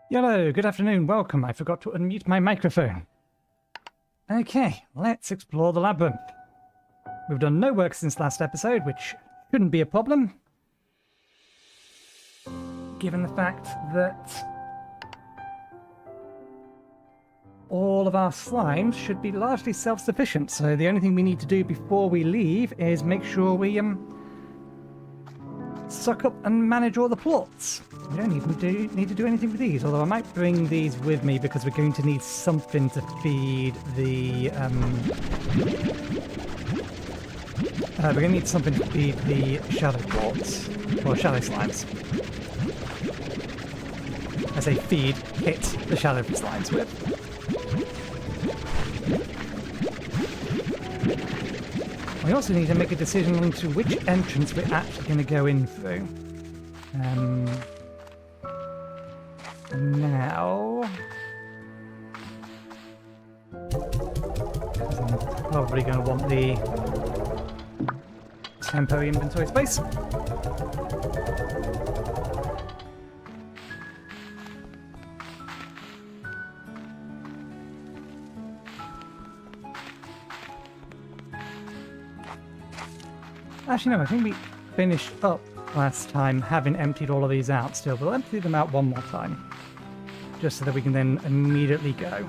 Hello, good afternoon, welcome. I forgot to unmute my microphone. Okay, let's explore the labyrinth. We've done no work since last episode, which shouldn't be a problem, given the fact that all of our slimes should be largely self-sufficient, so the only thing we need to do before we leave is make sure we suck up and manage all the plots. We don't even need to do anything with these, although I might bring these with me because we're going to need something to feed the we're going to need something to feed the shadow plots, or shadow slimes. I say feed, hit the shadow slimes with. We also need to make a decision on to which entrance we're actually going to go in through. Now... I'm probably going to want the temporary inventory space. Actually, no, I think we finished up last time having emptied all of these out still, but we'll empty them out one more time, just so that we can then immediately go.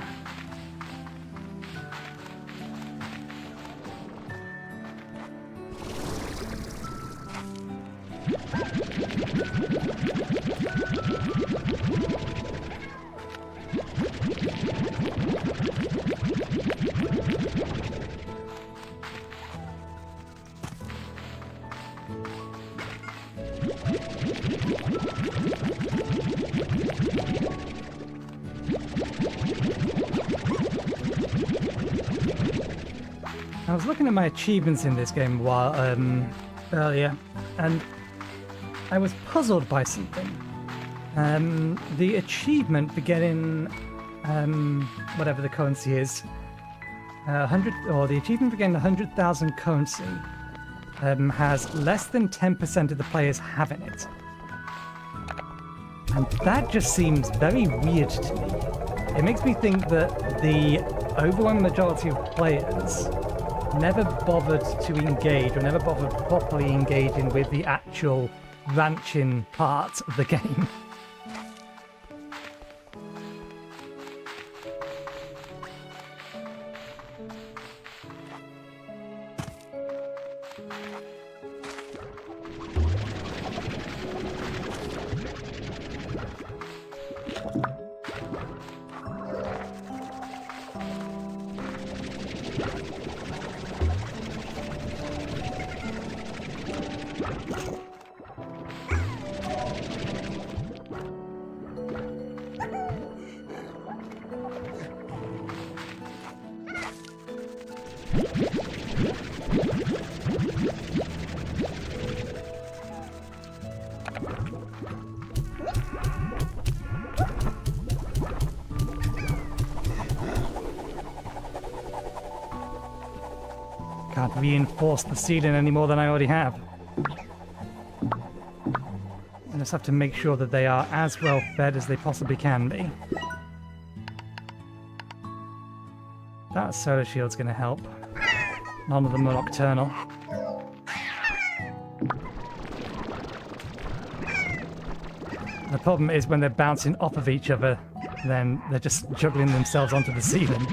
I was looking at my achievements in this game earlier, and I was puzzled by something. The achievement for getting whatever the currency is, 100, or the achievement for getting 100,000 currency has less than 10% of the players having it, and that just seems very weird to me. It makes me think that the overwhelming majority of players never bothered to engage, or never bothered properly engaging with the actual ranching part of the game. Can't reinforce the ceiling any more than I already have. I just have to make sure that they are as well fed as they possibly can be. That solar shield's going to help. None of them are nocturnal. The problem is when they're bouncing off of each other, then they're just juggling themselves onto the ceiling.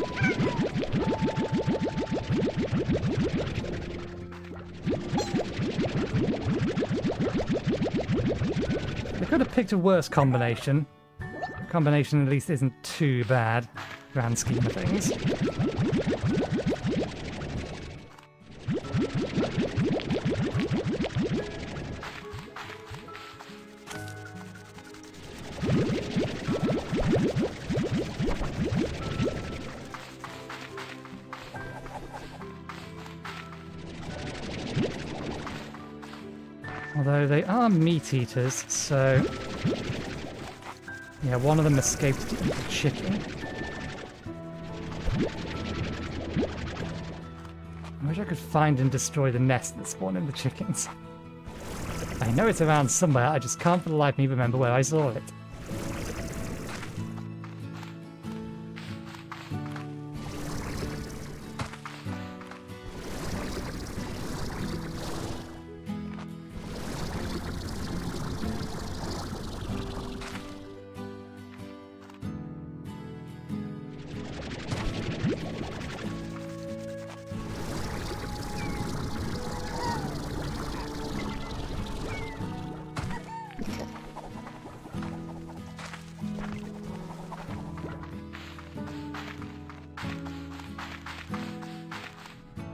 They could have picked a worse combination. The combination at least isn't too bad, grand scheme of things. Although they are meat eaters, so yeah, one of them escaped to eat the chicken. I wish I could find and destroy the nest that spawned in the chickens. I know it's around somewhere, I just can't for the life of me remember where I saw it.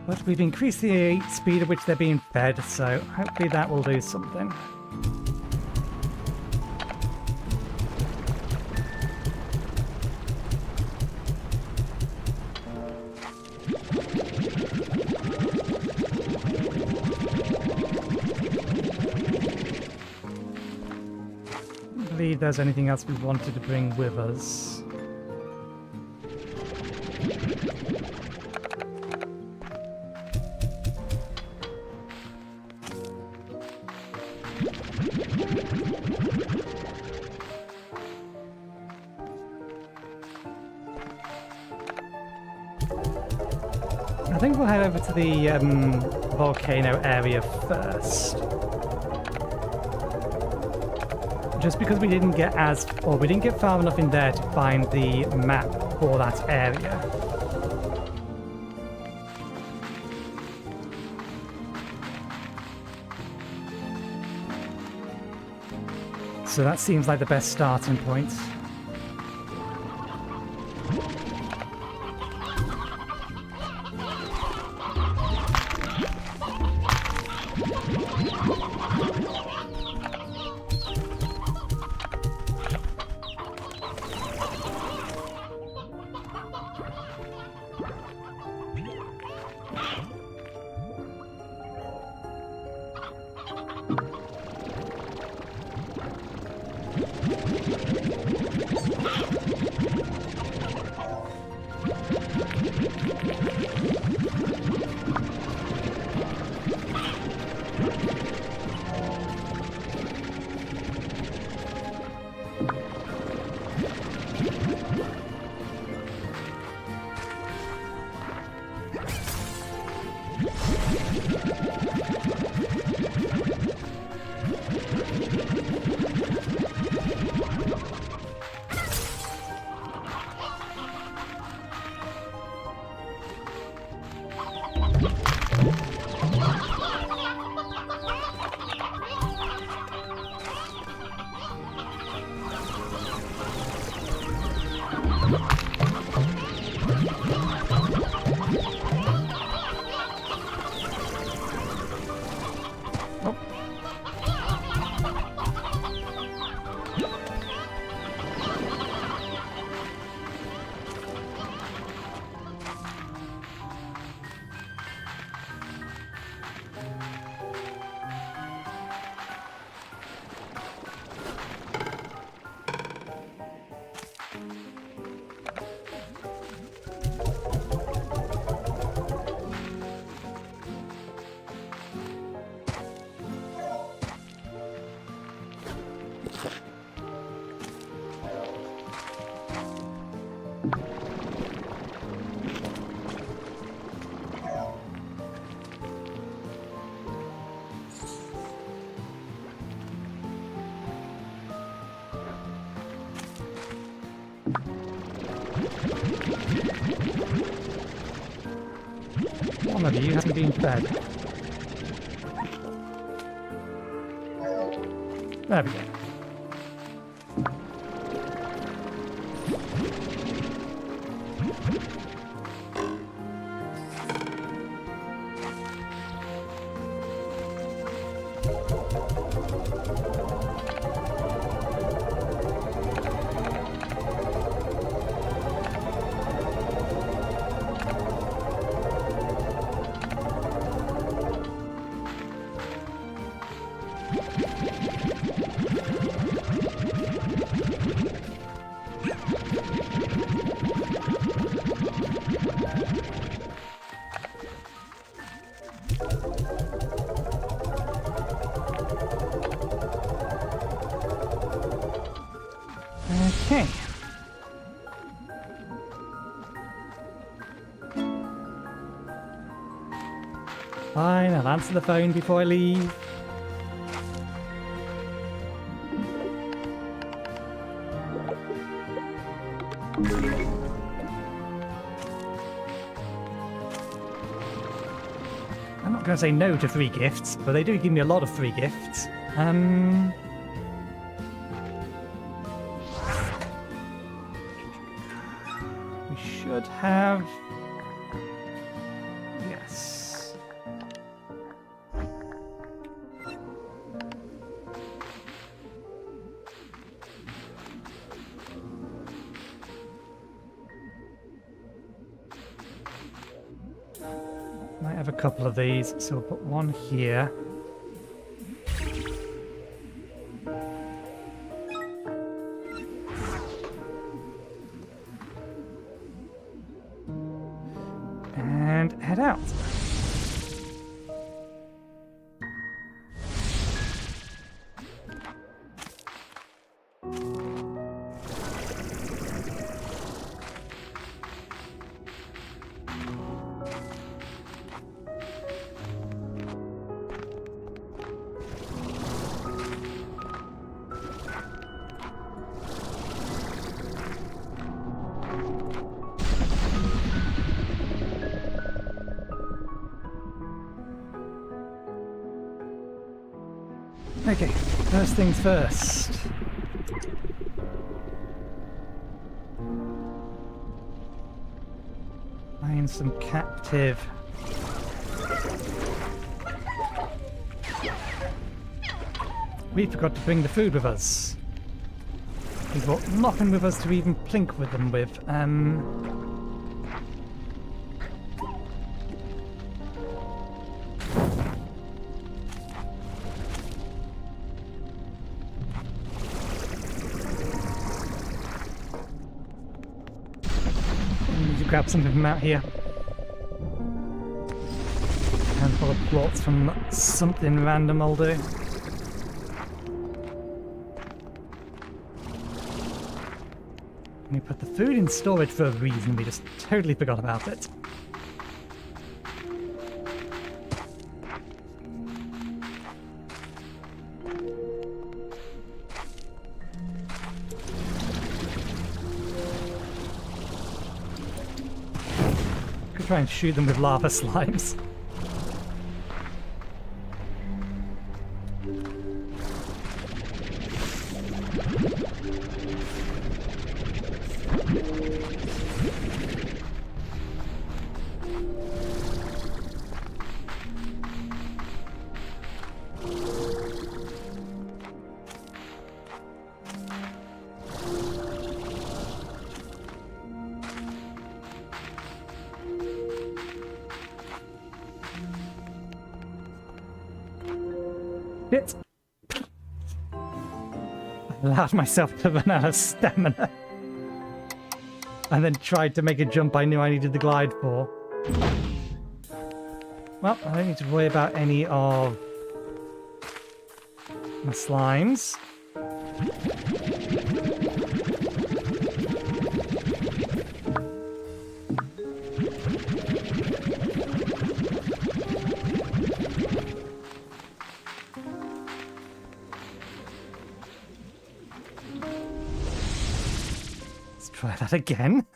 But we've increased the speed at which they're being fed, so hopefully that will do something. I don't believe there's anything else we wanted to bring with us. I think we'll head over to the volcano area first. Just because we didn't get we didn't get far enough in there to find the map for that area. So that seems like the best starting point. One of you hasn't been fed. There we go. Okay. Fine, I'll answer the phone before I leave. I'm not going to say no to free gifts, but they do give me a lot of free gifts. We should have... Yes. Might have a couple of these, so we'll put one here. And head out. Okay, first things first. Find some captive. We forgot to bring the food with us. We brought nothing with us to even plink with them with. Need to grab something from out here. Handful of plots from something random I'll do. We put the food in storage for a reason, we just totally forgot about it. Could try and shoot them with lava slimes. Shit! I allowed myself to run out of stamina. And then tried to make a jump I knew I needed the glide for. Well, I don't need to worry about any of my slimes. Try that again.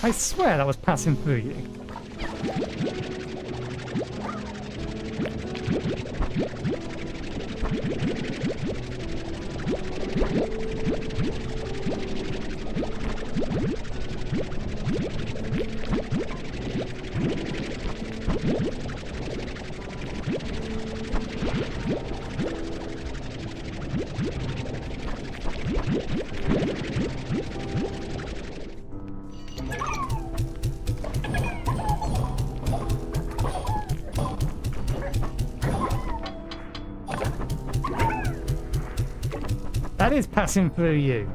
I swear that was passing through you. That is passing through you.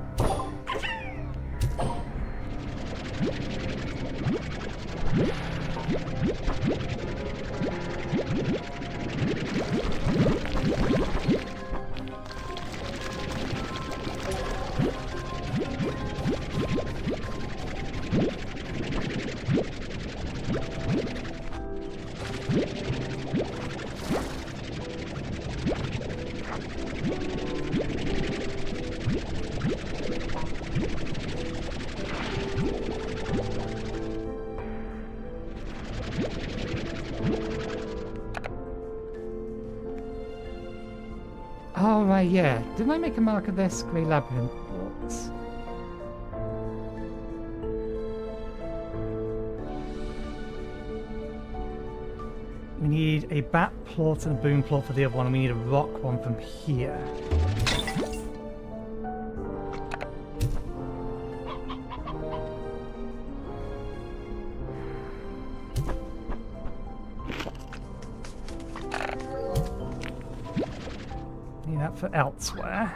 Oh, right, yeah. Didn't I make a mark of this? Grey Labyrinth ports. We need a bat plot and a boom plot for the other one, and we need a rock one from here. for elsewhere.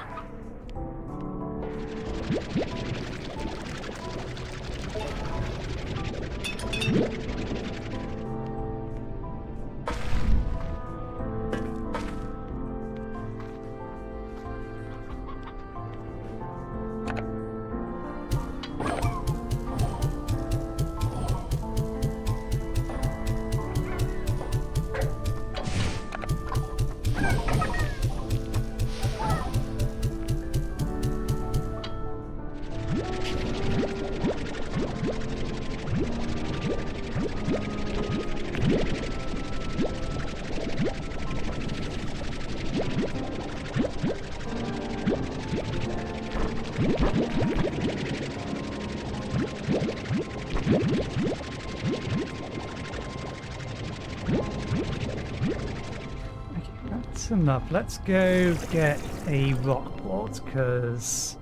Enough. Let's go get a rock wart because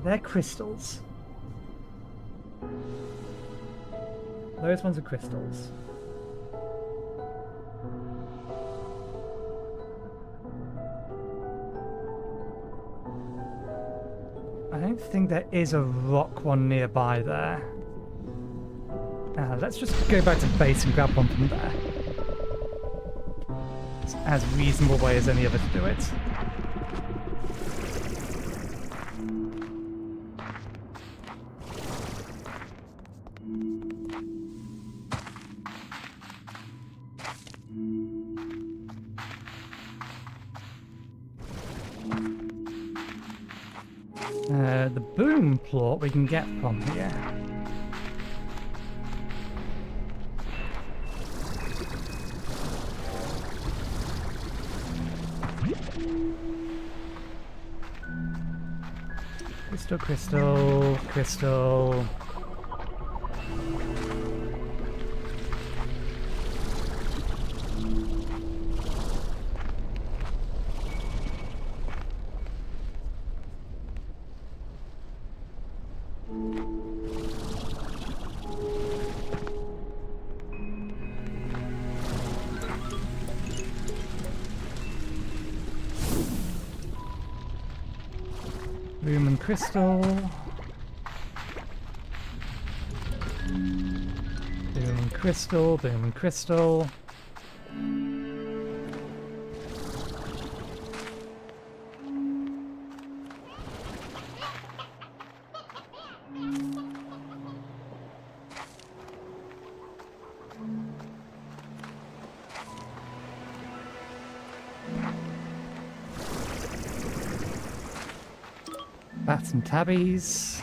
they're crystals. Those ones are crystals. I don't think there is a rock one nearby there. Let's just go back to base and grab one from there. As reasonable way as any of us do it. The boom plort we can get from here. Crystal, crystal. Boom and crystal. Boom and crystal, boom and crystal. Bats and tabbies.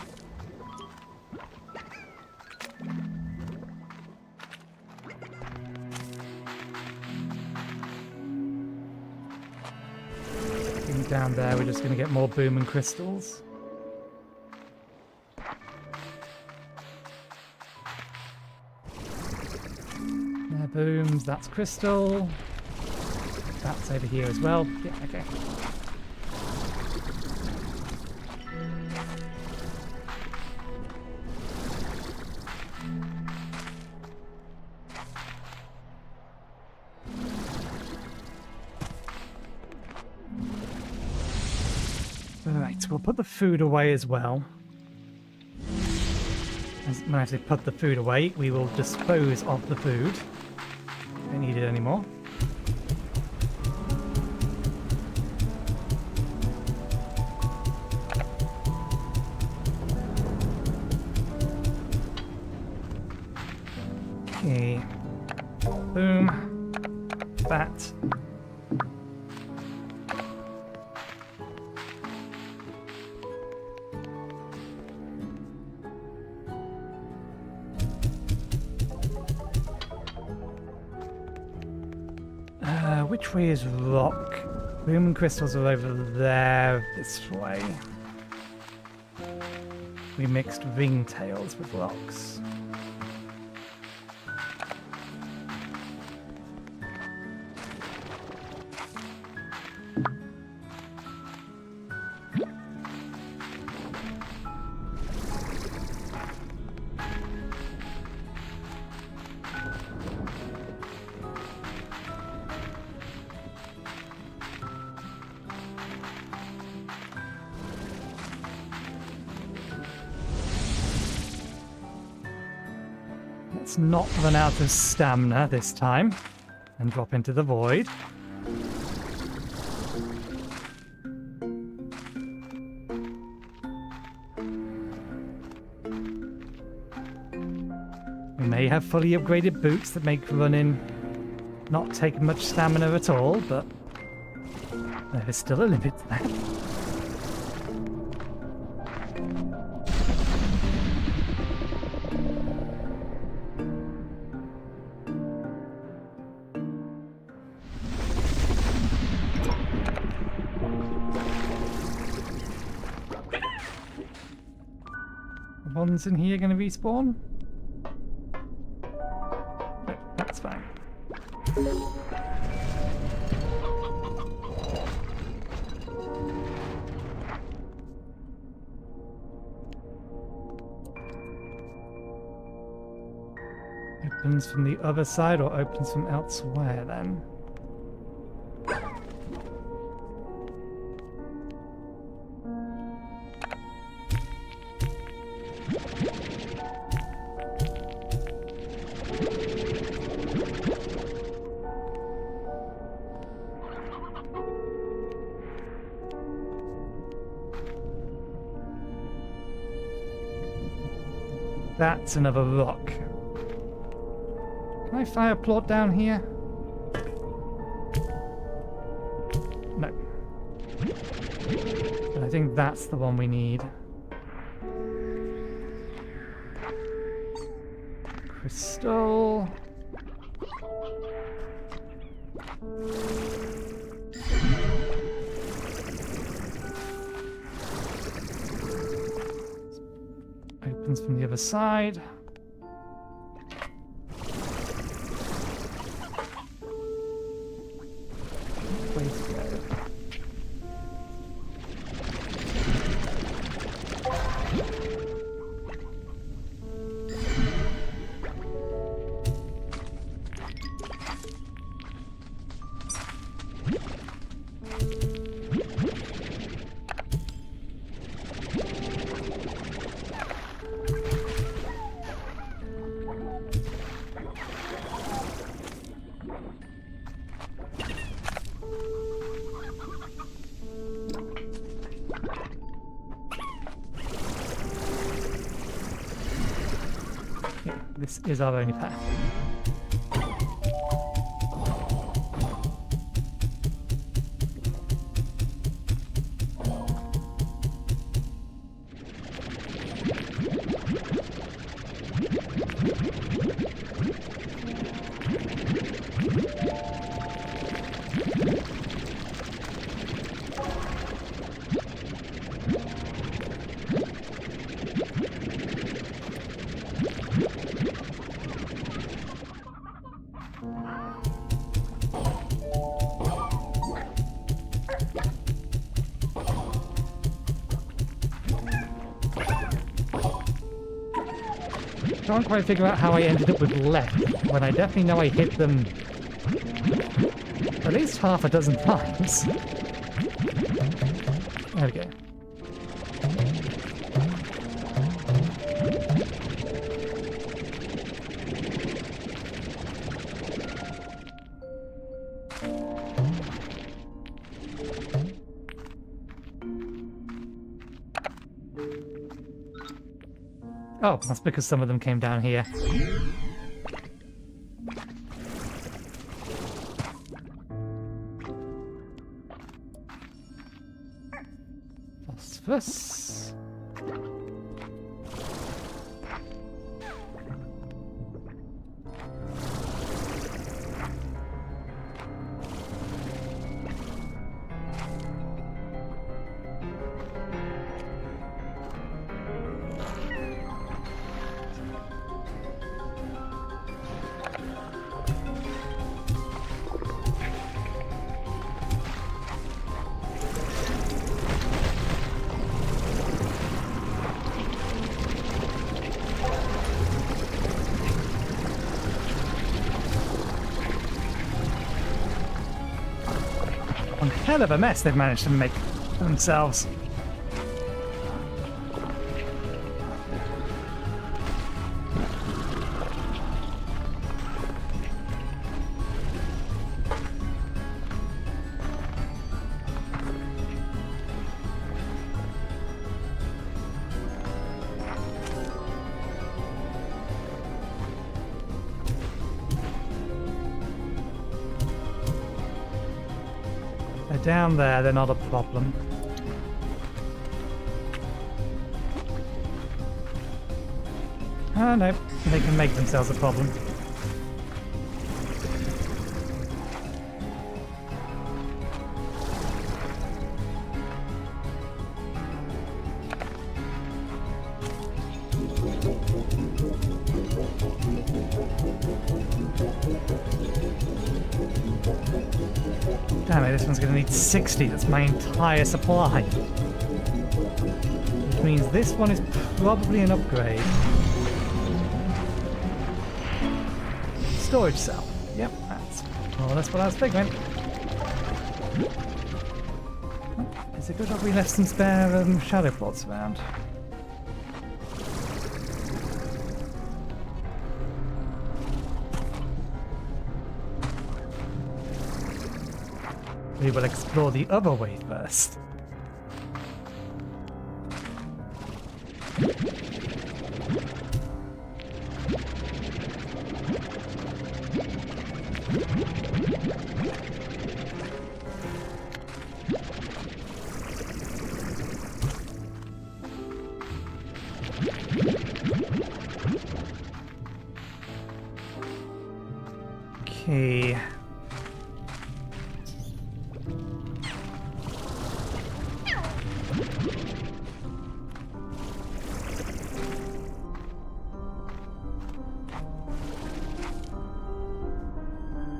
Down there, we're just going to get more boom and crystals. There, booms, that's crystal. That's over here as well. Yeah, okay. Right, we'll put the food away as well. When I say put the food away, we will dispose of the food. Don't need it anymore. Okay. Boom. Bat. Which way is rock? Boom and crystals are over there, this way. We mixed ringtails with rocks. Let's not run out of stamina this time and drop into the void. We may have fully upgraded boots that make running not take much stamina at all, but there is still a limit to that. The ones in here going to respawn? No, that's fine. Opens from the other side or opens from elsewhere then? That's another rock. Can I fire a plot down here? No. But I think that's the one we need. Crystal. Opens from the other side. Way to go. This is our only path. Can't quite figure out how I ended up with left when I definitely know I hit them at least half a dozen times. There we go. Oh, that's because some of them came down here. Phosphorus. One hell of a mess they've managed to make themselves. They're down there, they're not a problem. Oh no, they can make themselves a problem. Damn it, this one's gonna need 60, that's my entire supply. Which means this one is probably an upgrade. Storage cell. Yep, that's more or less what I was figuring. Is it good that we left some spare shadow plots around? We will explore the other way first. Okay.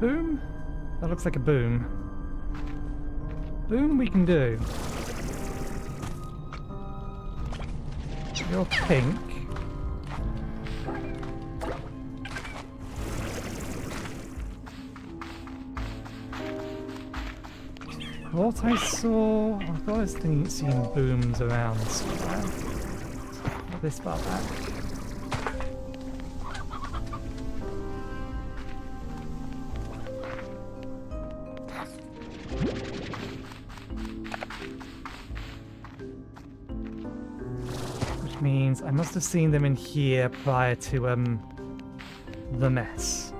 Boom? That looks like a boom. Boom we can do. You're pink. What I saw... I thought I was seeing booms around somewhere. This far back. Which means I must have seen them in here prior to the mess.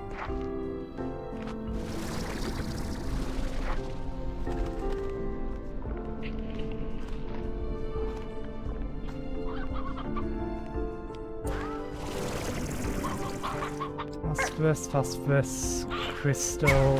Phosphorus, crystal.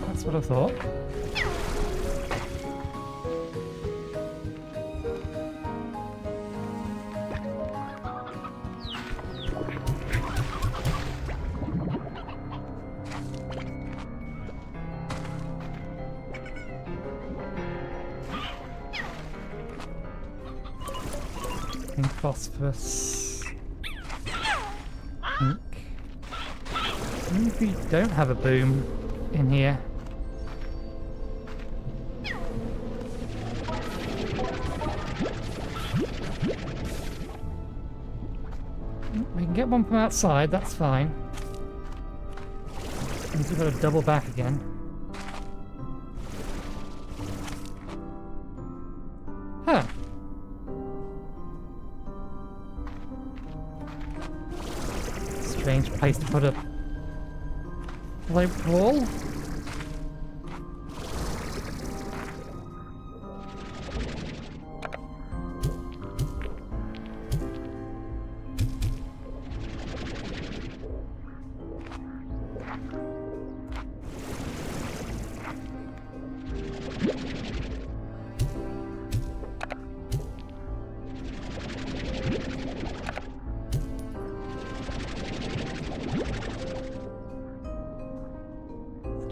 That's what I thought. Pink phosphorus. Pink. We don't have a boom in here. We can get one from outside, that's fine. Means we've got to double back again. Huh. strange place to put a float wall.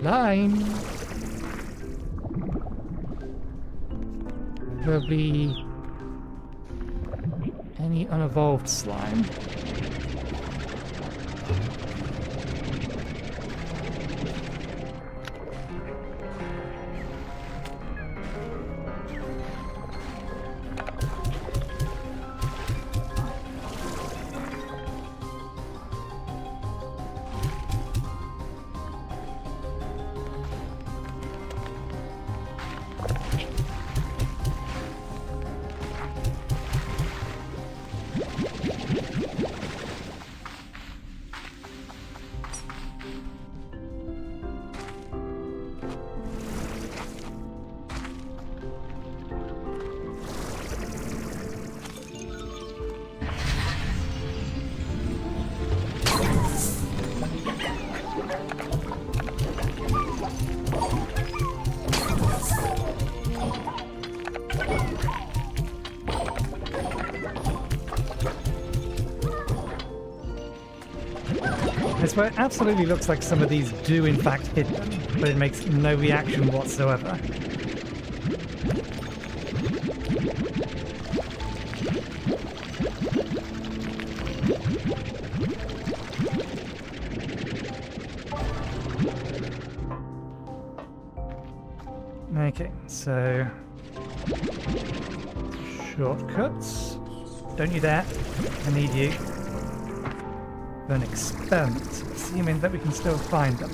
Slime. Probably any unevolved slime. This where it absolutely looks like some of these do in fact hit them, but it makes no reaction whatsoever. Okay, so shortcuts. Don't you dare. I need you. For an experiment, assuming that we can still find them.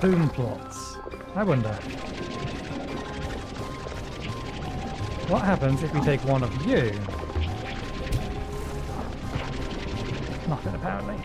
Boom plots. I wonder. What happens if we take one of you? Nothing, apparently.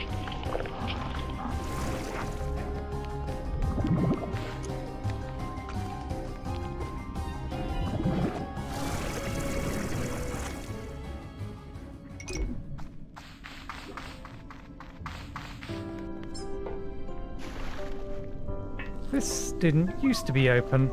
This didn't used to be open.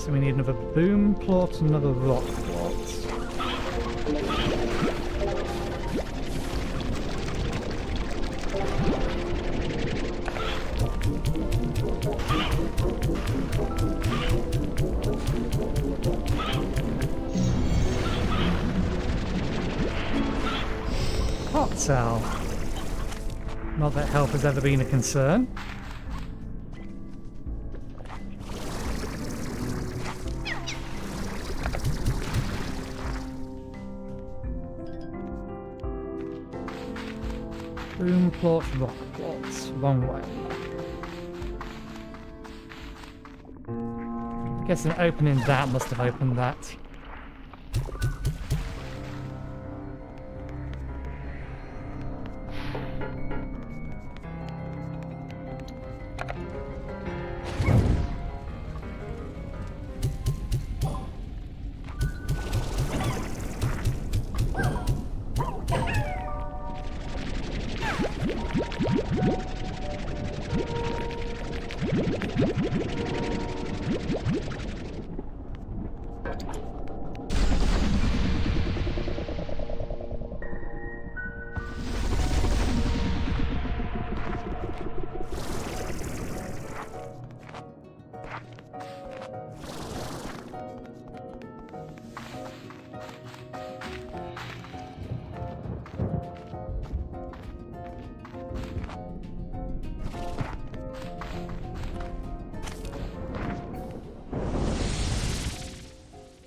So we need another boom plot, another rock plot. Hot cell. Not that help has ever been a concern. Boom plot, rock plots. Wrong way. I guess an opening that must have opened that.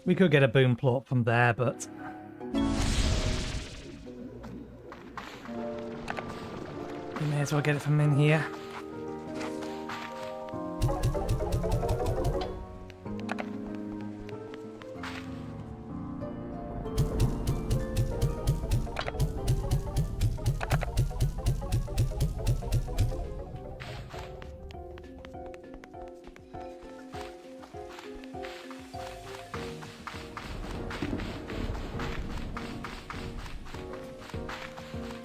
We could get a boom plot from there, but we may as well get it from in here.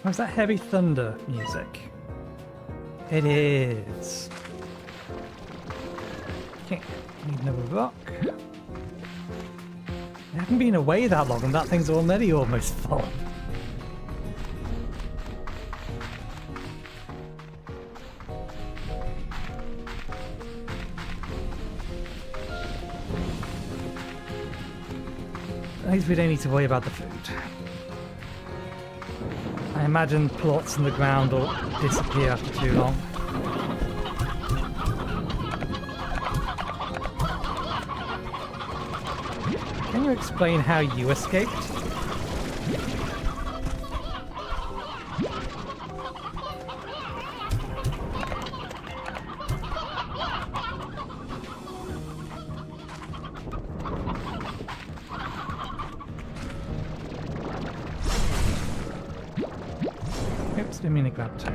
Where's that heavy thunder music? It is. Okay, need another rock. I haven't been away that long and that thing's already almost full. At least we don't need to worry about the food. I imagine plots in the ground will disappear after too long. Can you explain how you escaped? Oops, didn't mean to grab two.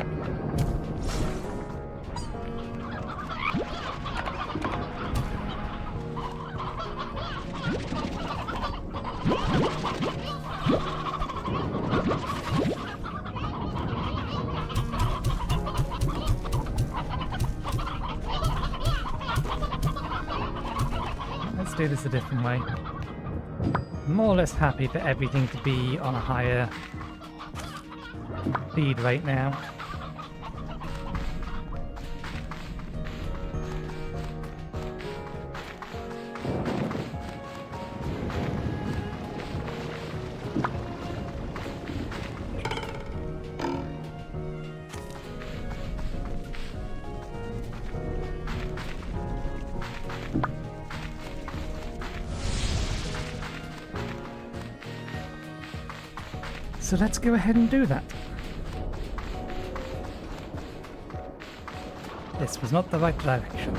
Let's do this a different way. I'm more or less happy for everything to be on a higher speed right now. So let's go ahead and do that. This was not the right direction.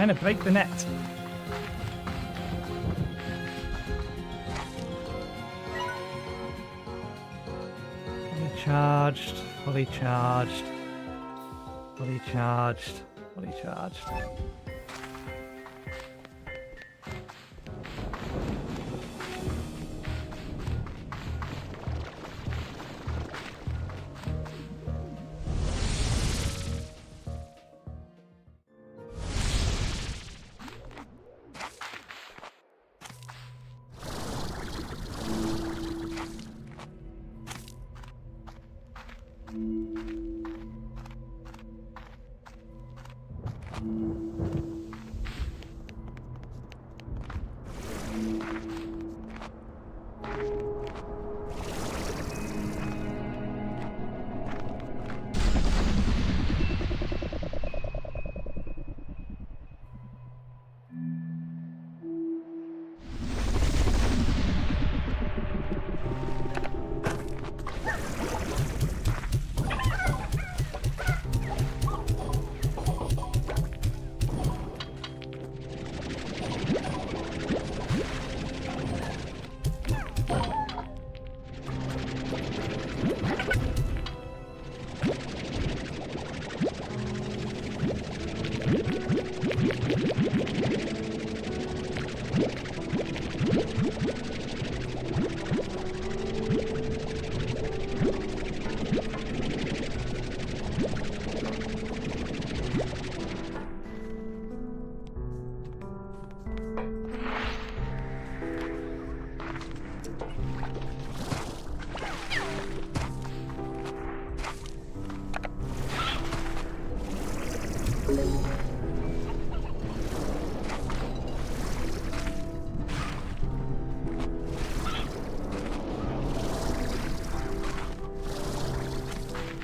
trying to break the net. Fully charged, fully charged, fully charged, fully charged.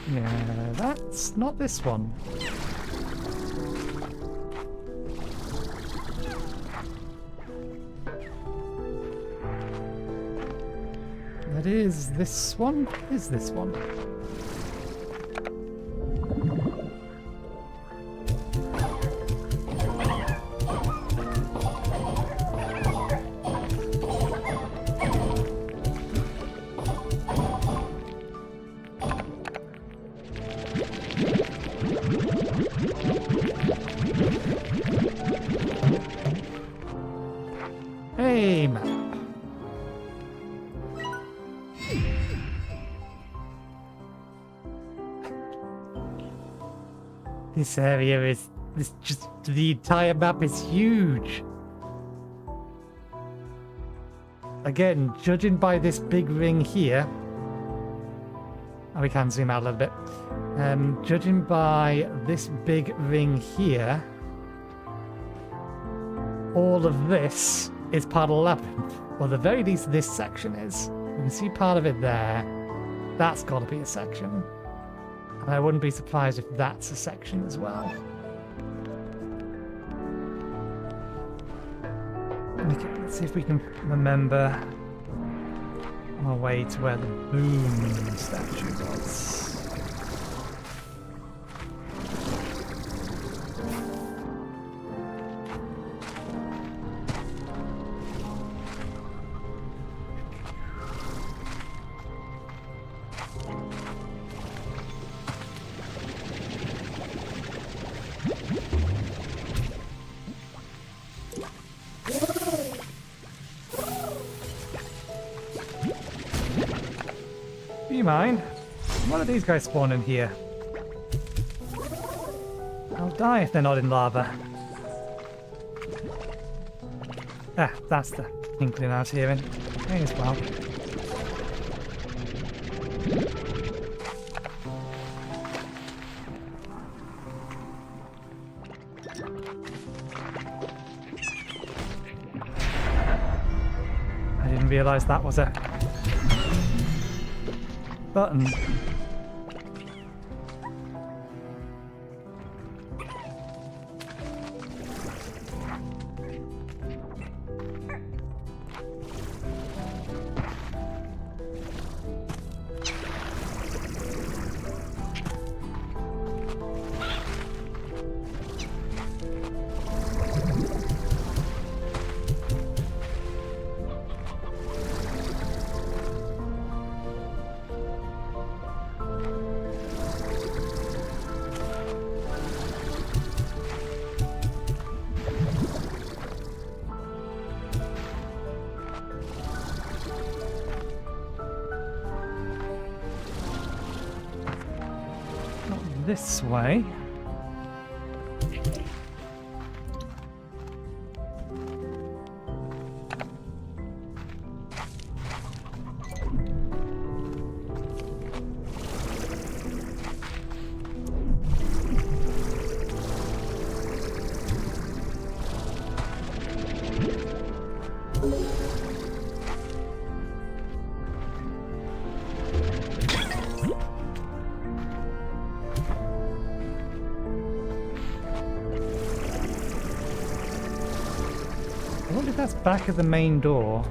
Yeah, that's not this one. That is this one? Is this one? Hey, man. This area is... the entire map is huge. Again, judging by this big ring here... Oh, we can zoom out a little bit. Judging by this big ring here... all of this is part of the labyrinth. Well, at the very least, this section is. You can see part of it there. That's got to be a section. And I wouldn't be surprised if that's a section as well. Okay, let's see if we can remember our way to where the boom statue was. Do you mind? Why do these guys spawn in here? I'll die if they're not in lava. Ah, that's the inkling I was hearing. May as well. I didn't realise that was a button. this way. I wonder if that's back of the main door.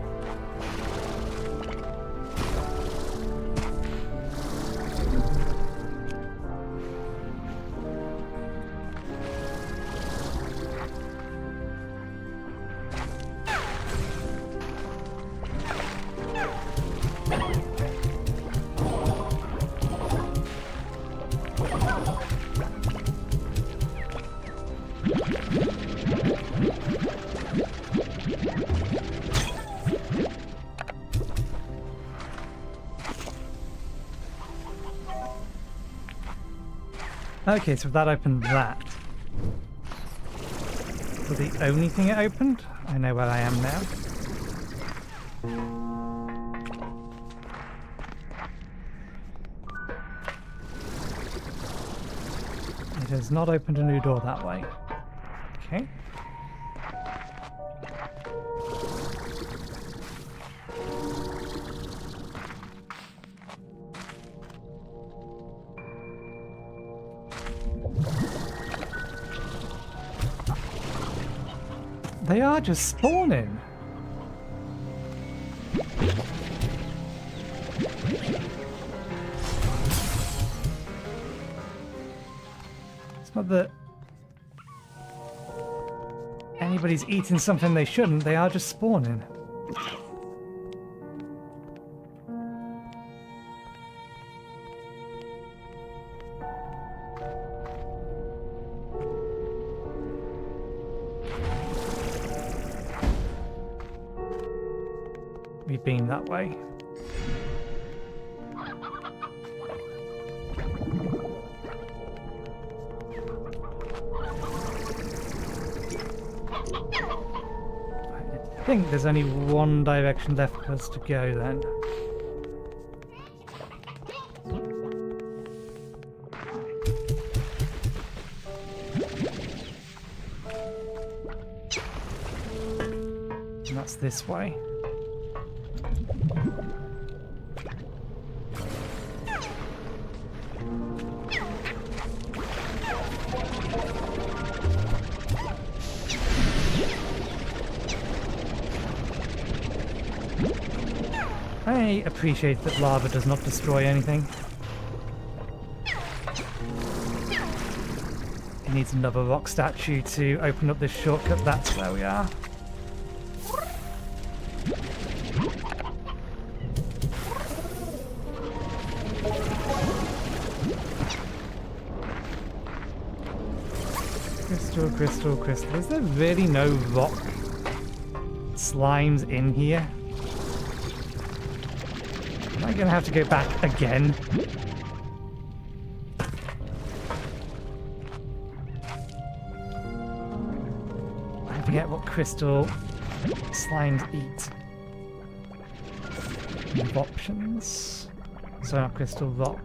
Okay, so that opened that. Was the only thing it opened? I know where I am now. It has not opened a new door that way. Okay. They are just spawning. It's not that anybody's eating something they shouldn't, they are just spawning. We've been that way. I think there's only one direction left for us to go then. And that's this way. I appreciate that lava does not destroy anything. It needs another rock statue to open up this shortcut. That's where we are. Crystal, crystal, crystal. Is there really no rock slimes in here? Am I going to have to go back again? I forget what crystal slimes eat. Options. So not crystal rock.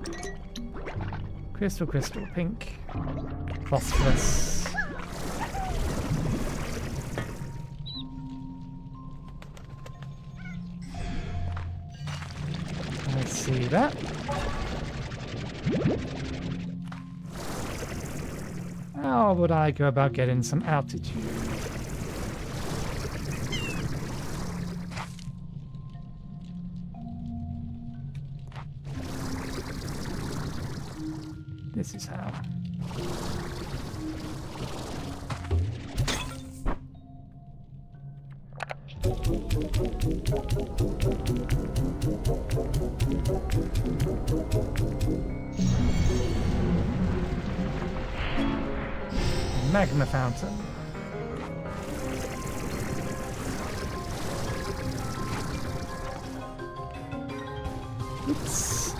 Crystal, crystal, pink. Phosphorus. See that? How would I go about getting some altitude? This is how. Magma fountain. Oops.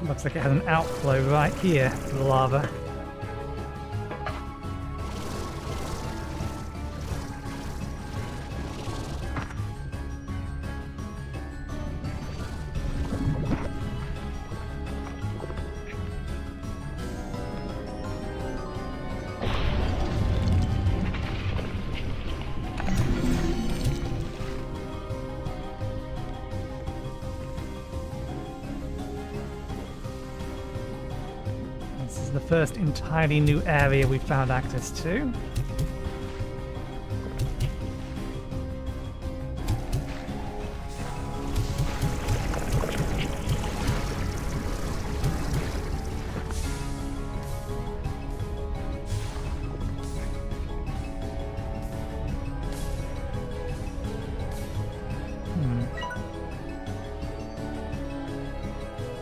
Looks like it has an outflow right here to the lava. The first entirely new area we found access to.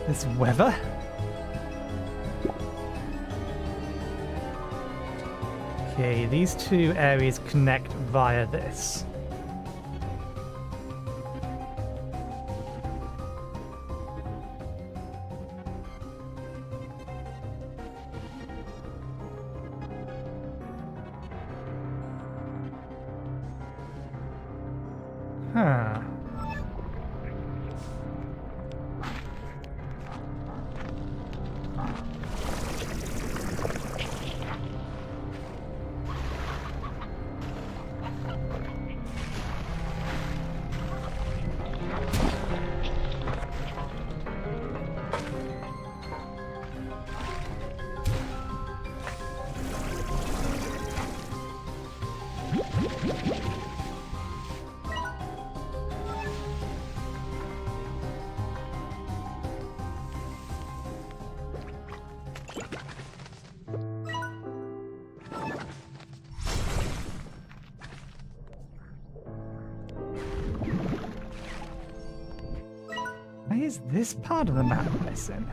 This weather? Okay, these two areas connect via this. Huh. Why is this part of the map missing?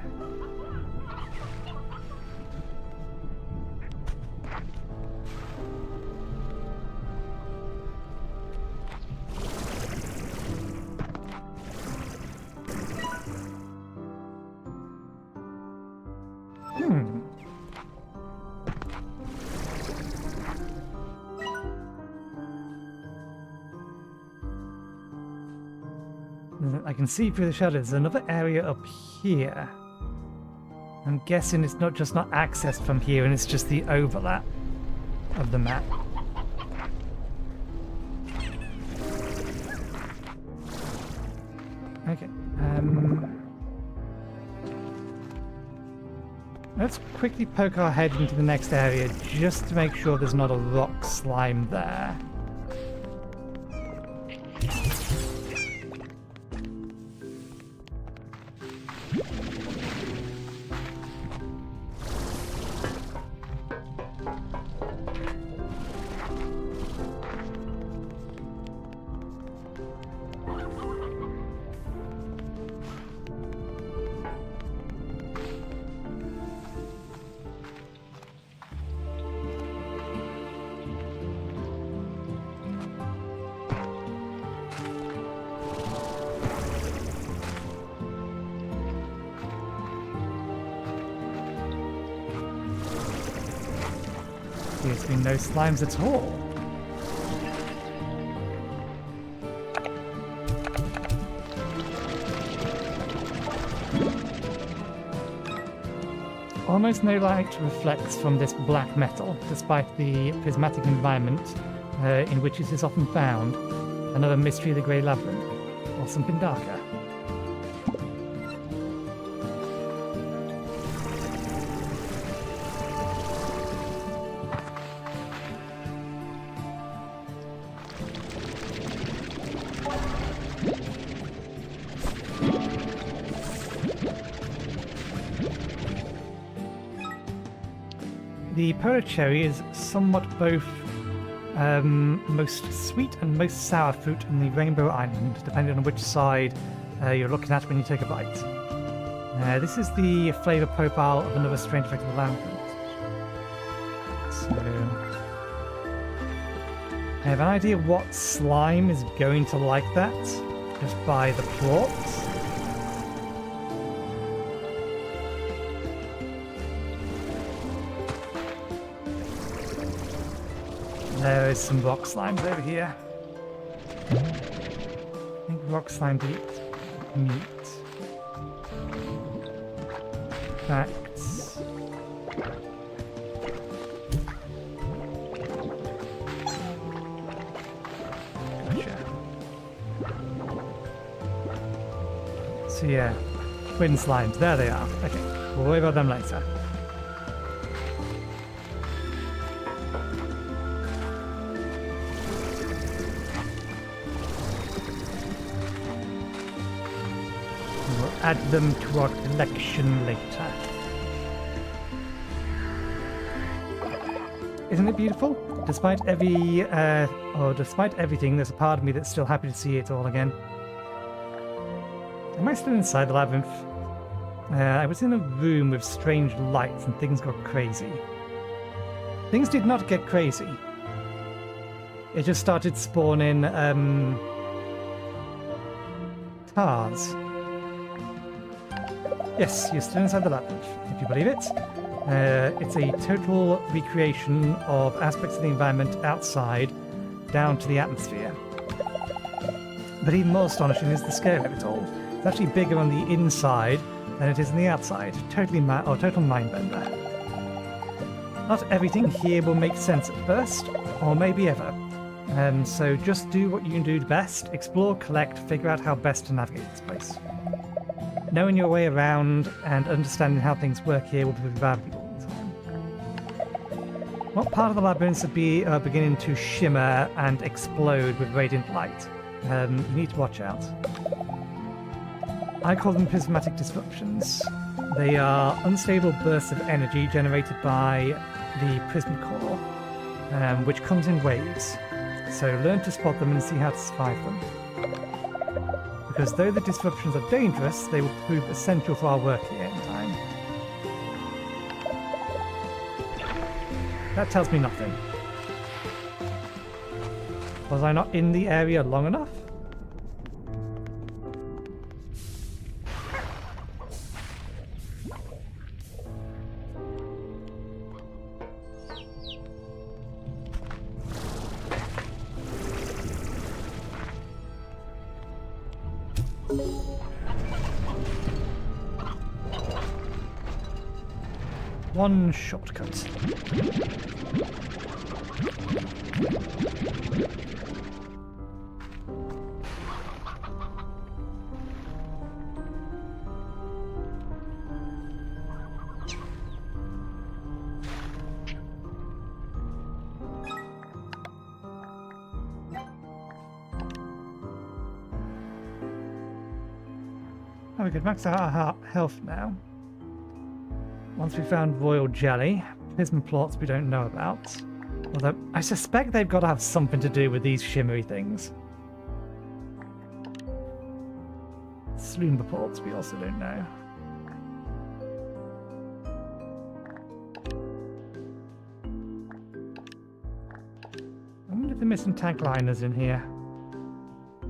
I can see through the shadows. There's another area up here. I'm guessing it's not accessed from here, and it's just the overlap of the map. Okay. Let's quickly poke our head into the next area just to make sure there's not a rock slime there. There's been no slimes at all. Almost no light reflects from this black metal, despite the prismatic environment in which it is often found. Another mystery of the Grey Labyrinth, or something darker. The polar cherry is somewhat both most sweet and most sour fruit in the Rainbow Island, depending on which side you're looking at when you take a bite. This is the flavour profile of another strange effect of the labyrinth. So, I have an idea what slime is going to like that, just by the plot. There is some rock slimes over here. I think rock slime eat meat. Facts. Gotcha. So yeah, twin slimes. There they are. Okay, we'll worry about them later. Add them to our collection later. Isn't it beautiful? Despite everything, there's a part of me that's still happy to see it all again. Am I still inside the labyrinth? I was in a room with strange lights and things got crazy. Things did not get crazy. It just started spawning TARs. Yes, you're still inside the labyrinth, if you believe it. It's a total recreation of aspects of the environment outside down to the atmosphere. But even more astonishing is the scale of it all. It's actually bigger on the inside than it is on the outside. Total mind bender. Not everything here will make sense at first, or maybe ever. So just do what you can do best. Explore, collect, figure out how best to navigate this place. Knowing your way around and understanding how things work here will be valuable all the time. What part of the labyrinths are beginning to shimmer and explode with radiant light? You need to watch out. I call them prismatic disruptions. They are unstable bursts of energy generated by the prism core, which comes in waves. So learn to spot them and see how to survive them. Because though the disruptions are dangerous, they will prove essential for our work here in time. That tells me nothing. Was I not in the area long enough? One shortcut. Oh, we could max out our health now. Once we found royal jelly, prism plots we don't know about. Although I suspect they've got to have something to do with these shimmery things. Slumber plots we also don't know. I wonder if the missing tagline is in here.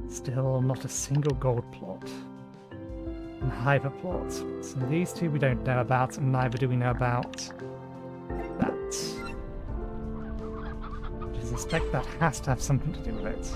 Still not a single gold plot. And hyper plots. So these two we don't know about, and neither do we know about that. I suspect that has to have something to do with it.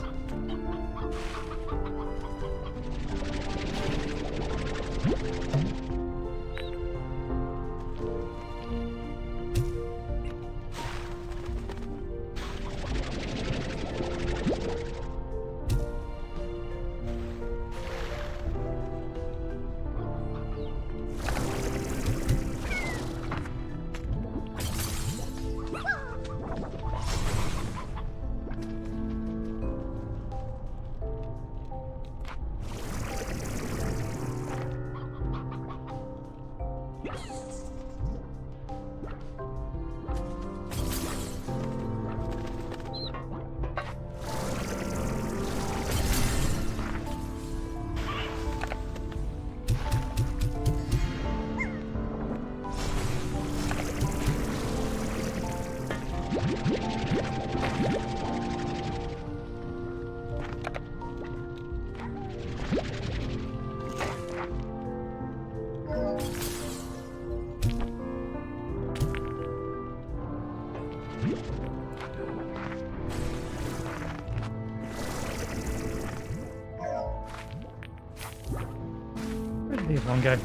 Leave one go.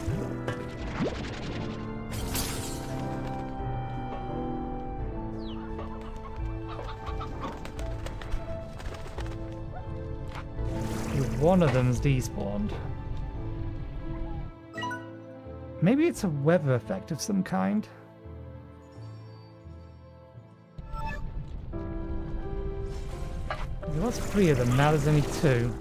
One of them's despawned. Maybe it's a weather effect of some kind. There was 3 of them, now there's only 2.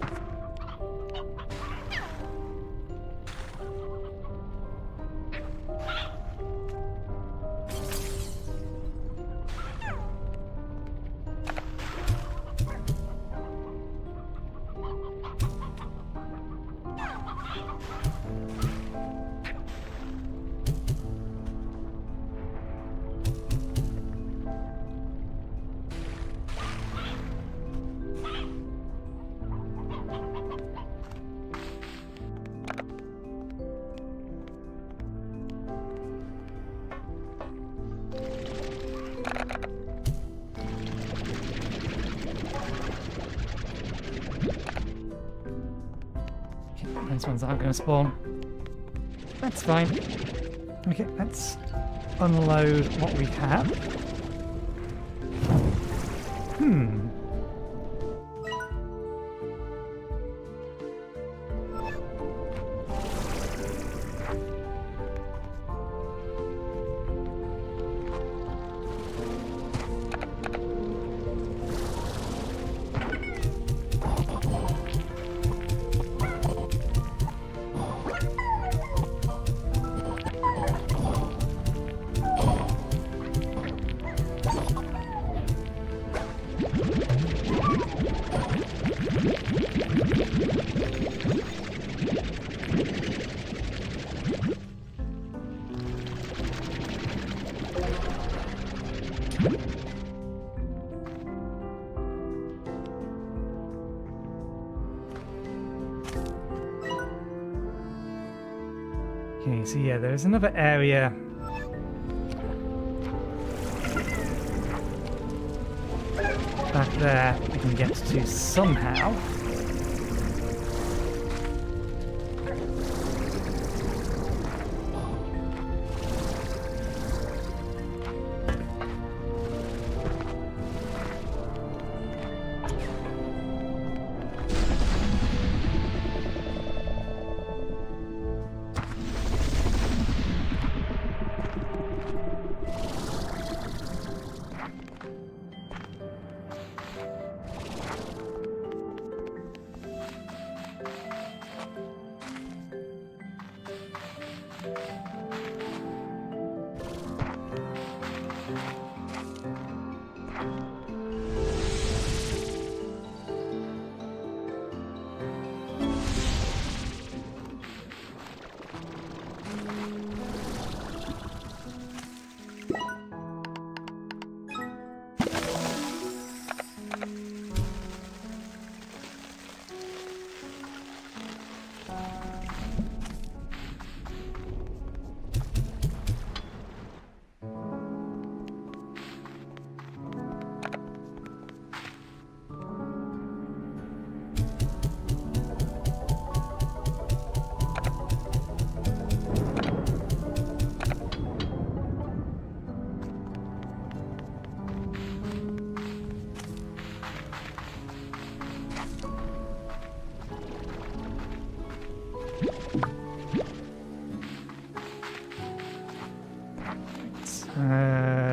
Those ones aren't going to spawn. That's fine. Okay, let's unload what we have. Okay, so yeah, there's another area back there we can get to somehow.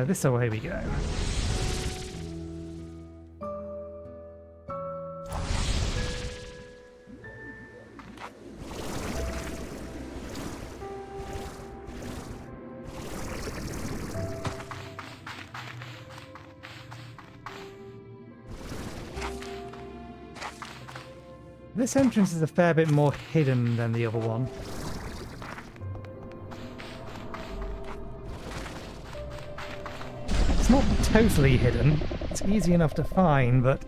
This way we go. This entrance is a fair bit more hidden than the other one. It's not totally hidden. It's easy enough to find, but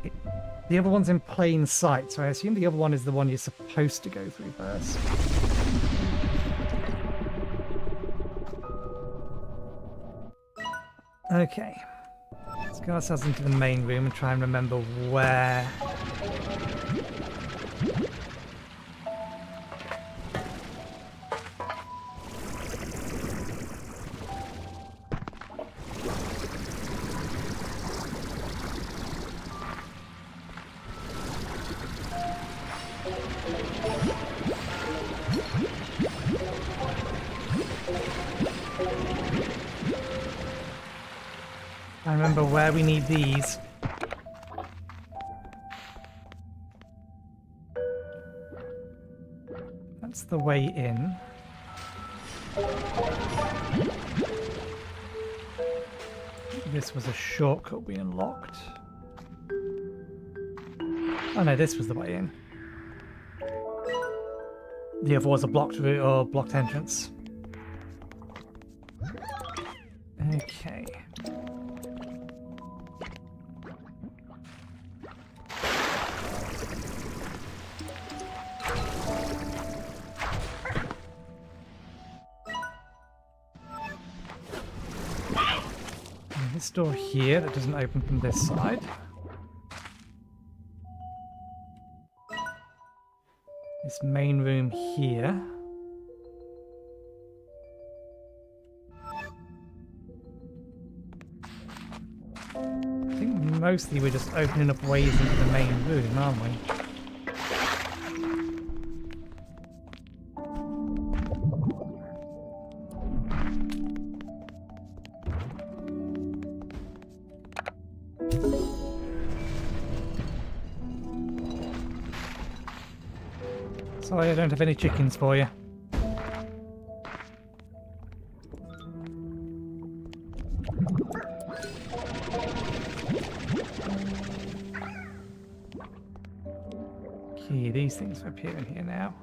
the other one's in plain sight, so I assume the other one is the one you're supposed to go through first. Okay. Let's go ourselves into the main room and try and remember where... I remember where we need these. That's the way in. This was a shortcut we unlocked. Oh no, this was the way in. The other was a blocked route or blocked entrance. Okay. And this door here that doesn't open from this side. This main room here. I think mostly we're just opening up ways into the main room, aren't we? Sorry, I don't have any chickens for you. Okay, these things are appearing here now.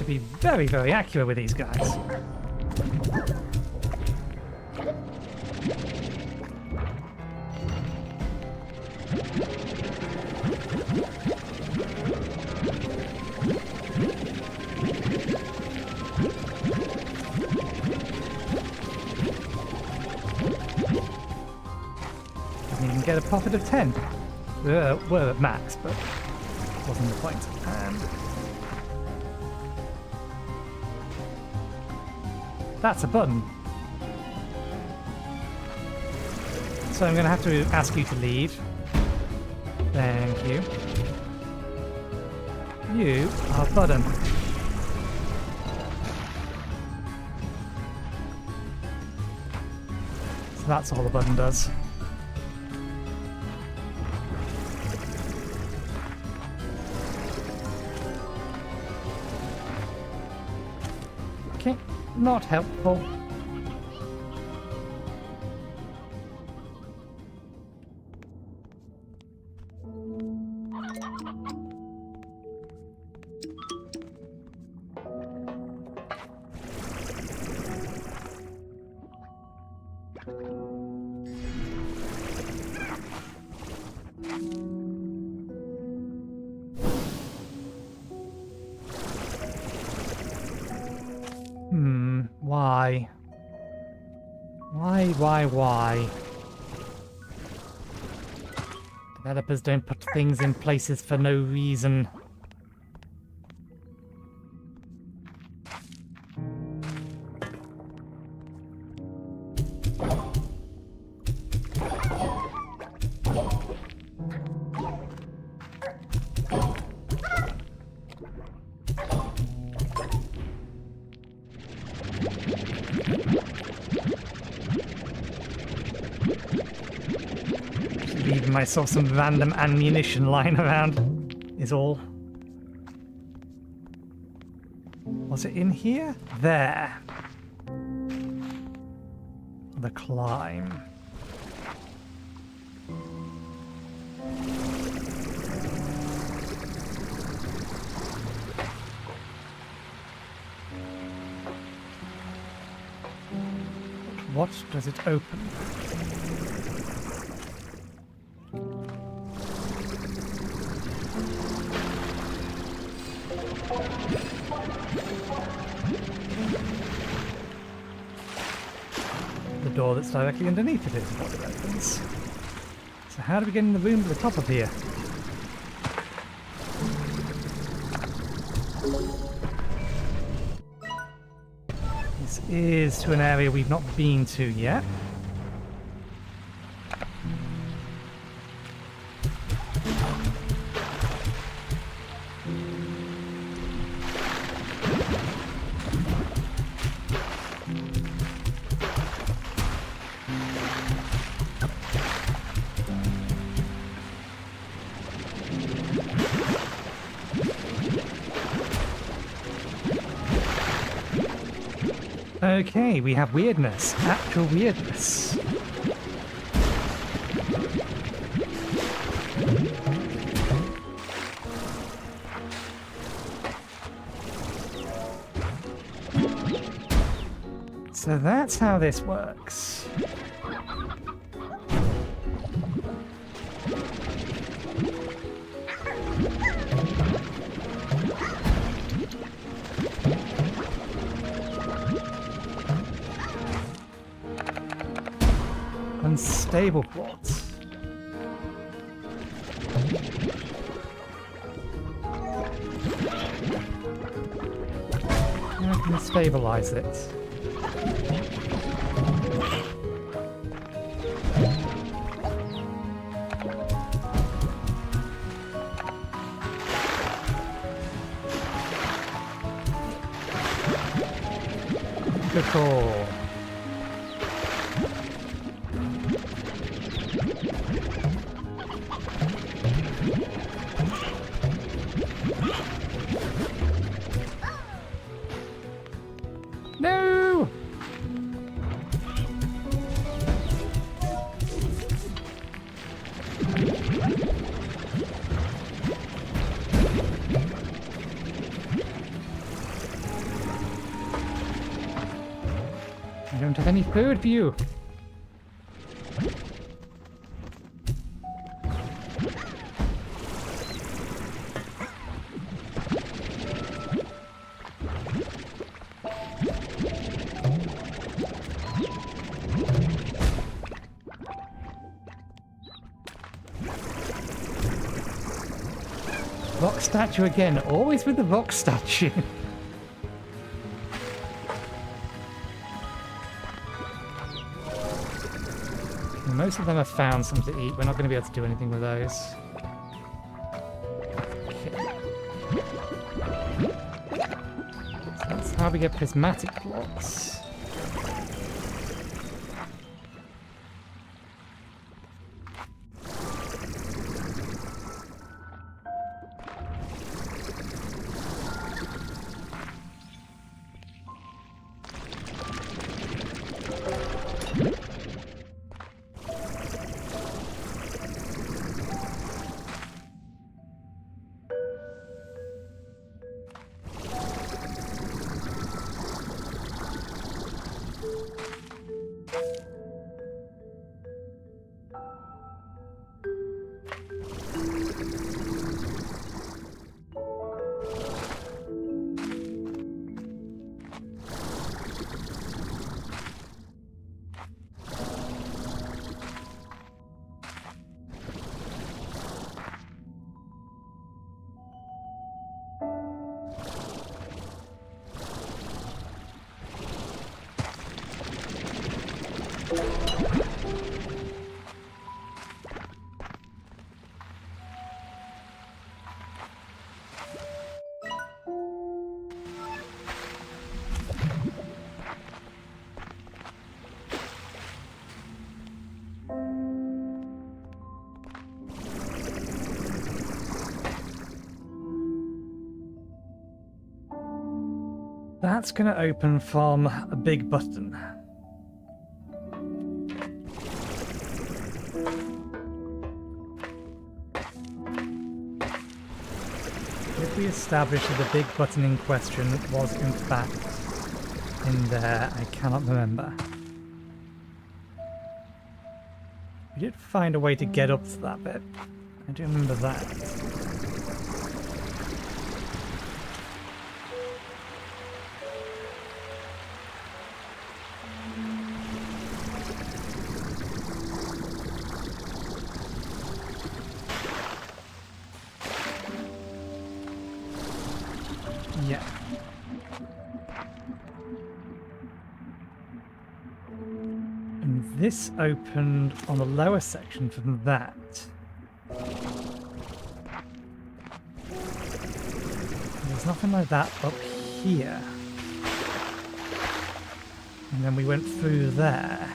Be very, very accurate with these guys. And you can get a profit of 10. We're at max, but wasn't the point. That's a button. So I'm going to have to ask you to leave. Thank you. You are a button. So that's all the button does. Okay. Not helpful. Why? Why? Developers don't put things in places for no reason. Leaving myself some random ammunition lying around is all. Was it in here? There. The climb. What does it open? The door that's directly underneath it is what it opens. So how do we get in the room at the top of here? This is to an area we've not been to yet. Okay, we have weirdness. Actual weirdness. So that's how this works. Unstable plots. I can stabilize it. Good call. No! I don't have any food for you. Rock statue again, always with the rock statue. Most of them have found something to eat. We're not going to be able to do anything with those. Okay. So that's how we get prismatic blocks. That's going to open from a big button. If we establish that the big button in question was in fact in there, I cannot remember. We did find a way to get up to that bit. I do remember that. Yeah. And this opened on the lower section from that. There's nothing like that up here. And then we went through there.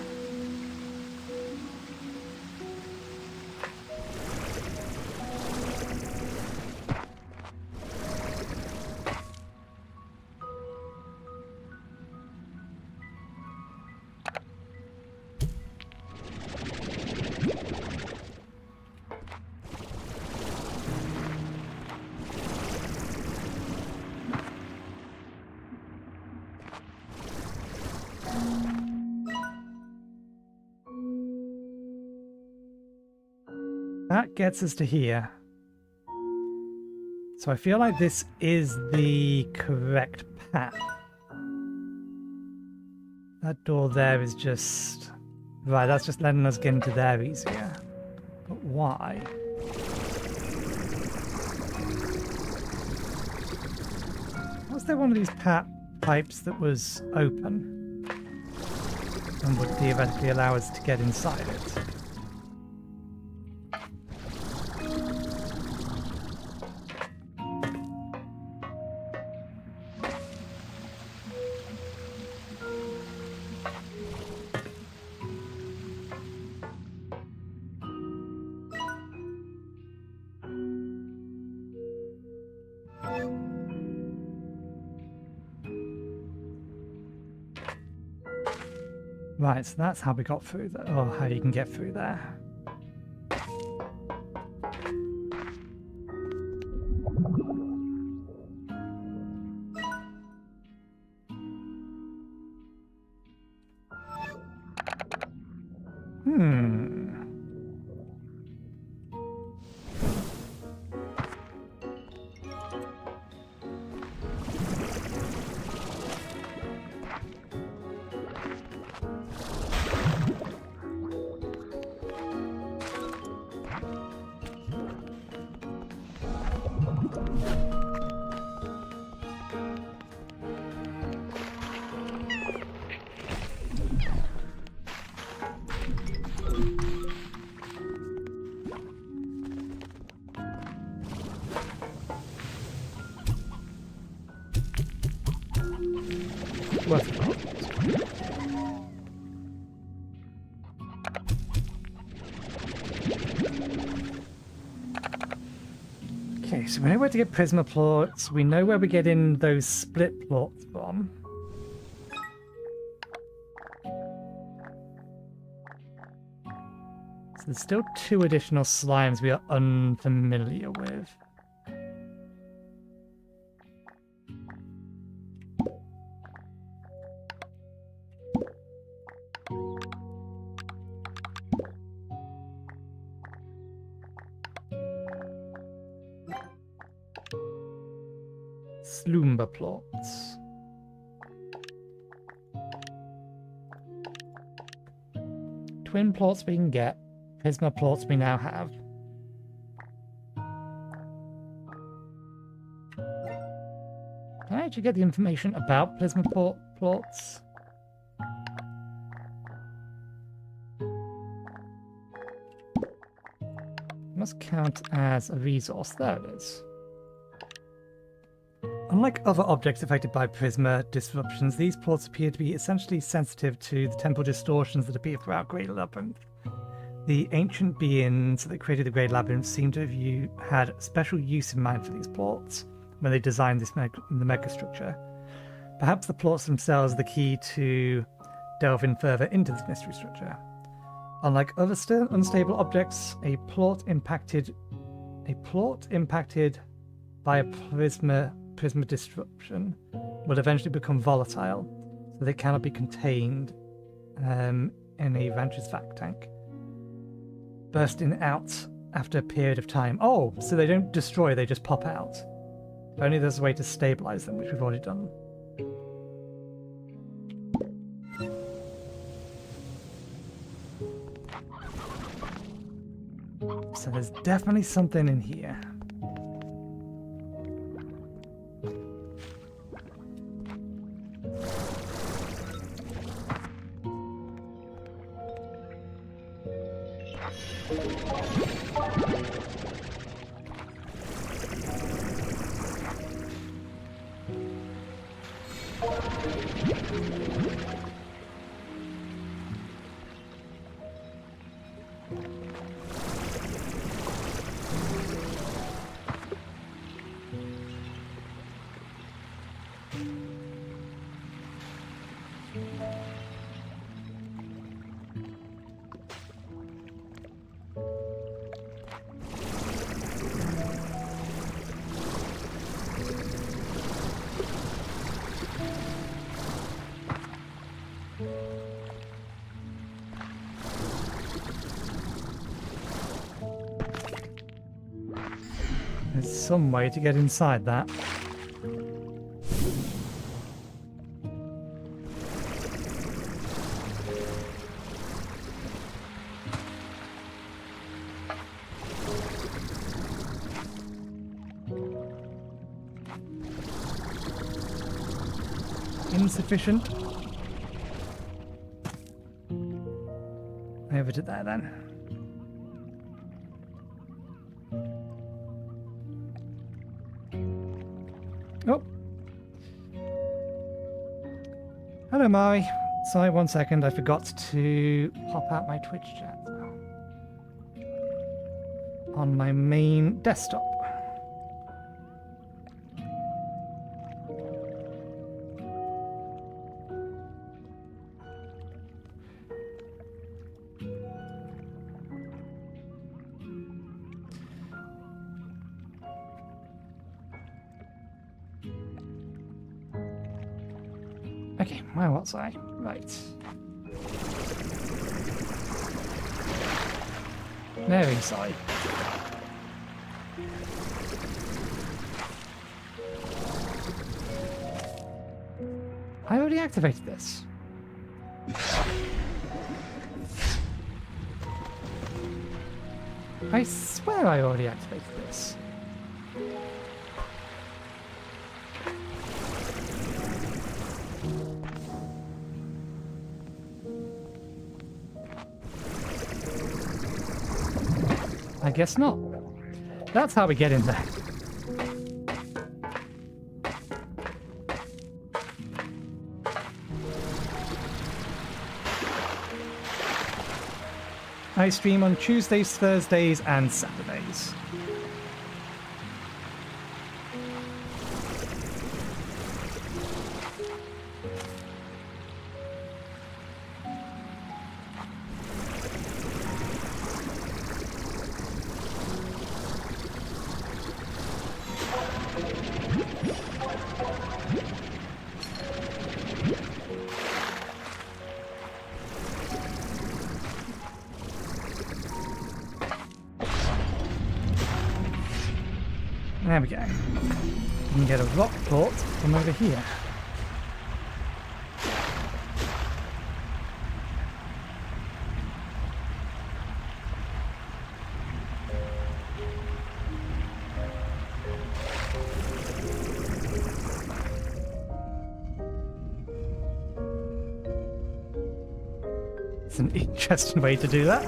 That gets us to here. So I feel like this is the correct path. That door there is just... Right, that's just letting us get into there easier. But why? Was there one of these pipes that was open and would theoretically allow us to get inside it? Right, so that's how we got through there, or how you can get through there. Okay, so we know where to get prisma plorts. We know where we get in those split plorts from. So there's still 2 additional slimes we are unfamiliar with. Slumber plots. Twin plots we can get. Prisma plots we now have. Can I actually get the information about prisma plots? Must count as a resource. There it is. Unlike other objects affected by prisma disruptions, these plots appear to be essentially sensitive to the temporal distortions that appear throughout Grey Labyrinth. The ancient beings that created the Grey Labyrinth seem to have had special use in mind for these plots when they designed the megastructure. Perhaps the plots themselves are the key to delving further into this mystery structure. Unlike other unstable objects, a plot impacted by a prisma disruption will eventually become volatile, so they cannot be contained in a rancher's vac tank, bursting out after a period of time. Oh, so they don't destroy, they just pop out. If only there's a way to stabilize them, which we've already done. So there's definitely something in here. There's some way to get inside that. Insufficient. I overdid that then. Oh. Hello, Mari. Sorry, 1 second. I forgot to pop out my Twitch chat on my main desktop. Okay, where was I? Right. Very sorry. I already activated this. I swear I already activated this. I guess not. That's how we get in there. I stream on Tuesdays, Thursdays, and Saturdays. There we go. You can get a rock port from over here. It's an interesting way to do that.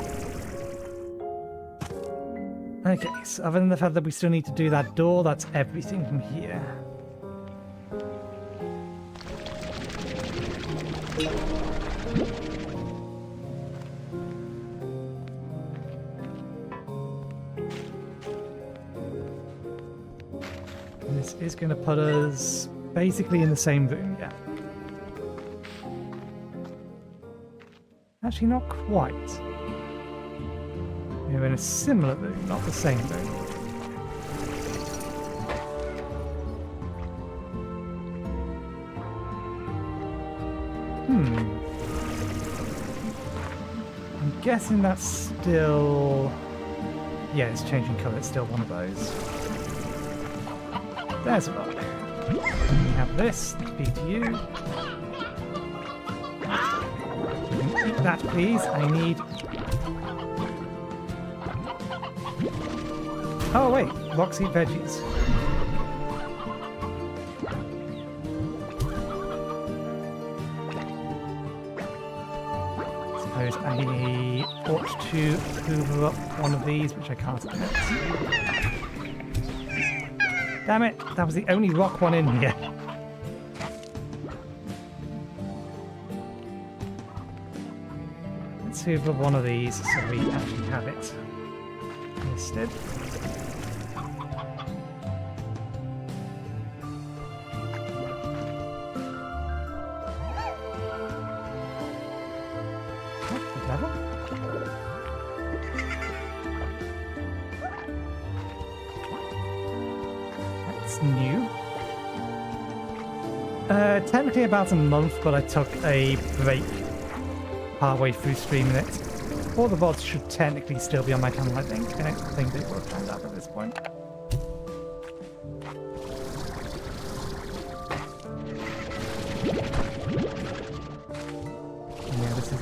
Okay, so other than the fact that we still need to do that door, that's everything from here. And this is going to put us basically in the same room, yeah. Actually, not quite. We're in a similar room, not the same room. I'm guessing that's still... Yeah, it's changing colour. It's still one of those. There's a rock. We have this. Be to you. Eat that, please. I need... Oh wait, rocks eat veggies. Suppose I ought to hoover up one of these, which I can't at the minute. Damn it, that was the only rock one in here. Let's hoover up one of these so we actually have it listed. New. Technically about a month, but I took a break partway through streaming it. All the VoDs should technically still be on my channel, I think. I don't think they will have turned up at this point.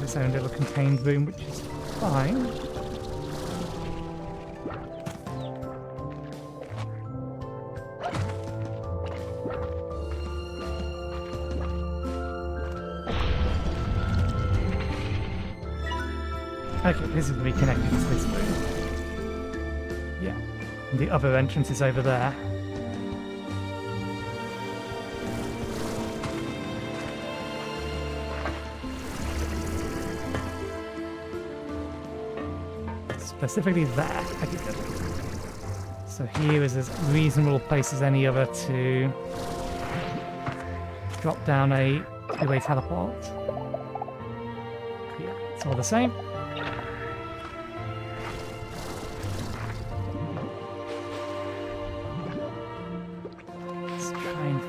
its own little contained room, which is fine. Okay, this is reconnected to this room. Yeah. And the other entrance is over there. Specifically there. Okay, good. So here is as reasonable a place as any other to drop down a two-way teleport. Yeah, it's all the same.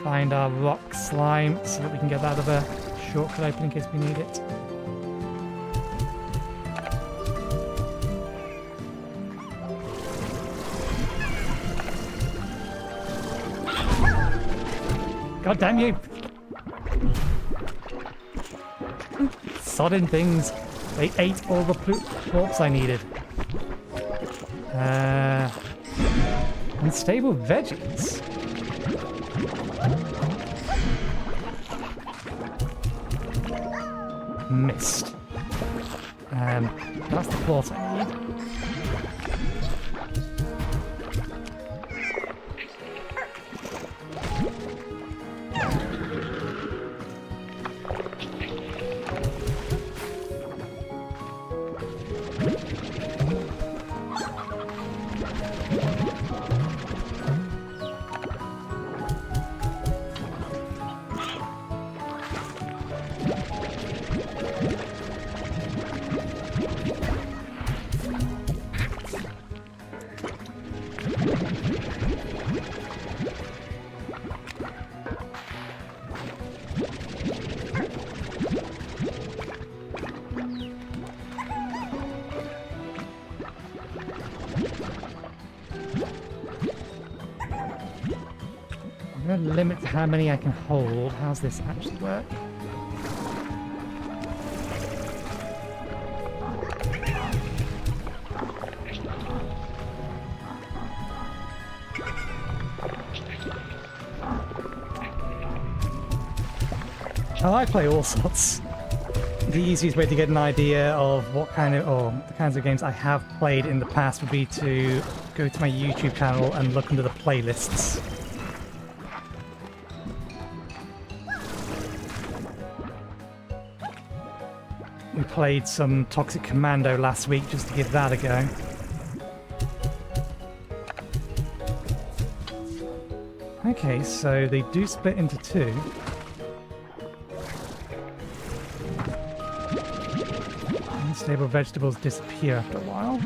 Find our rock slime so that we can get that other shortcut open in case we need it. God damn you! Sodding things. They ate all the plorps I needed. Unstable veggies. Missed. That's the plort I need. Limit to how many I can hold. How's this actually work? Oh, I play all sorts. The easiest way to get an idea of what kind of, or the kinds of games I have played in the past would be to go to my YouTube channel and look under the playlists. We played some Toxic Commando last week just to give that a go. Okay, so they do split into two. Unstable vegetables disappear after a while.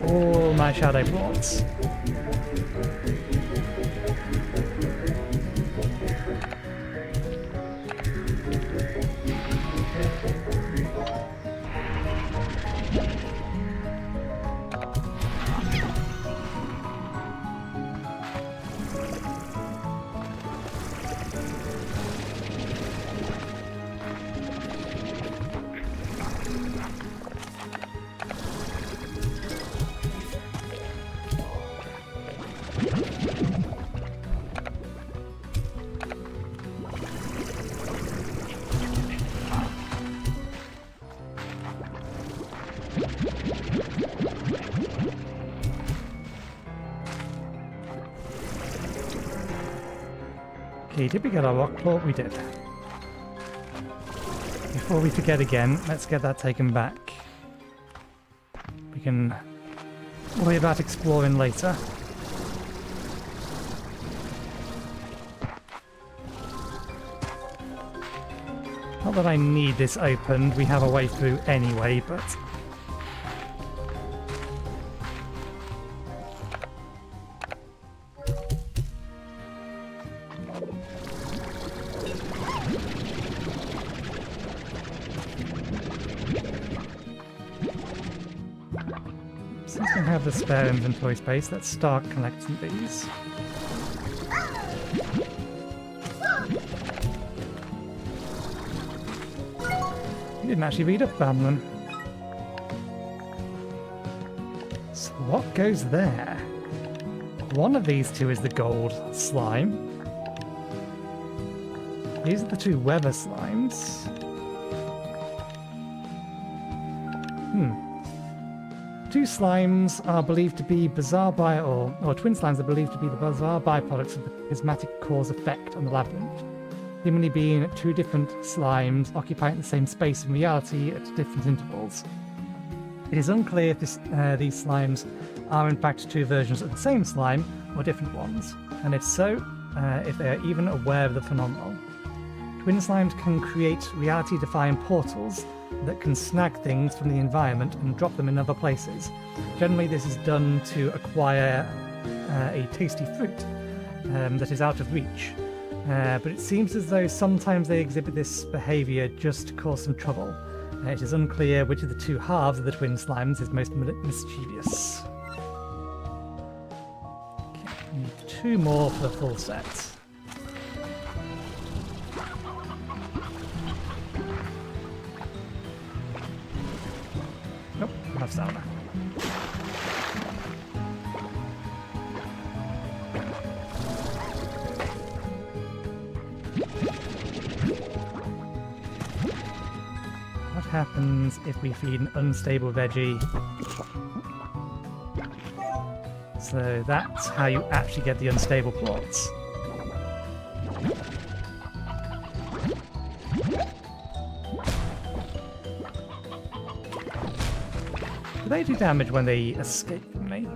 All my shadow plots. Okay, did we get our rock plort? We did. Before we forget again, let's get that taken back. We can worry about exploring later. Not that I need this opened, we have a way through anyway, but... Since we have the spare inventory space, let's start collecting these. You didn't actually read up about them. So what goes there? One of these two is the gold slime. These are the two weather slimes. Two slimes are believed to be bizarre or twin slimes are believed to be the bizarre byproducts of the prismatic cause effect on the labyrinth, seemingly being two different slimes occupying the same space in reality at different intervals. It is unclear if these slimes are in fact two versions of the same slime or different ones, and if so, if they are even aware of the phenomenon. Twin slimes can create reality-defying portals that can snag things from the environment and drop them in other places. Generally, this is done to acquire a tasty fruit that is out of reach. But it seems as though sometimes they exhibit this behaviour just to cause some trouble. It is unclear which of the two halves of the twin slimes is most mischievous. Okay, we need 2 more for the full set. Nope, enough stamina. What happens if we feed an unstable veggie? So that's how you actually get the unstable plots. Do they do damage when they escape from me?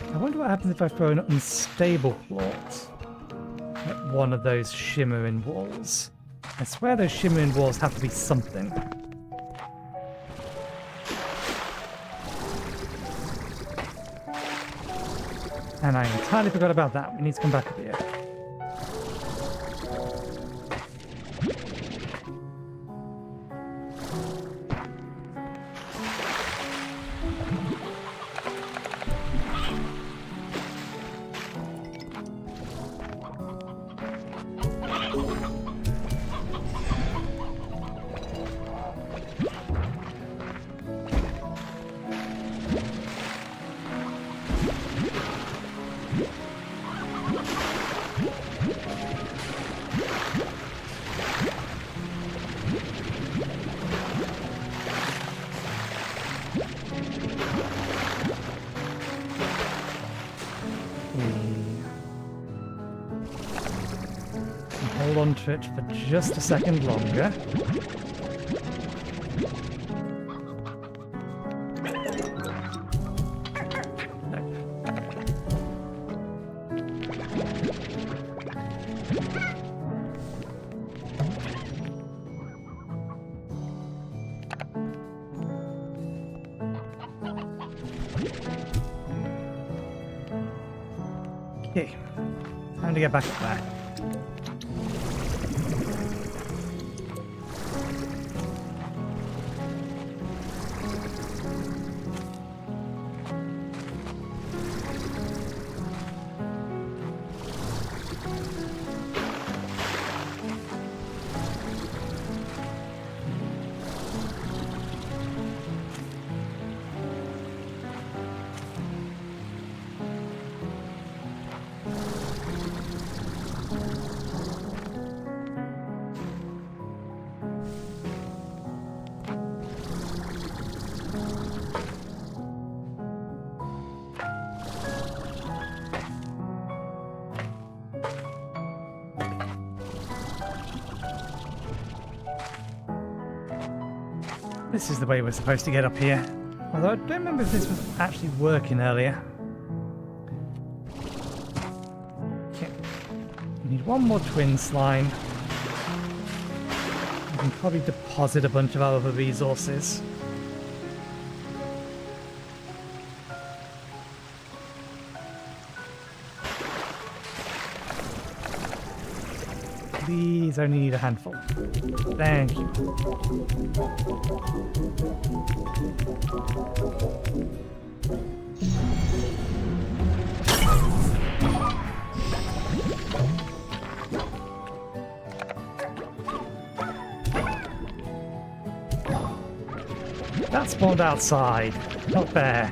I wonder what happens if I throw an unstable plot at one of those shimmering walls. I swear those shimmering walls have to be something. And I entirely forgot about that. We need to come back up here. Hold on to it for just a second longer. Okay, time to get back up there. This is the way we're supposed to get up here. Although I don't remember if this was actually working earlier. Okay. We need one more twin slime. We can probably deposit a bunch of our other resources. please, only need a handful. Thank you. That spawned outside. Not fair.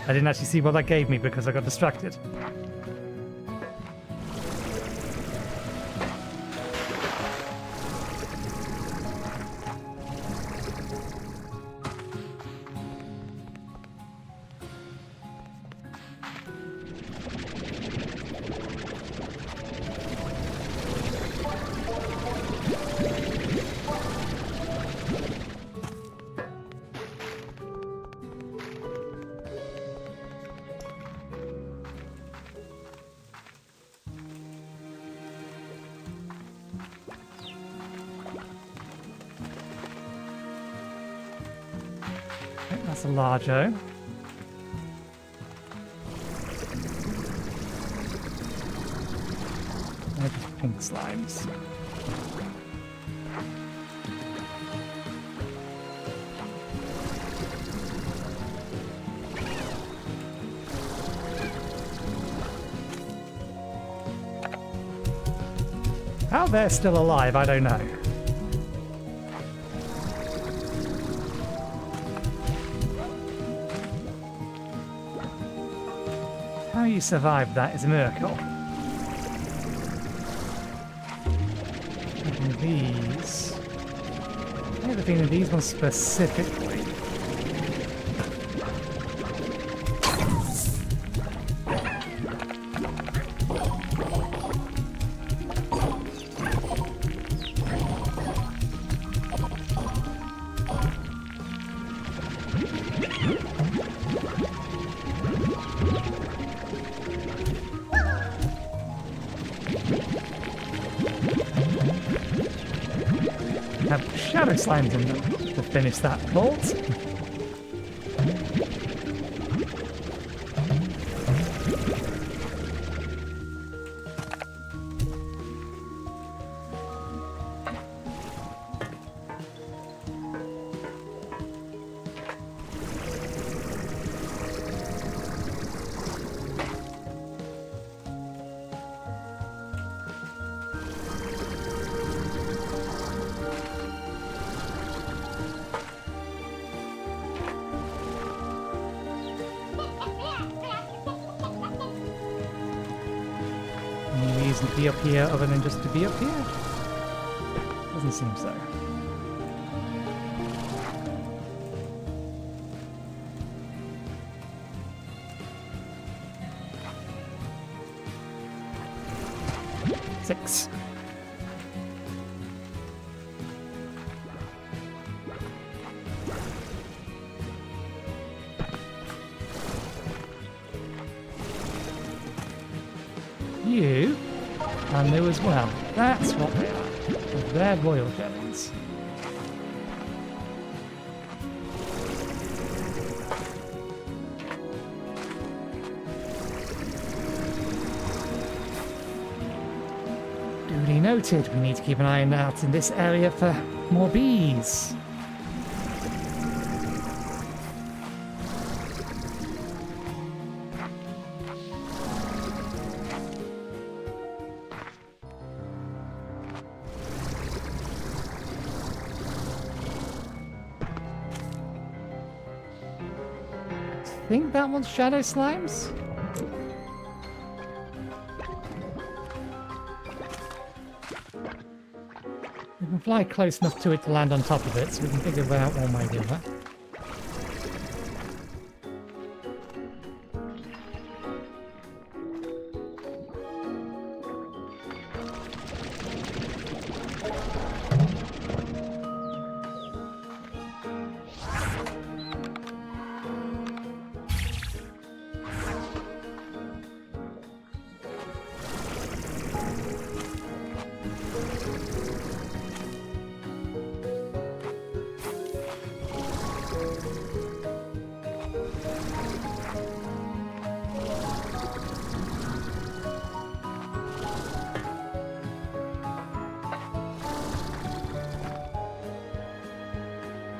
I didn't actually see what that gave me because I got distracted. That's a large O. They're just pink slimes. How they're still alive, I don't know. How you survived that is a miracle. And these... I have a feeling these ones specifically. Have shadow slimes in them to finish that vault. Any reason to be up here other than just to be up here? Doesn't seem so. Six. You are new as well. That's what they are. They're royal gems. Duly noted. We need to keep an eye out in this area for more bees. I think that one's shadow slimes. We can fly close enough to it to land on top of it, so we can figure out one way or the other.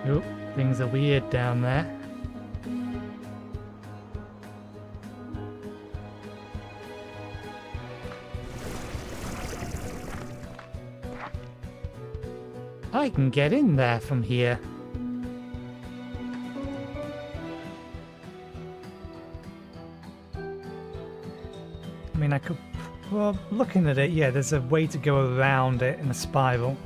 Oh, things are weird down there. I can get in there from here. I mean, I could... Well, looking at it, yeah, there's a way to go around it in a spiral.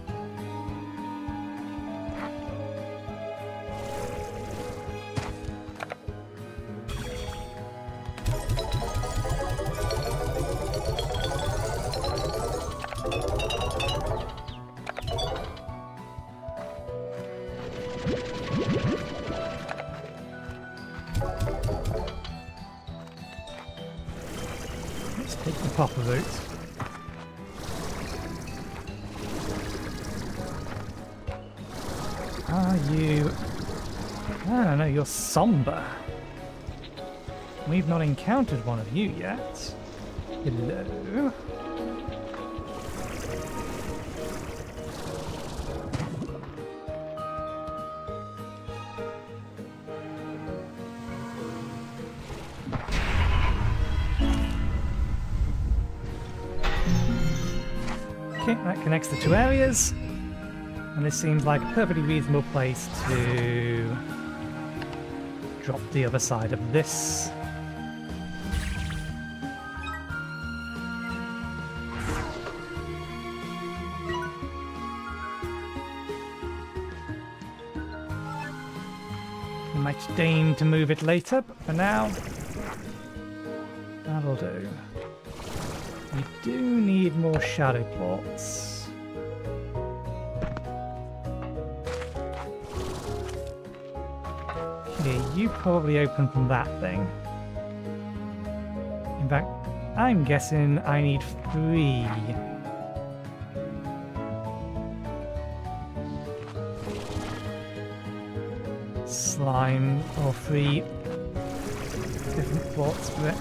Take the proper route. Are you... I don't know, you're somber. We've not encountered one of you yet. Hello? Okay, that connects the two areas, and this seems like a perfectly reasonable place to drop the other side of this. We might deign to move it later, but for now, that'll do. We do need more shadow plots. Okay, you probably open from that thing. In fact, I'm guessing I need 3. Slime, or 3 different plots for it.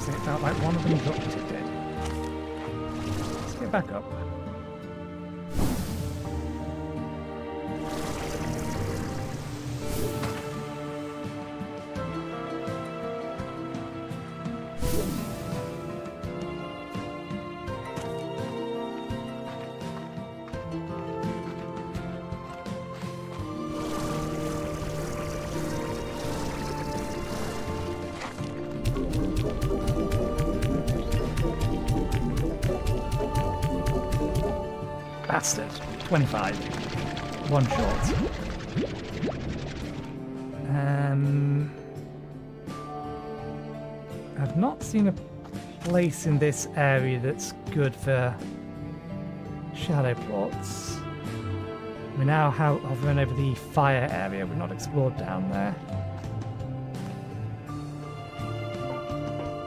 It felt like one of them dropped it dead. Let's get back up. Bastard. 25. One shot. I've not seen a place in this area that's good for shadow plots. We're now hovering over the fire area. We've not explored down there.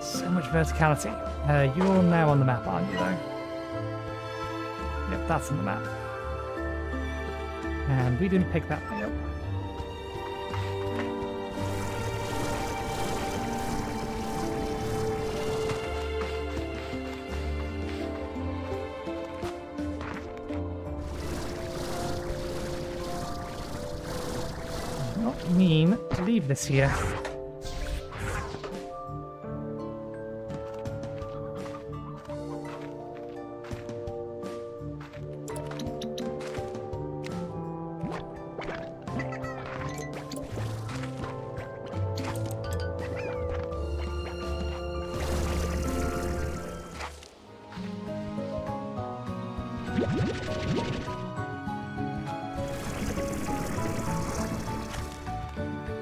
So much verticality. You're now on the map, aren't you, though? Yep, that's on the map. And we didn't pick that thing up. Not mean to leave this here.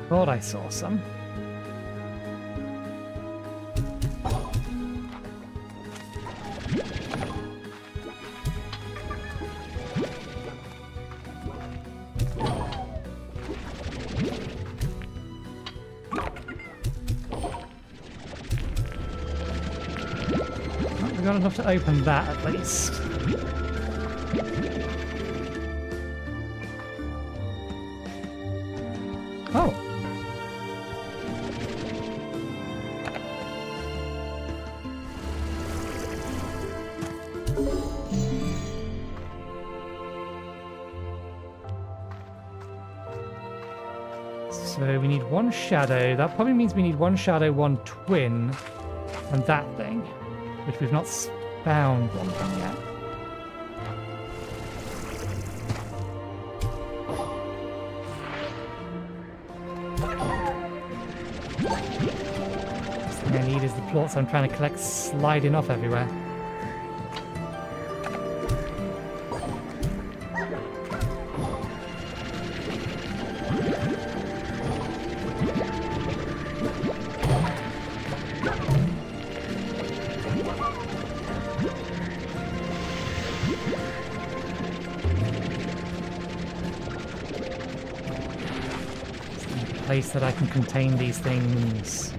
Thought I saw some. Well, we got enough to open that at least. Oh. So we need one shadow. That probably means we need one shadow, one twin, and that thing, which we've not found one thing yet. The thing I need is the plots I'm trying to collect sliding off everywhere. Place that I can contain these things.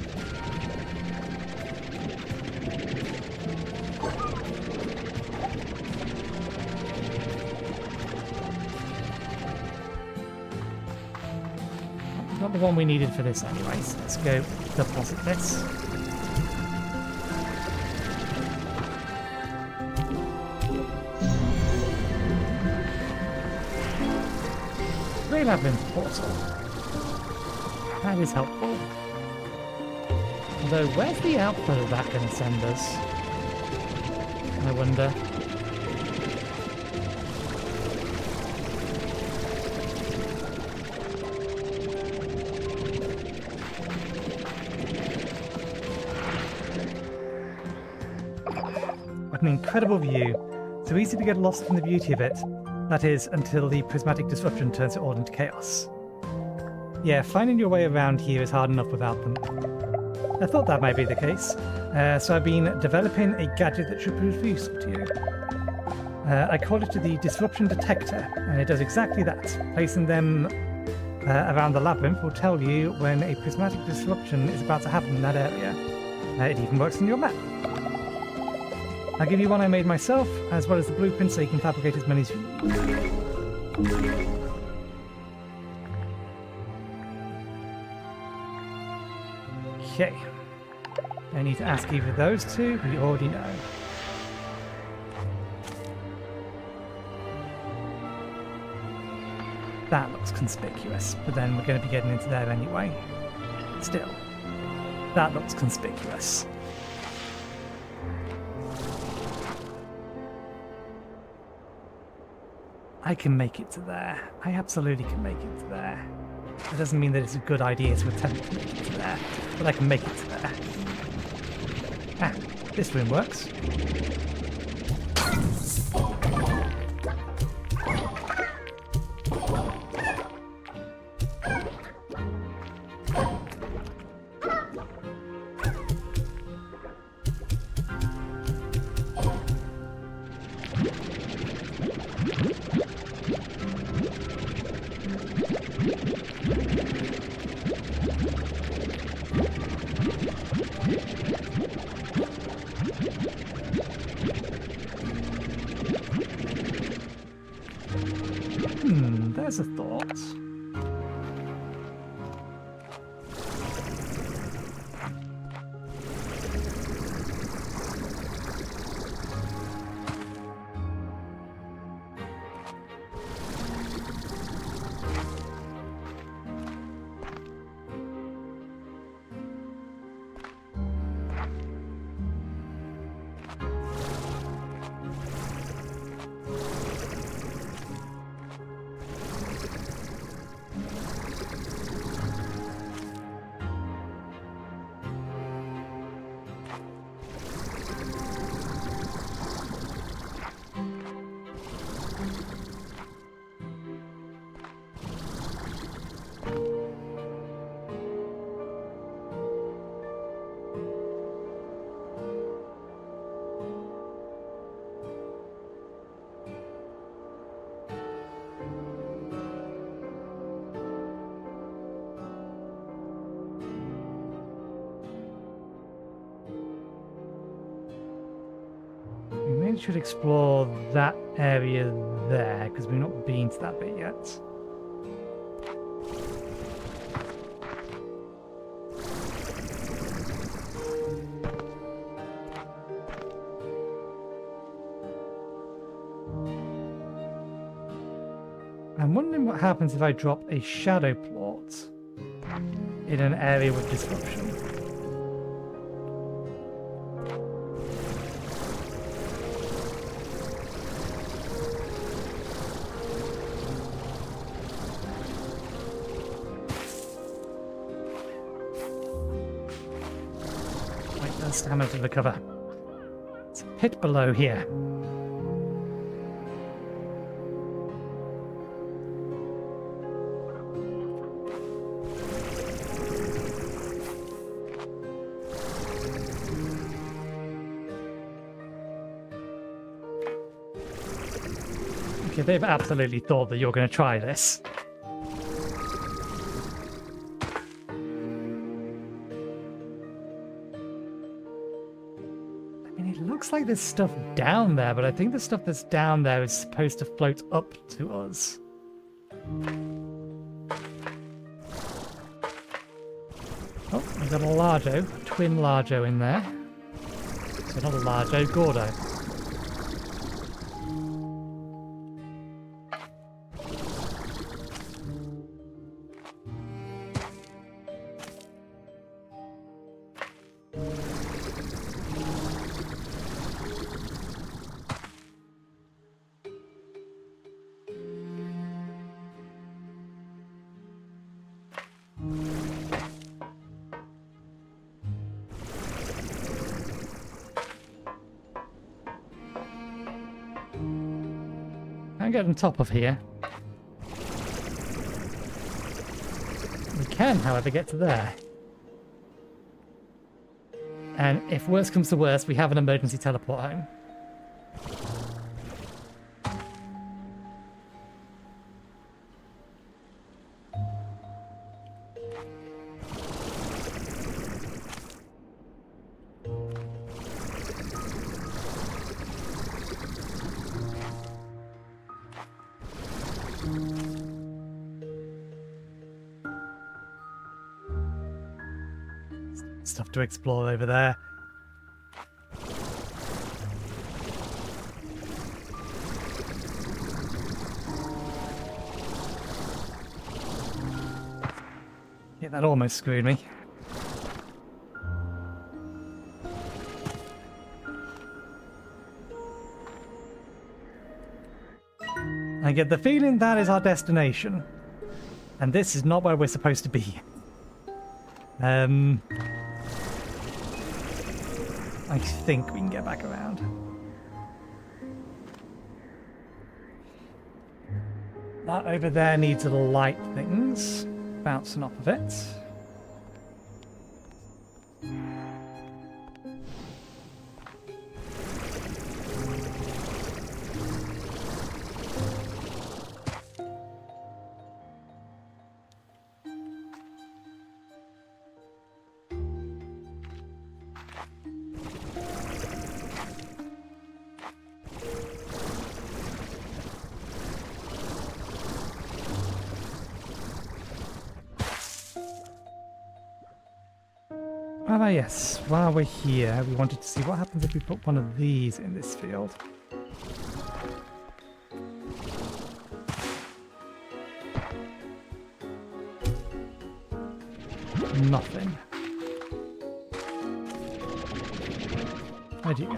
Not the one we needed for this anyways. Let's go deposit this. Grey Labyrinth portal. That is helpful. Although, where's the output of that going to send us? I wonder. What an incredible view. So easy to get lost in the beauty of it. That is, until the prismatic disruption turns it all into chaos. Yeah, finding your way around here is hard enough without them. I thought that might be the case, so I've been developing a gadget that should prove useful to you. I call it the Disruption Detector, and it does exactly that. Placing them around the labyrinth will tell you when a prismatic disruption is about to happen in that area. It even works on your map. I'll give you one I made myself, as well as the blueprint so you can fabricate as many as you need. Okay. I need to ask either of those two. We already know. That looks conspicuous, but then we're going to be getting into there anyway. Still, that looks conspicuous. I can make it to there. I absolutely can make it to there. That doesn't mean that it's a good idea to attempt to make it to there, but I can make it to there. Ah, this room works. There's a thought. Should explore that area there because we've not been to that bit yet. I'm wondering what happens if I drop a shadow plot in an area with disruption. Wait, there's stamina to recover. It's a pit below here. Okay, they've absolutely thought that you're going to try this. I mean, it looks like there's stuff down there, but I think the stuff that's down there is supposed to float up to us. Oh, we've got a Largo, twin Largo in there. So not a Largo, Gordo. Can't get on top of here. We can, however, get to there. And if worse comes to worst, we have an emergency teleport home. Stuff to explore over there. Yeah, that almost screwed me. I get the feeling that is our destination. And this is not where we're supposed to be. I think we can get back around. That over there needs little light things bouncing off of it. Ah, yes, while we're here, we wanted to see what happens if we put one of these in this field. Nothing. Where'd you go?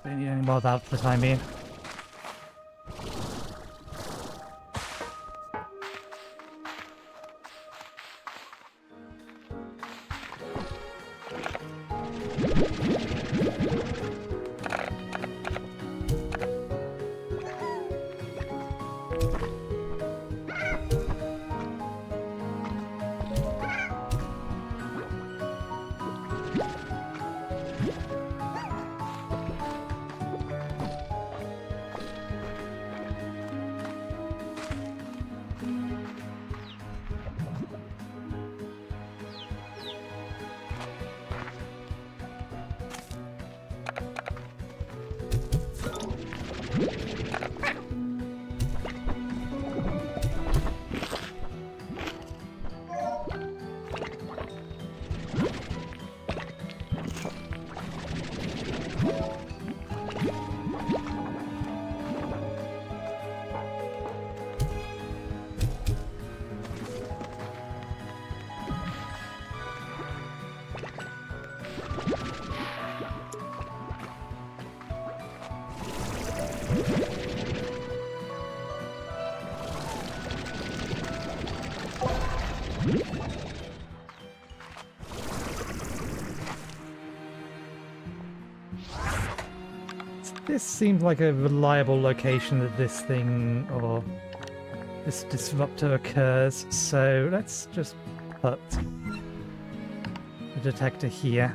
Don't need any more of that for the time being. This seems like a reliable location that this thing or this disruptor occurs, so let's just put the detector here.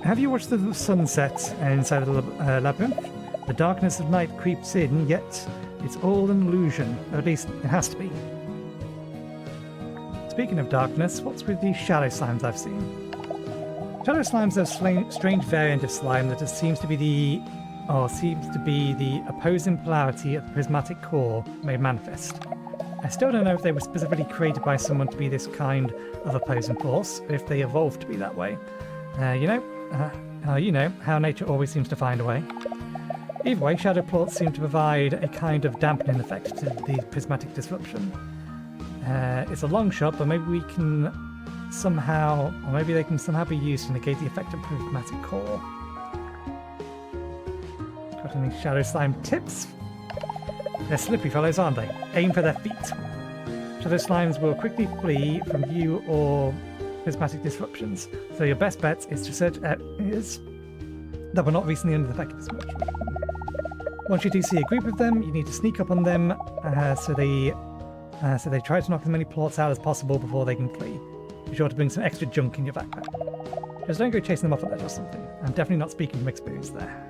Have you watched the sunset inside the labyrinth? The darkness of night creeps in, yet it's all an illusion. Or at least it has to be. Speaking of darkness, what's with these shadow slimes I've seen? Shadow slimes are a strange variant of slime that seems to be the opposing polarity of the prismatic core made manifest. I still don't know if they were specifically created by someone to be this kind of opposing force, or if they evolved to be that way. You know how nature always seems to find a way. Either way, shadow ports seem to provide a kind of dampening effect to the prismatic disruption. It's a long shot, but maybe we can somehow, or maybe they can somehow be used to negate the effect of prismatic core. Got any shadow slime tips? They're slippery fellows, aren't they? Aim for their feet. Shadow slimes will quickly flee from you or prismatic disruptions, so your best bet is to search areas that were not recently under the effect of disruption. Once you do see a group of them, you need to sneak up on them so they try to knock as many ports out as possible before they can flee. Be sure to bring some extra junk in your backpack. Just don't go chasing them off at that or something. I'm definitely not speaking from experience there.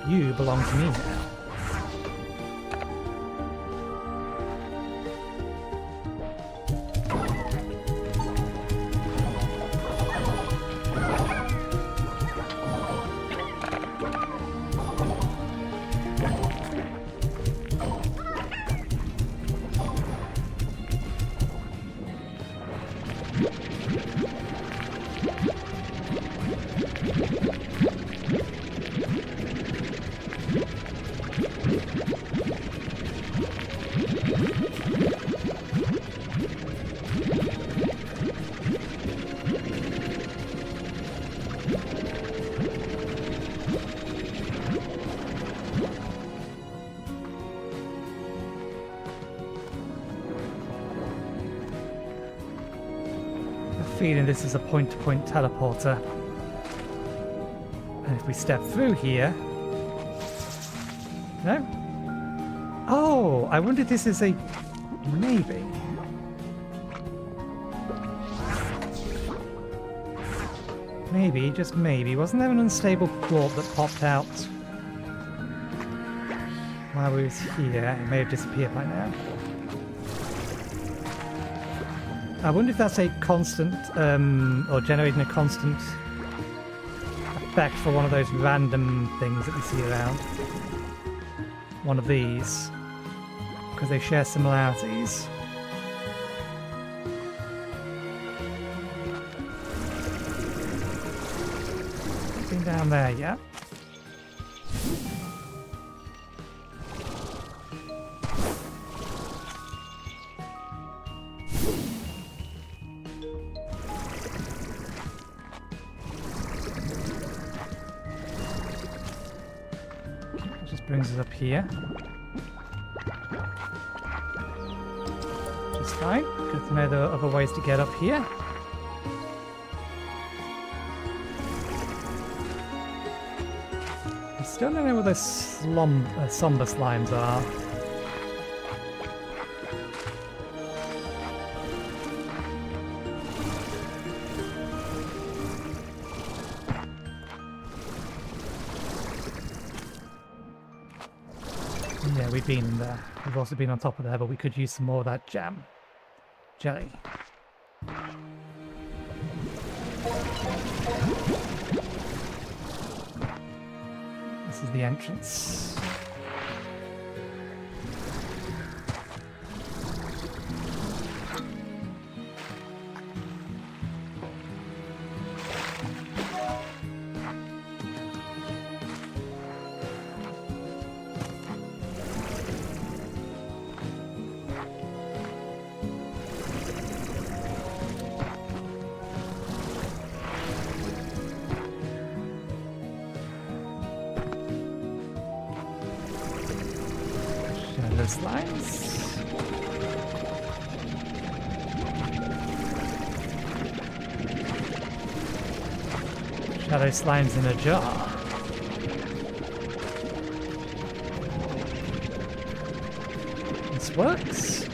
You belong to me now. Feeling this is a point-to-point teleporter. And if we step through here... No? Oh, I wonder if this is a... maybe. Maybe, just maybe. Wasn't there an unstable port that popped out while we was here? It may have disappeared by now. I wonder if that's a constant, or generating a constant effect for one of those random things that we see around. One of these. Because they share similarities. Nothing down there yet. Brings us up here. Just fine. Good to know there are other ways to get up here. I still don't know where those somber slimes are. Yeah, we've been there. We've also been on top of there, but we could use some more of that jelly. This is the entrance. slimes. Shadow slimes in a jar. This works.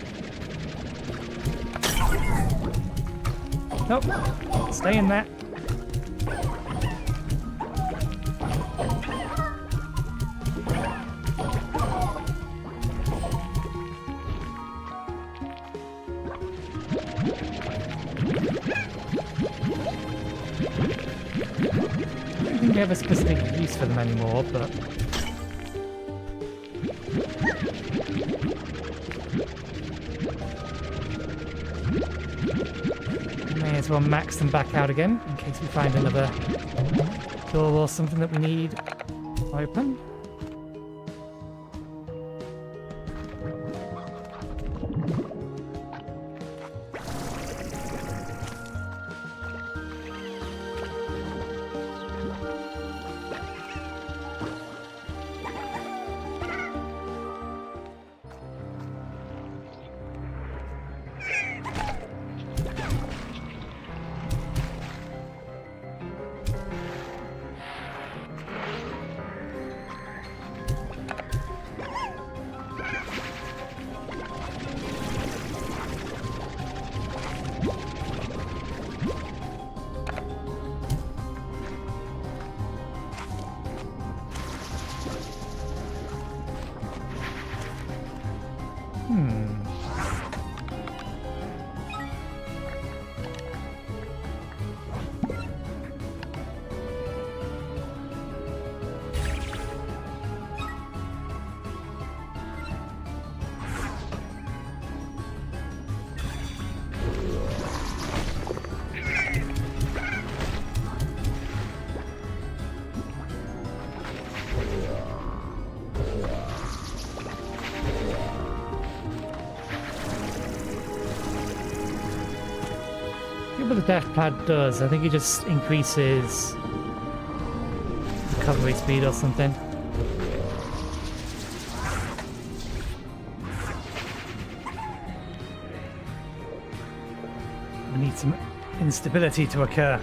Nope. Stay in there. I don't think we have a specific use for them anymore, but may as well max them back out again in case we find another door or something that we need open. What the death pad does, I think it just increases recovery speed or something. We need some instability to occur.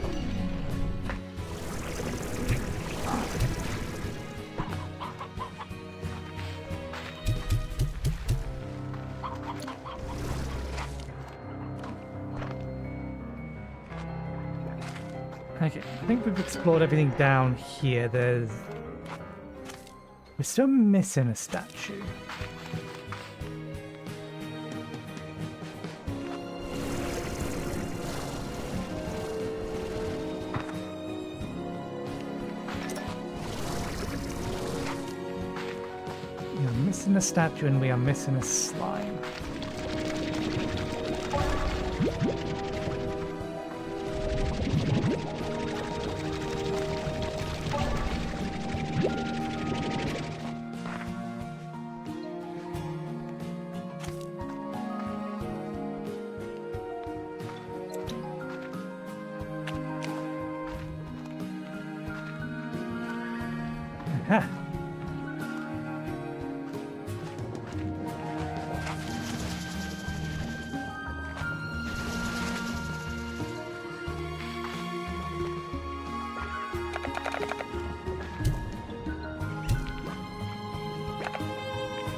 Okay, I think we've explored everything down here. We're still missing a statue. We are missing a statue and we are missing a slime. Aha.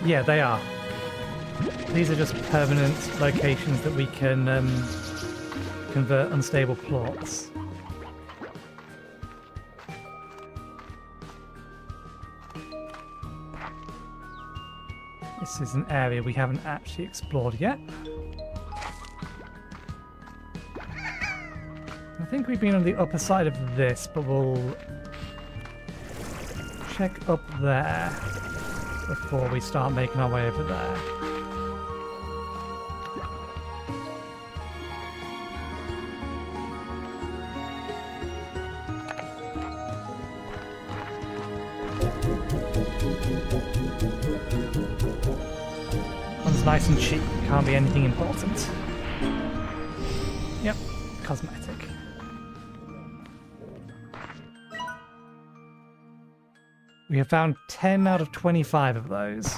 Yeah, they are. These are just permanent locations that we can convert unstable plots. This is an area we haven't actually explored yet. I think we've been on the upper side of this, but we'll check up there before we start making our way over there. One's nice and cheap, can't be anything important. Yep, cosmetic. We have found 10 out of 25 of those.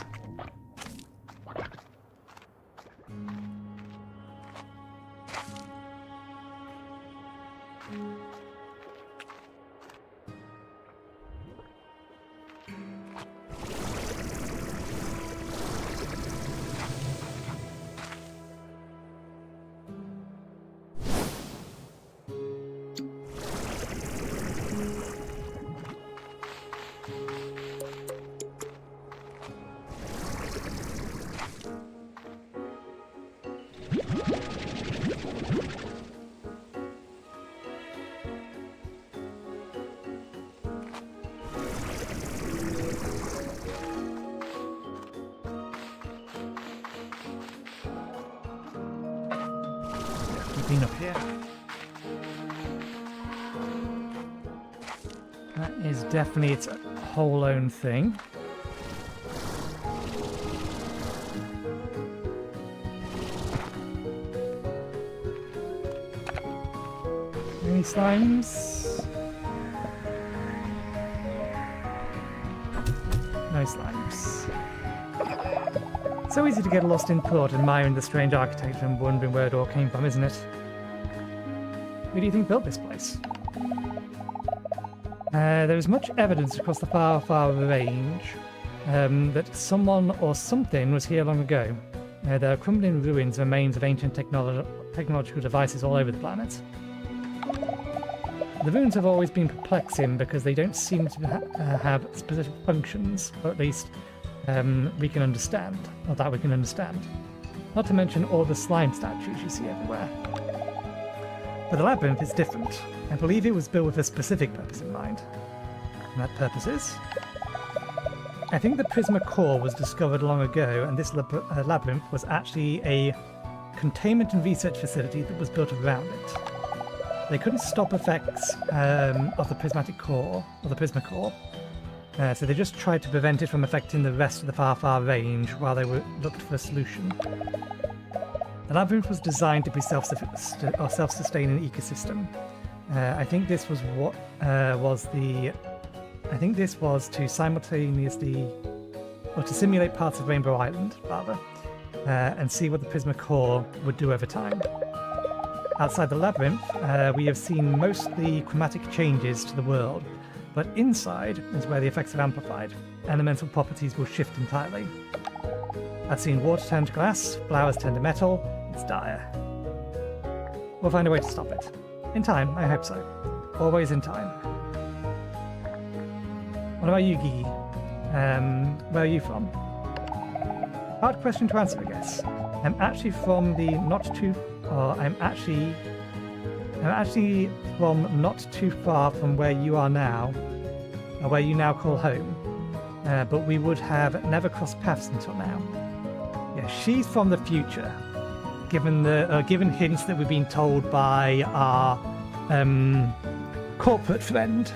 been up here. That is definitely its whole own thing. Any slimes? No slimes. So easy to get lost in thought, admiring the strange architecture and wondering where it all came from, isn't it? Who do you think built this place? There is much evidence across the far, far range that someone or something was here long ago. There are crumbling ruins and remains of ancient technological devices all over the planet. The ruins have always been perplexing because they don't seem to have specific functions, or at least we can understand, or that we can understand. Not to mention all the slime statues you see everywhere. But the labyrinth is different. I believe it was built with a specific purpose in mind. And that purpose is? I think the Prisma core was discovered long ago, and this labyrinth was actually a containment and research facility that was built around it. They couldn't stop effects of the prismatic core, or the Prisma core, so they just tried to prevent it from affecting the rest of the far, far range while they looked for a solution. The labyrinth was designed to be self-sustaining ecosystem. I think this was what I think this was to simultaneously, or to simulate parts of Rainbow Island, rather, and see what the Prisma core would do over time. Outside the labyrinth, we have seen mostly chromatic changes to the world, but inside is where the effects are amplified. Elemental properties will shift entirely. I've seen water turn to glass, flowers turn to metal. It's dire. We'll find a way to stop it. In time, I hope so. Always in time. What about you, Gigi? Where are you from? Hard question to answer, I guess. I'm actually from the I'm actually from not too far from where you are now, or where you now call home. But we would have never crossed paths until now. Yeah, she's from the future. Given hints that we've been told by our corporate friend,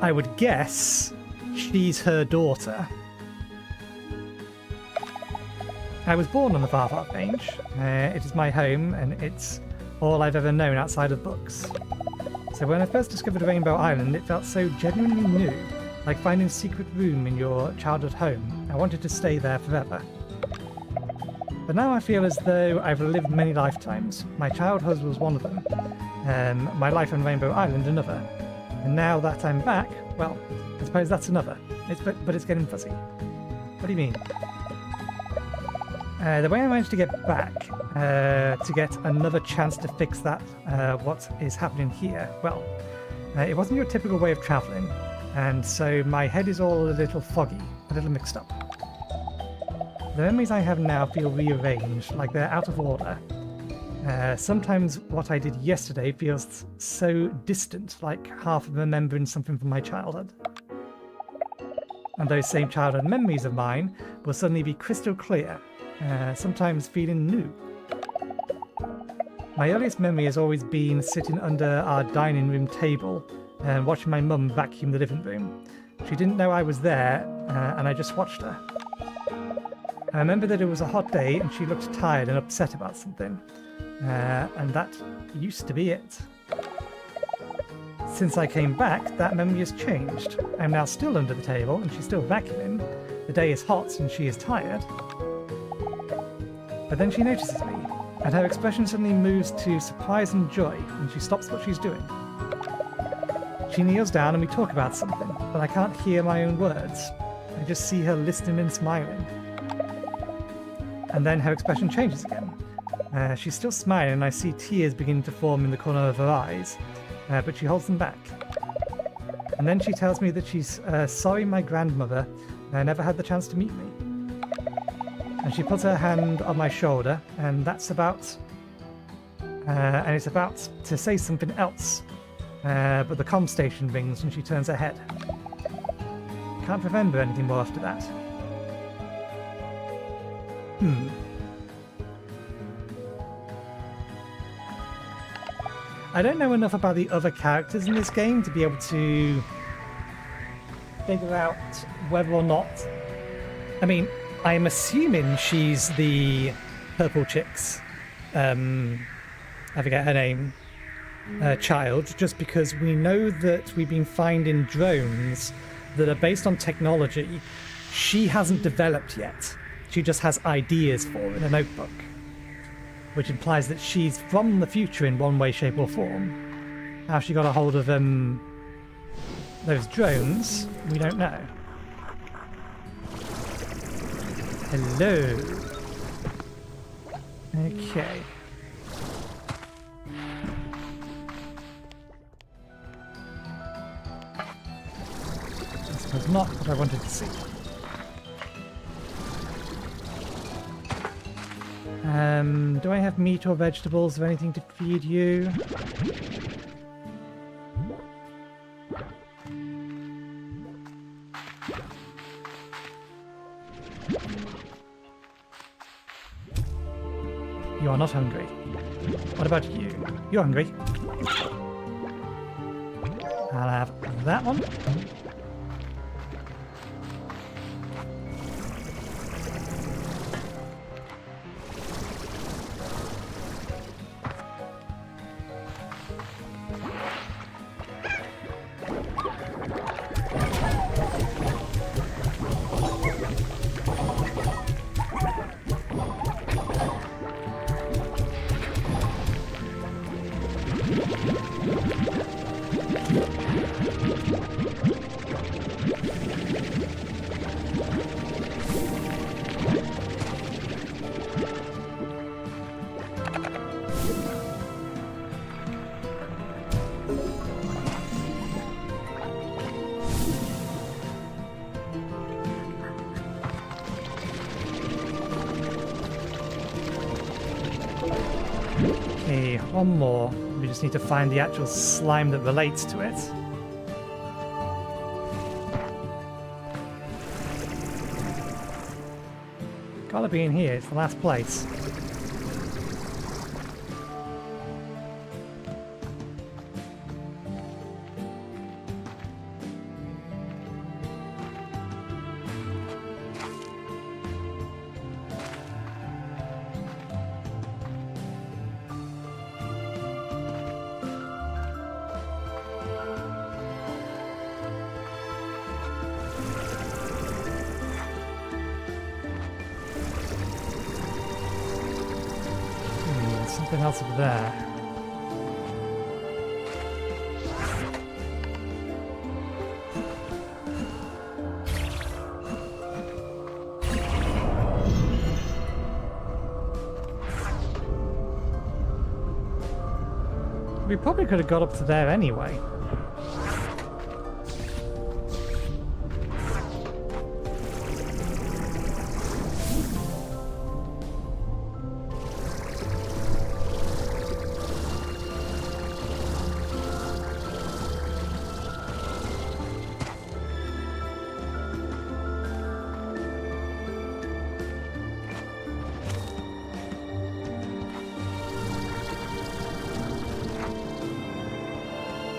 I would guess she's her daughter. I was born on the Far Far Range. It is my home, and it's all I've ever known outside of books. So when I first discovered Rainbow Island, it felt so genuinely new, like finding a secret room in your childhood home. I wanted to stay there forever. But now I feel as though I've lived many lifetimes. My childhood was one of them, my life on Rainbow Island another. And now that I'm back, well, I suppose that's another. But it's getting fuzzy. What do you mean? The way I managed to get back, to get another chance to fix that, what is happening here, well, it wasn't your typical way of travelling, and so my head is all a little foggy, a little mixed up. The memories I have now feel rearranged, like they're out of order. Sometimes what I did yesterday feels so distant, like half remembering something from my childhood. And those same childhood memories of mine will suddenly be crystal clear, sometimes feeling new. My earliest memory has always been sitting under our dining room table and watching my mum vacuum the living room. She didn't know I was there, and I just watched her. I remember that it was a hot day and she looked tired and upset about something, and that used to be it. Since I came back, that memory has changed. I'm now still under the table and she's still vacuuming. The day is hot and she is tired. But then she notices me, and her expression suddenly moves to surprise and joy, and she stops what she's doing. She kneels down and we talk about something, but I can't hear my own words. I just see her listening and smiling. And then her expression changes again. She's still smiling and I see tears beginning to form in the corner of her eyes, but she holds them back. And then she tells me that she's sorry my grandmother never had the chance to meet me. And she puts her hand on my shoulder, and that's about... and it's about to say something else. But the comm station rings and she turns her head. Can't remember anything more after that. I don't know enough about the other characters in this game to be able to figure out whether or not... I mean, I'm assuming she's the purple chick's, I forget her name, child, just because we know that we've been finding drones that are based on technology she hasn't developed yet. She just has ideas for in a notebook, which implies that she's from the future in one way, shape or form. How she got a hold of those drones, we don't know. Hello. Okay. This was not what I wanted to see. Do I have meat or vegetables or anything to feed you? You are not hungry. What about you? You're hungry. I'll have that one. Okay, one more. We just need to find the actual slime that relates to it. Gotta be in here, it's the last place. Something else over there. We probably could have got up to there anyway.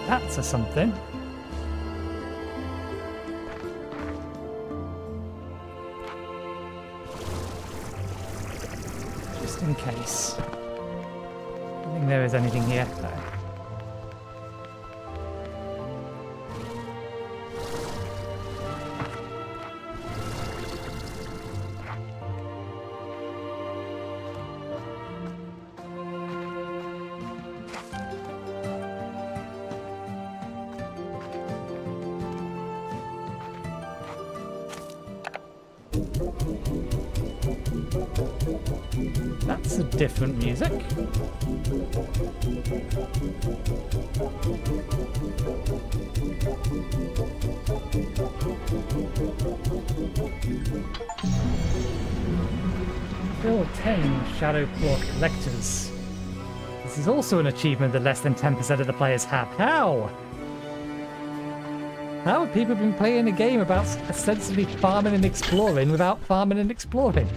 That's a something. Just in case. I don't think there is anything here, though. That's a different music. Kill 10 Shadow Claw Collectors. This is also an achievement that less than 10% of the players have. How? How have people been playing a game about ostensibly farming and exploring without farming and exploring?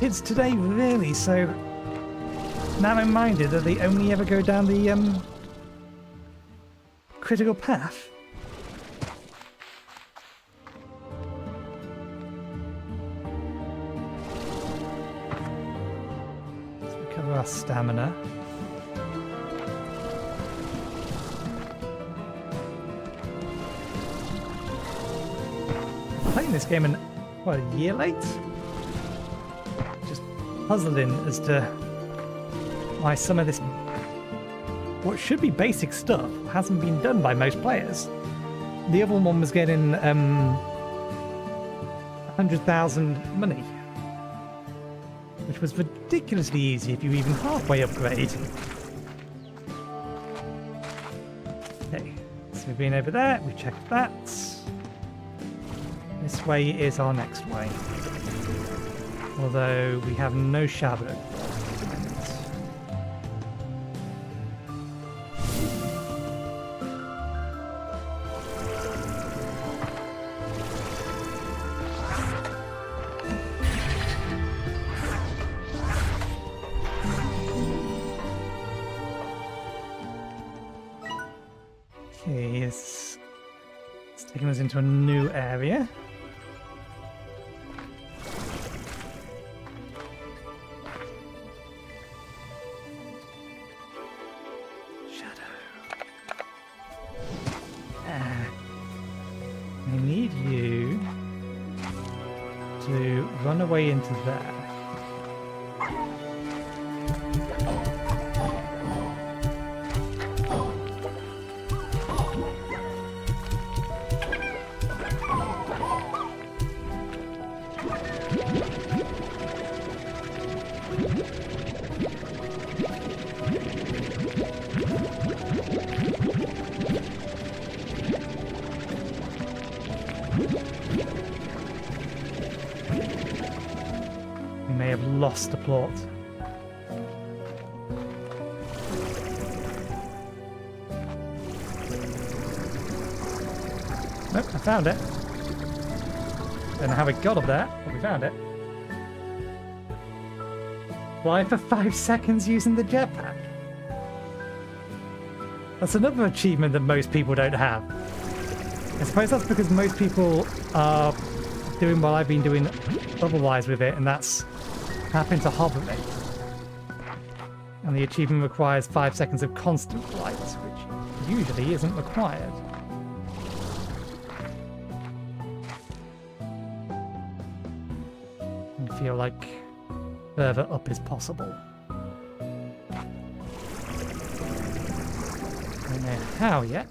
kids today, really, so narrow-minded that they only ever go down the critical path. Let's recover our stamina. Playing this game in, what, a year late? Just puzzling as to why some of this, what should be basic stuff, hasn't been done by most players. The other one was getting 100,000 money, which was ridiculously easy if you even halfway upgrade. Okay, so we've been over there, we checked that. This way is our next way. Although we have no shadow. Okay, it's taking us into a new area. Run away into there. May have lost the plot. Nope, I found it. Don't know how we got up there, but we found it. Fly for 5 seconds using the jetpack. That's another achievement that most people don't have. I suppose that's because most people are doing what I've been doing otherwise with it, and that's happen to hover it. And the achievement requires 5 seconds of constant flight, which usually isn't required. I feel like further up is possible. I don't know how yet.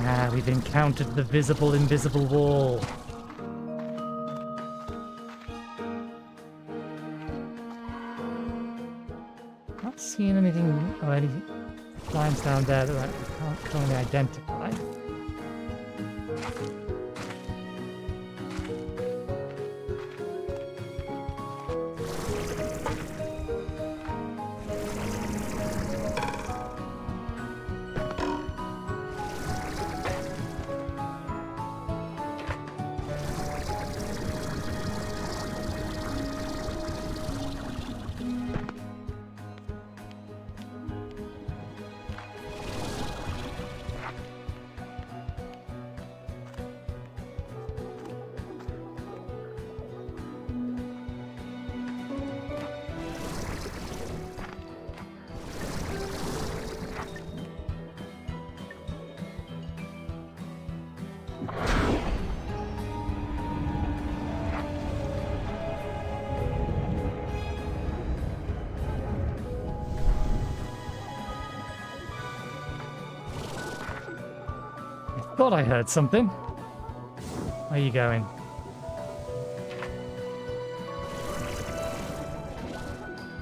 Ah, we've encountered the invisible wall. Not seeing anything or any lines down there that I can't currently identify. Thought I heard something. Where are you going?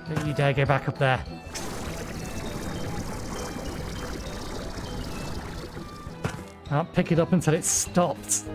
Don't you dare go back up there. Can't pick it up until it stops.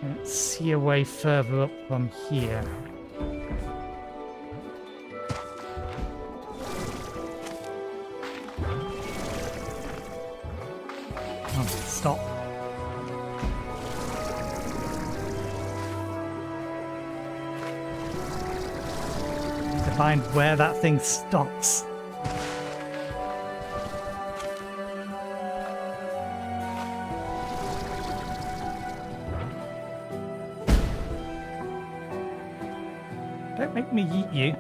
Let's see a way further up from here. Oh, stop. Need to find where that thing stops. Don't make me eat you.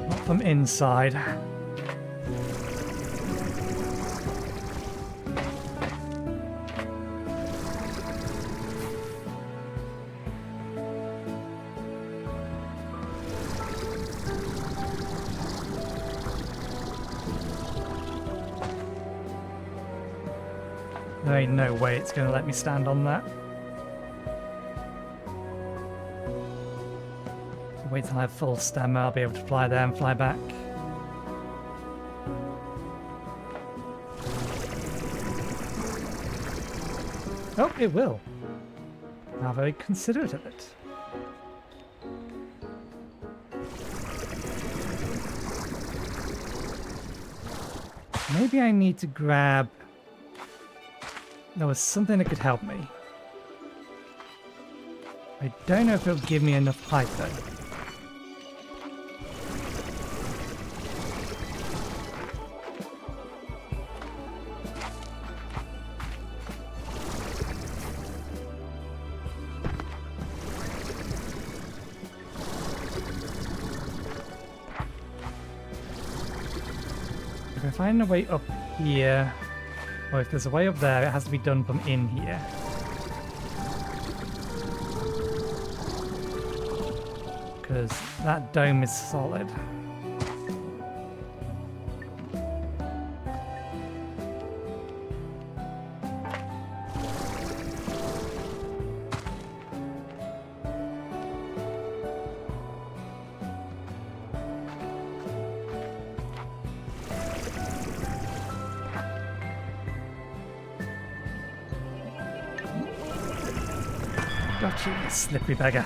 Not from inside. There ain't no way it's going to let me stand on that. Wait till I have full stamina, I'll be able to fly there and fly back. Oh, it will. How very considerate of it. Maybe I need to grab... There was something that could help me. I don't know if it'll give me enough height though. If I find a way up here, or if there's a way up there, it has to be done from in here. Because that dome is solid. Got you, slippery beggar.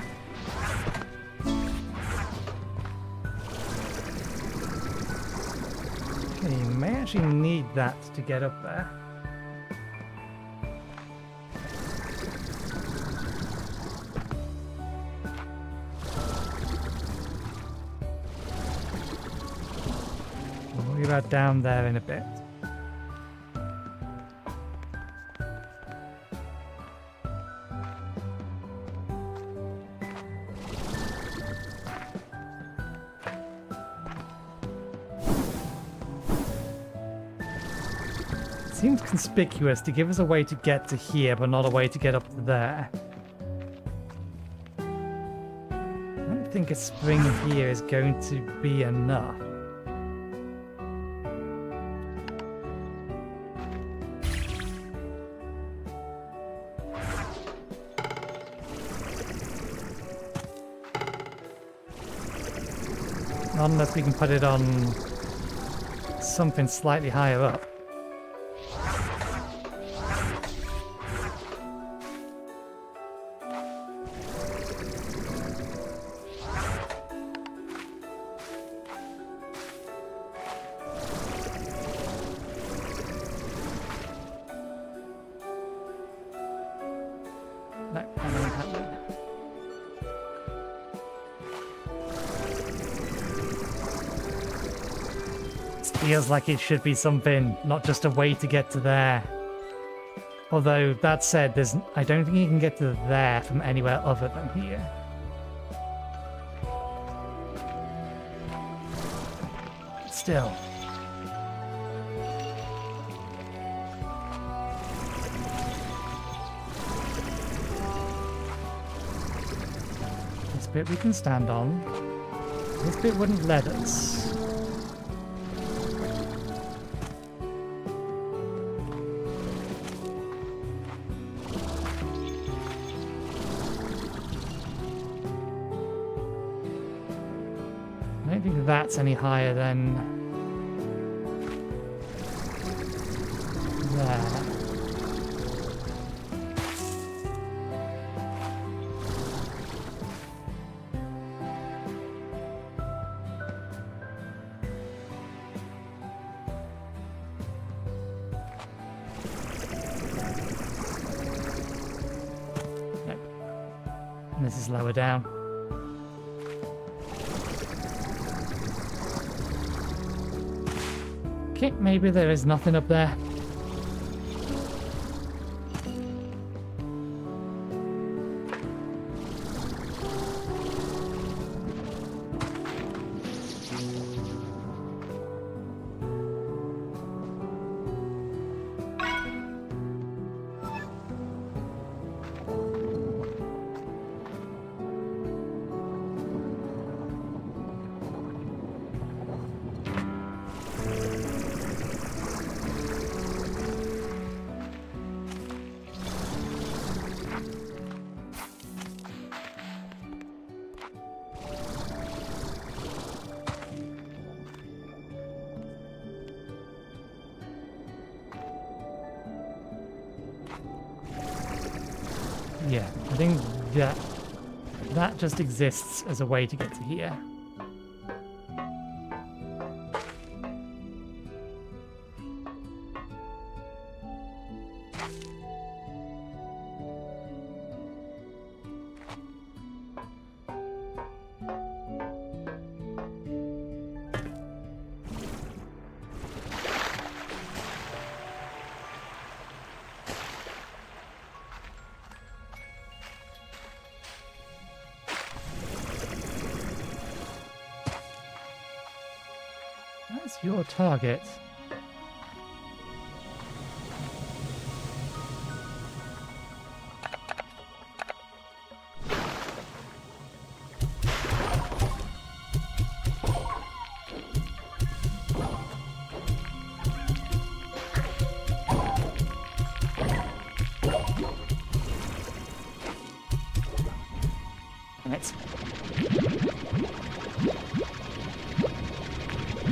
Okay, you may actually need that to get up there. We'll worry about down there in a bit. Seems conspicuous to give us a way to get to here, but not a way to get up to there. I don't think a spring here is going to be enough. Not unless we can put it on something slightly higher up. No, I don't have that. Feels like it should be something, not just a way to get to there. Although, that said, I don't think you can get to there from anywhere other than here. Still. This bit we can stand on. This bit wouldn't let us. I don't think that's any higher than there. Nope. And this is lower down. Okay, maybe there is nothing up there. Yeah, I think that just exists as a way to get to here. That's your target.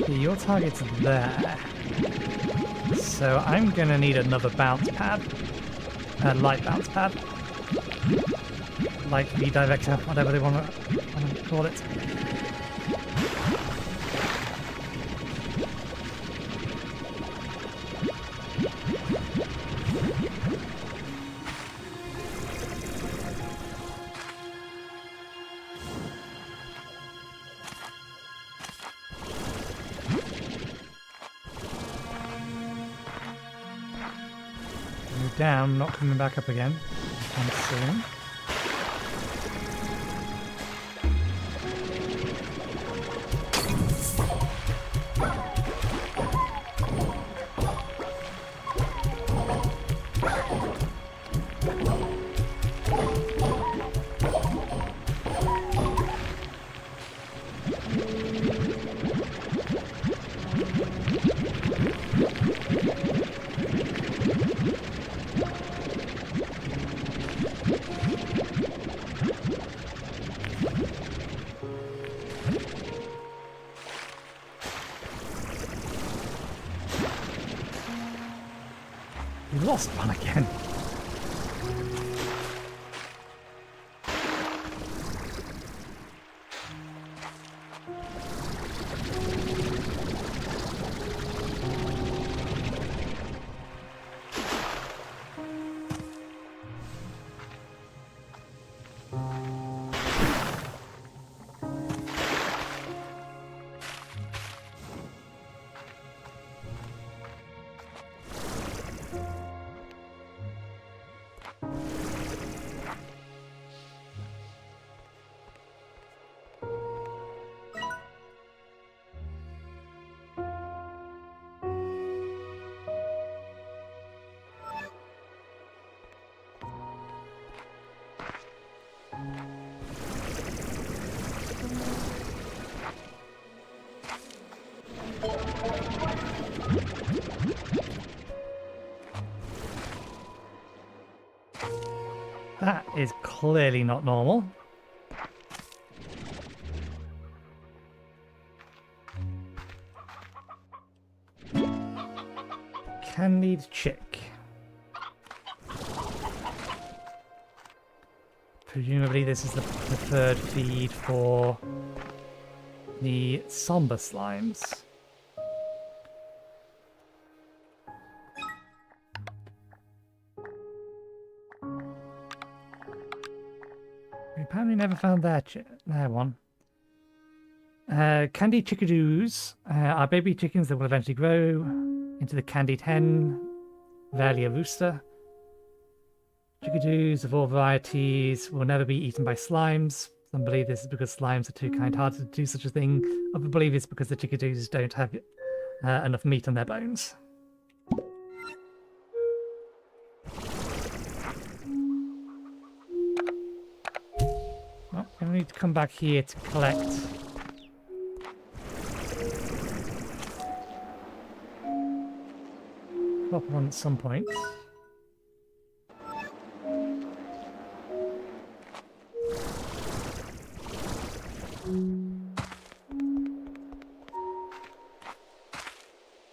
Your target's there. So I'm gonna need another bounce pad. Light bounce pad. Light redirector, whatever they want to call it. Down, not coming back up again. I'm soon. We lost one again. That is clearly not normal. Candied chick. Presumably this is the preferred feed for the somber slimes. We apparently never found their one. Candied chickadoos are baby chickens that will eventually grow into the candied hen, rarely a rooster. Chickadoos of all varieties will never be eaten by slimes. Some believe this is because slimes are too kind-hearted to do such a thing. Others believe it's because the chickadoos don't have enough meat on their bones. Well, we need to come back here to collect copper one at some point.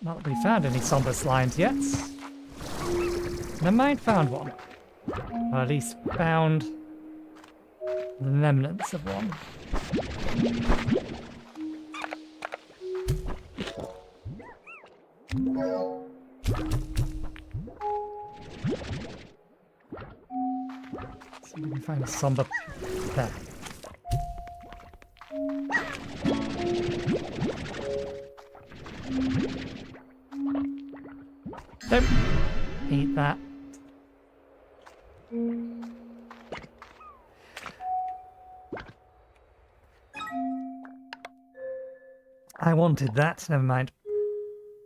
Not that we found any somber slimes yet. Never mind, found one. Or at least found the remnants of one. See if we can find a somber there. Nope. Eat that. I wanted that, never mind.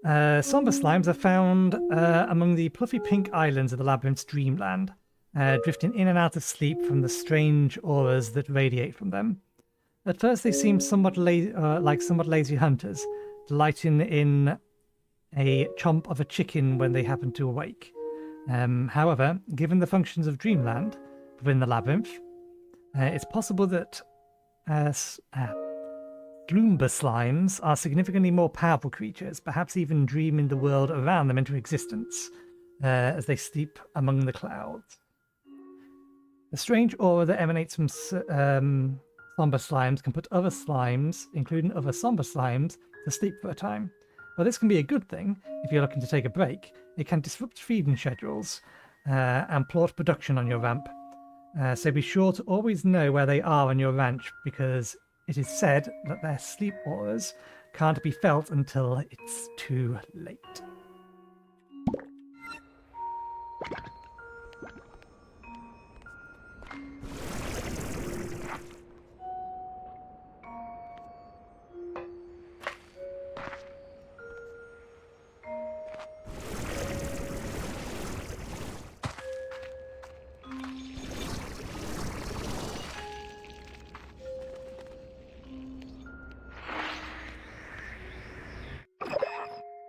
Somber slimes are found among the fluffy pink islands of the Labyrinth's dreamland, drifting in and out of sleep from the strange auras that radiate from them. At first they seem somewhat like somewhat lazy hunters, delighting in a chomp of a chicken when they happen to awake. However, given the functions of dreamland within the labyrinth, it's possible that Gloomber slimes are significantly more powerful creatures, perhaps even dreaming the world around them into existence as they sleep among the clouds. The strange aura that emanates from somber slimes can put other slimes, including other somber slimes, to sleep for a time. While this can be a good thing if you're looking to take a break, it can disrupt feeding schedules and plot production on your ramp. So be sure to always know where they are on your ranch, because it is said that their sleep auras can't be felt until it's too late.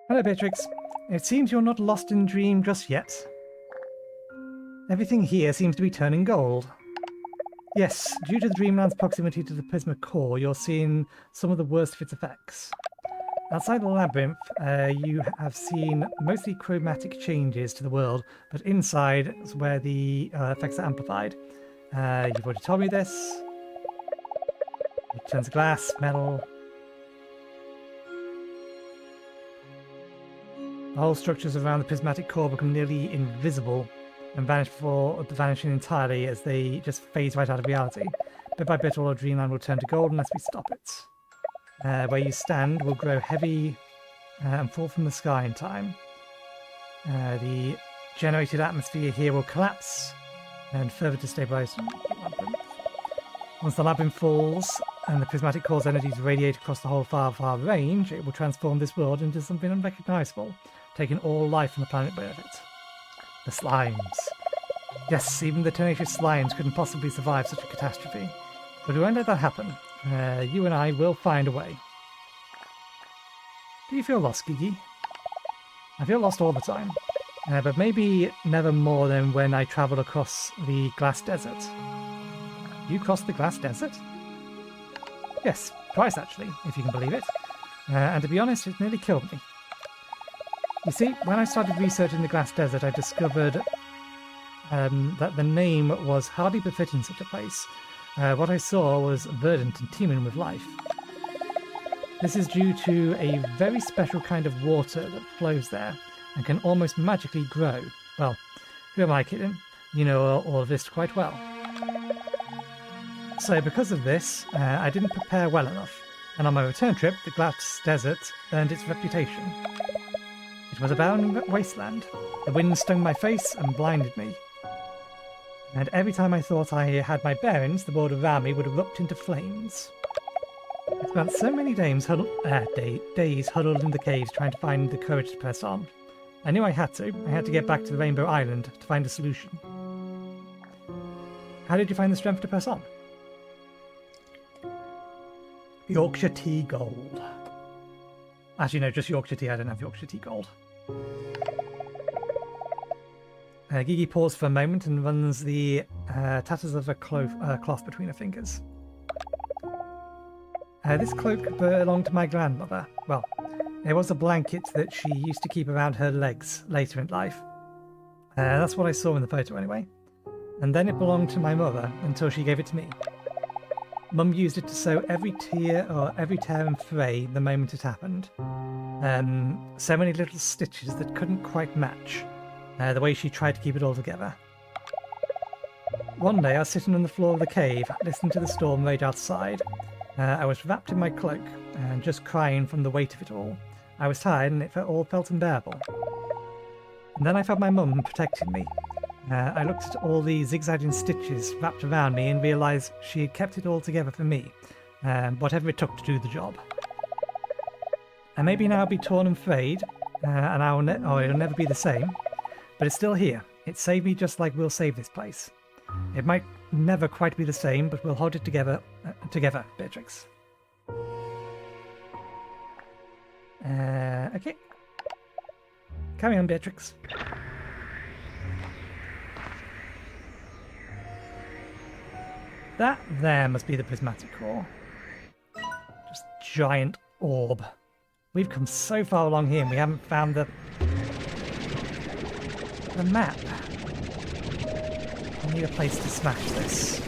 Hello, Beatrix. It seems you're not lost in dream just yet. Everything here seems to be turning gold. Yes, due to the Dreamland's proximity to the Prisma core, you're seeing some of the worst of its effects. Outside the labyrinth, you have seen mostly chromatic changes to the world, but inside is where the effects are amplified. You've already told me this. It turns glass, metal. The whole structures around the prismatic core become nearly invisible and vanish before vanishing entirely as they just phase right out of reality. Bit by bit, all of Dreamland will turn to gold unless we stop it. Where you stand will grow heavy and fall from the sky in time. The generated atmosphere here will collapse and further destabilize the labyrinth. Once the labyrinth falls and the prismatic core's energies radiate across the whole far range, it will transform this world into something unrecognizable, taking all life on the planet with it. The slimes. Yes, even the tenacious slimes couldn't possibly survive such a catastrophe. But we won't let that happen. You and I will find a way. Do you feel lost, Gigi? I feel lost all the time. But maybe never more than when I travelled across the glass desert. You crossed the glass desert? Yes, twice actually, if you can believe it. And to be honest, it nearly killed me. You see, when I started researching the glass desert, I discovered that the name was hardly befitting such a place. What I saw was verdant and teeming with life. This is due to a very special kind of water that flows there and can almost magically grow. Well, who am I kidding? You know all of this quite well. So because of this, I didn't prepare well enough, and on my return trip, the glass desert earned its reputation. It was a barren wasteland. The wind stung my face and blinded me. And every time I thought I had my bearings, the world around me would erupt into flames. I spent so many days huddled in the caves trying to find the courage to press on. I knew I had to. I had to get back to the Rainbow Island to find a solution. How did you find the strength to press on? Yorkshire tea gold. Actually, no, just Yorkshire tea. I don't have Yorkshire tea gold. Gigi paused for a moment and runs the tatters of a cloth between her fingers. This cloak belonged to my grandmother. Well, it was a blanket that she used to keep around her legs later in life. That's what I saw in the photo anyway. And then it belonged to my mother until she gave it to me. Mum used it to sew every tear and fray the moment it happened. So many little stitches that couldn't quite match the way she tried to keep it all together. One day I was sitting on the floor of the cave, listening to the storm rage outside. I was wrapped in my cloak and just crying from the weight of it all. I was tired and it all felt unbearable. And then I felt my mum protecting me. I looked at all the zigzagging stitches wrapped around me and realised she had kept it all together for me, whatever it took to do the job. And maybe now I'll be torn and frayed, and it'll never be the same, but it's still here. It saved me just like we'll save this place. It might never quite be the same, but we'll hold it together, Beatrix. Okay. Carry on, Beatrix. That there must be the prismatic core. Just giant orb. We've come so far along here and we haven't found the map. I need a place to smash this.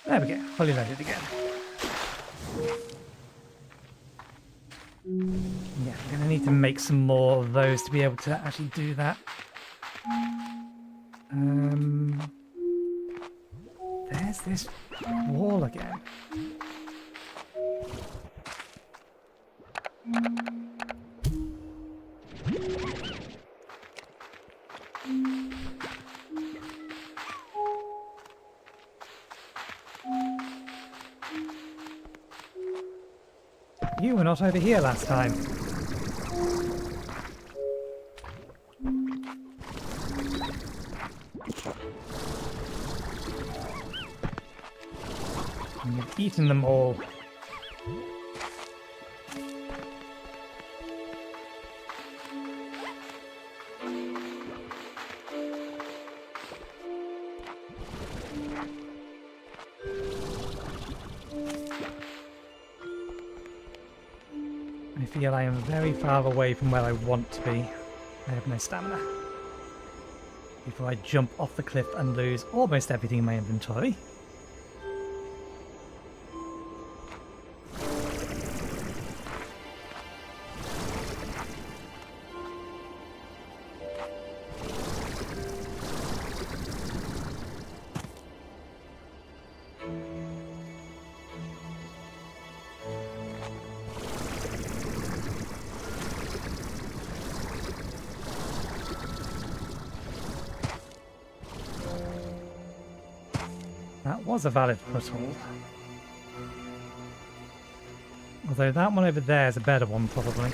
There we go, fully loaded again. Yeah, I'm going to need to make some more of those to be able to actually do that. There's this wall again. You were not over here last time. And you've eaten them all. I feel I am very far away from where I want to be. I have no stamina. Before I jump off the cliff and lose almost everything in my inventory. That was a valid foothold. Although that one over there is a better one, probably.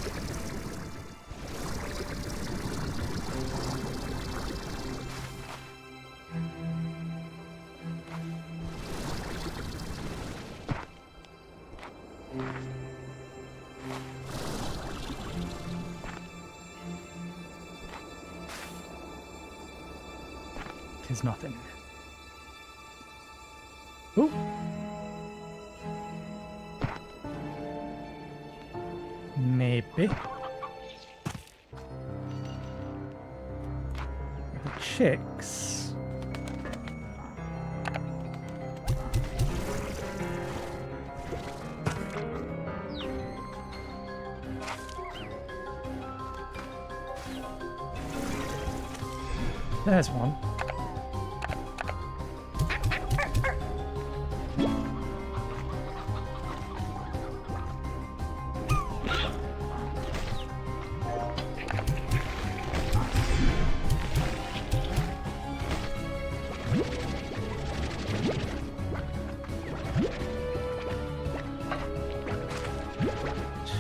Tis nothing. Ooh. Maybe. The chicks. There's one.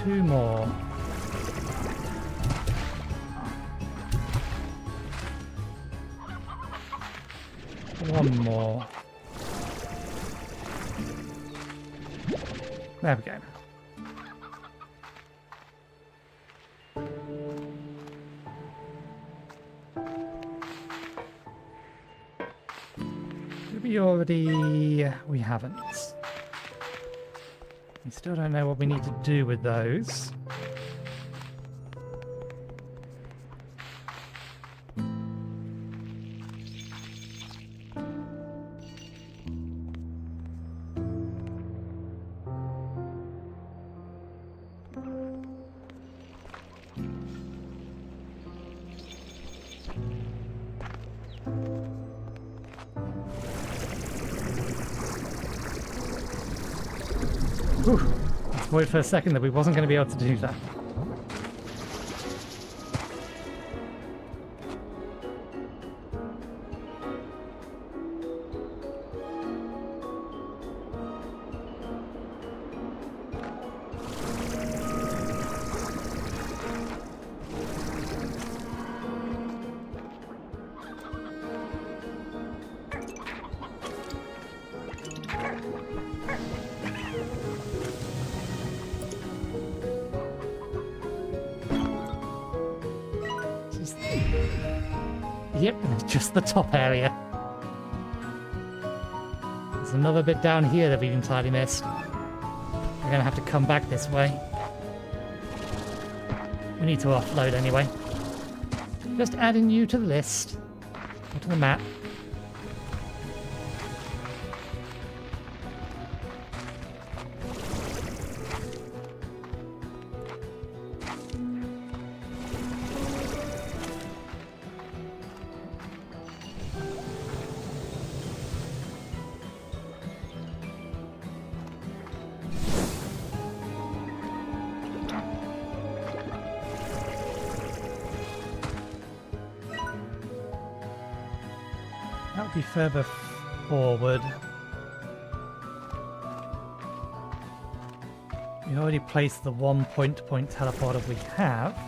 Two more. One more. There we go. Did we already... We haven't. We still don't know what we need to do with those. Whew. I was worried for a second that we wasn't going to be able to do that. Yep, just the top area. There's another bit down here that we've entirely missed. We're gonna have to come back this way. We need to offload anyway. Just adding you to the list. Or to the map. Might be further forward. We already placed the one point-to-point teleporter we have.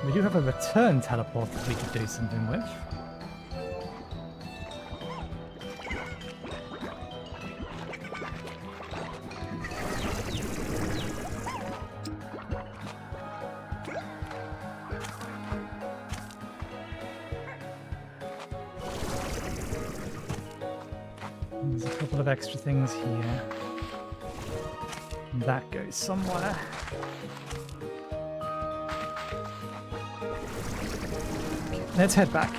We do have a return teleporter we could do something with. There's a couple of extra things here. That goes somewhere. Let's head back.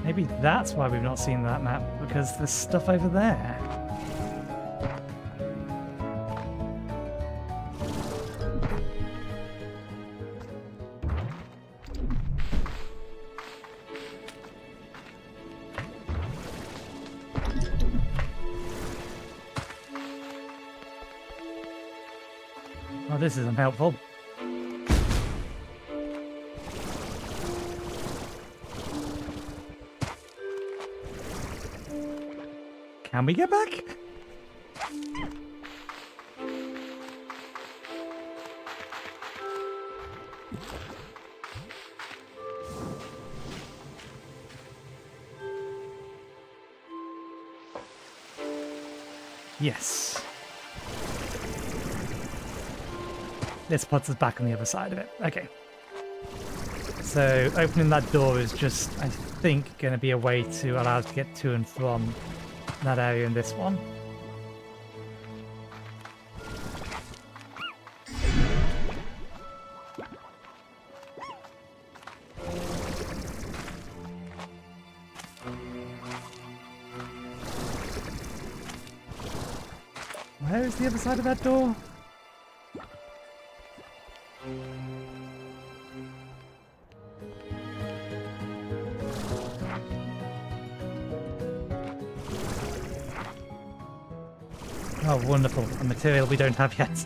Maybe that's why we've not seen that map, because there's stuff over there. Oh, this isn't helpful. Can we get back? Yes. This puts us back on the other side of it. Okay. So opening that door is just, I think, going to be a way to allow us to get to and from that area in this one. Where is the other side of that door? Oh, wonderful. A material we don't have yet.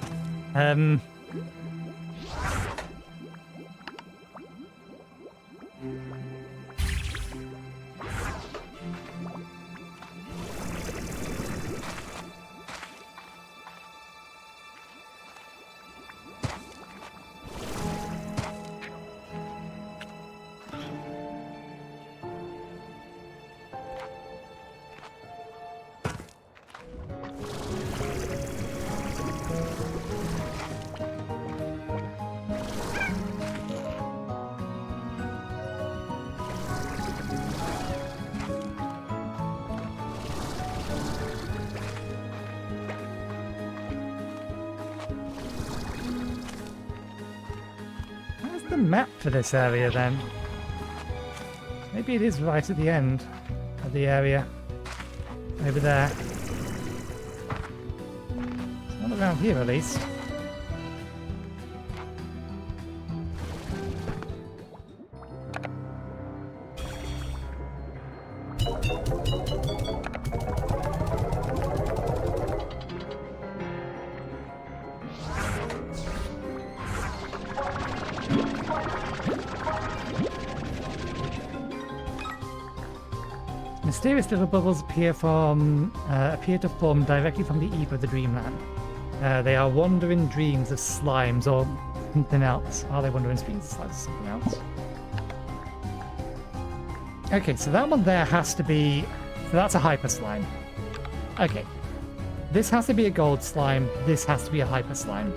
The map for this area then? Maybe it is right at the end of the area. Over there. It's not around here at least. Mysterious little bubbles appear to form directly from the eve of the dreamland. They are wandering dreams of slimes or something else. Are they wandering dreams of slimes or something else? Okay, so that one there has to be... So that's a hyper slime. Okay. This has to be a gold slime. This has to be a hyper slime.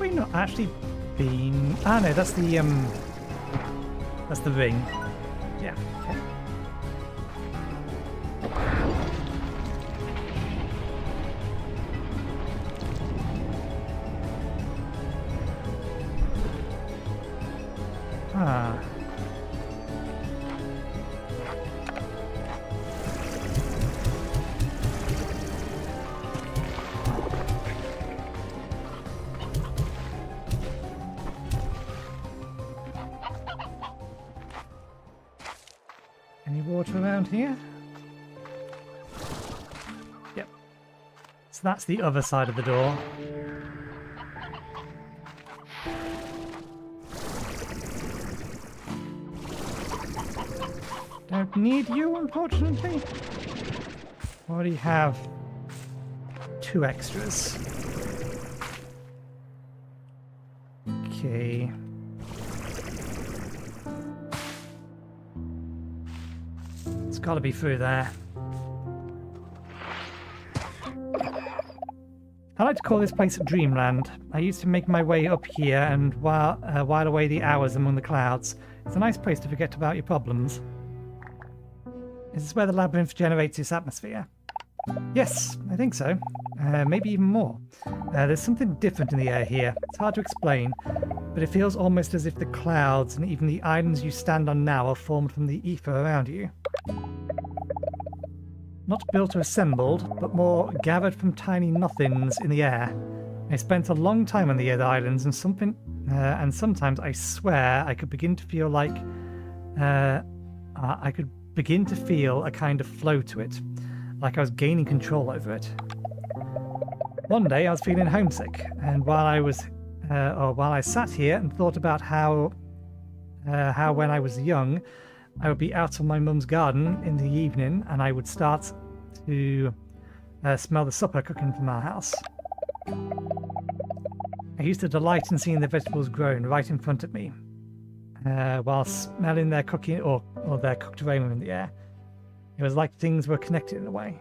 we not actually been... Ah, no, that's the ring. Yeah, okay. Ah. Any water around here? Yep. So that's the other side of the door. Don't need you, unfortunately. Already have 2 extras. Okay. It's got to be through there. I like to call this place Dreamland. I used to make my way up here and while away the hours among the clouds. It's a nice place to forget about your problems. Is this where the labyrinth generates its atmosphere? Yes, I think so. Maybe even more. There's something different in the air here. It's hard to explain, but it feels almost as if the clouds and even the islands you stand on now are formed from the ether around you. Not built or assembled, but more gathered from tiny nothings in the air. I spent a long time on the other islands and sometimes I swear I could begin to feel like begin to feel a kind of flow to it, like I was gaining control over it. One day I was feeling homesick, and while I sat here and thought about how when I was young, I would be out of my mum's garden in the evening, and I would start to smell the supper cooking from our house. I used to delight in seeing the vegetables grown right in front of me, while smelling their cooking or their cooked aroma in the air. It was like things were connected in a way.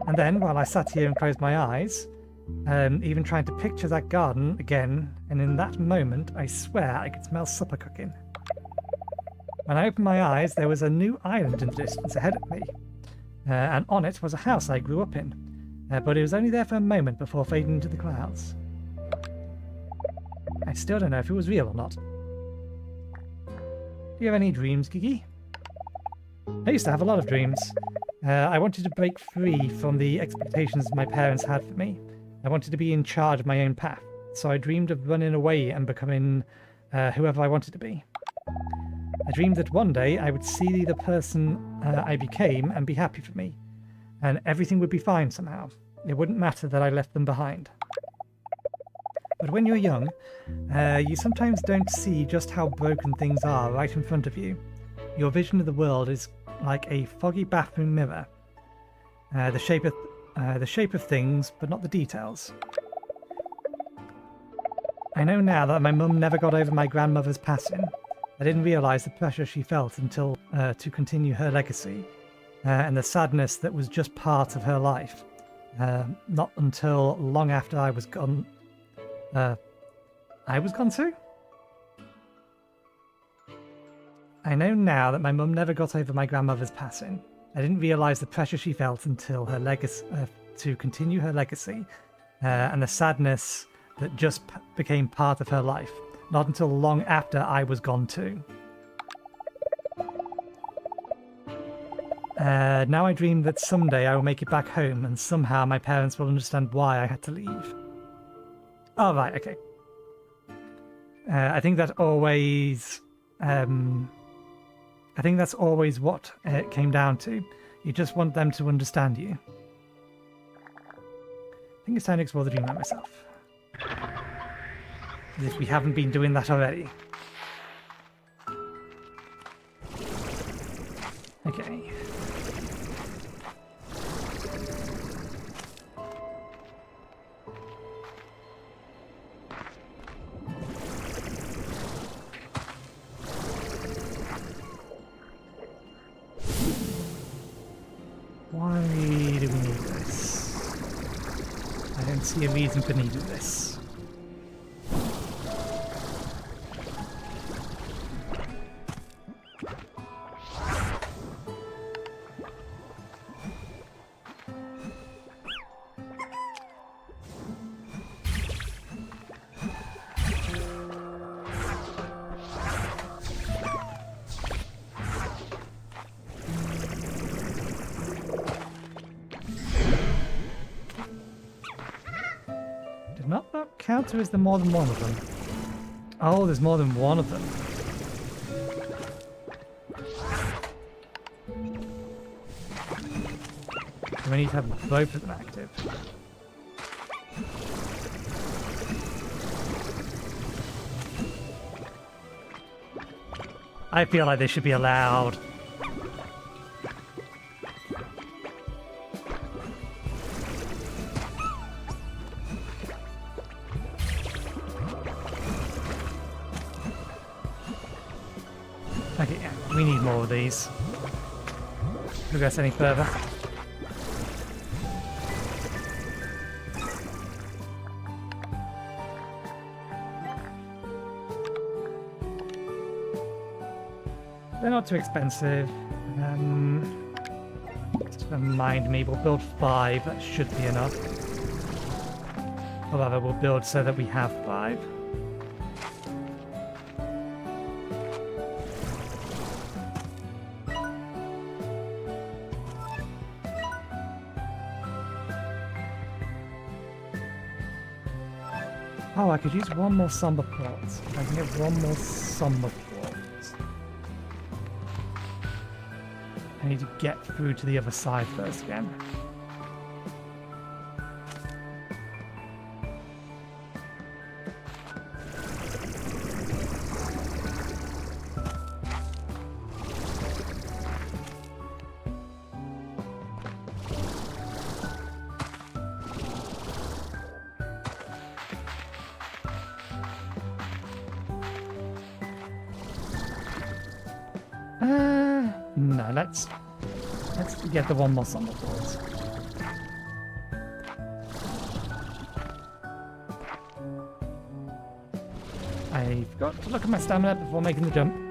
And then, while I sat here and closed my eyes, even trying to picture that garden again, and in that moment, I swear I could smell supper cooking. When I opened my eyes, there was a new island in the distance ahead of me, and on it was a house I grew up in, but it was only there for a moment before fading into the clouds. I still don't know if it was real or not. Do you have any dreams, Gigi? I used to have a lot of dreams. I wanted to break free from the expectations my parents had for me. I wanted to be in charge of my own path, so I dreamed of running away and becoming whoever I wanted to be. I dreamed that one day I would see the person I became and be happy for me, and everything would be fine somehow. It wouldn't matter that I left them behind. But when you're young, you sometimes don't see just how broken things are right in front of you. Your vision of the world is like a foggy bathroom mirror. The shape of things, but not the details. I know now that my mum never got over my grandmother's passing. I didn't realise the pressure she felt until to continue her legacy, and the sadness that was just part of her life. Not until long after I was gone. I was gone too? I know now that my mum never got over my grandmother's passing. I didn't realise the pressure she felt until her legacy to continue her legacy, and the sadness that just became part of her life. Not until long after I was gone too. Now I dream that someday I will make it back home, and somehow my parents will understand why I had to leave. Oh, right, okay. I think that always... I think that's always what it came down to. You just want them to understand you. I think it's time to explore the dreamland myself. As if we haven't been doing that already. Okay. Why do we need this? I don't see a reason for needing this. count, or is there more than one of them? Oh, there's more than one of them. So we need to have both of them active. I feel like they should be allowed. Okay, yeah, we need more of these. Progress any further. They're not too expensive. Just remind me, we'll build 5. That should be enough. Or rather, we'll build so that we have 5. Oh, I could use one more somber plot. I can get one more somber plot. I need to get through to the other side first again. No, let's get the one more on the boards. I forgot to look at my stamina before making the jump.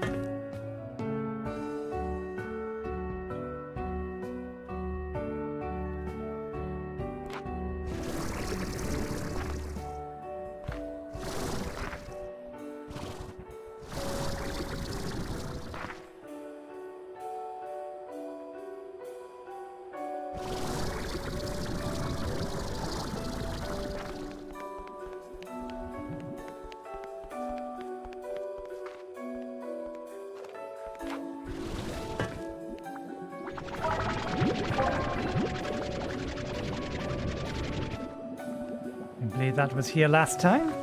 I believe that was here last time.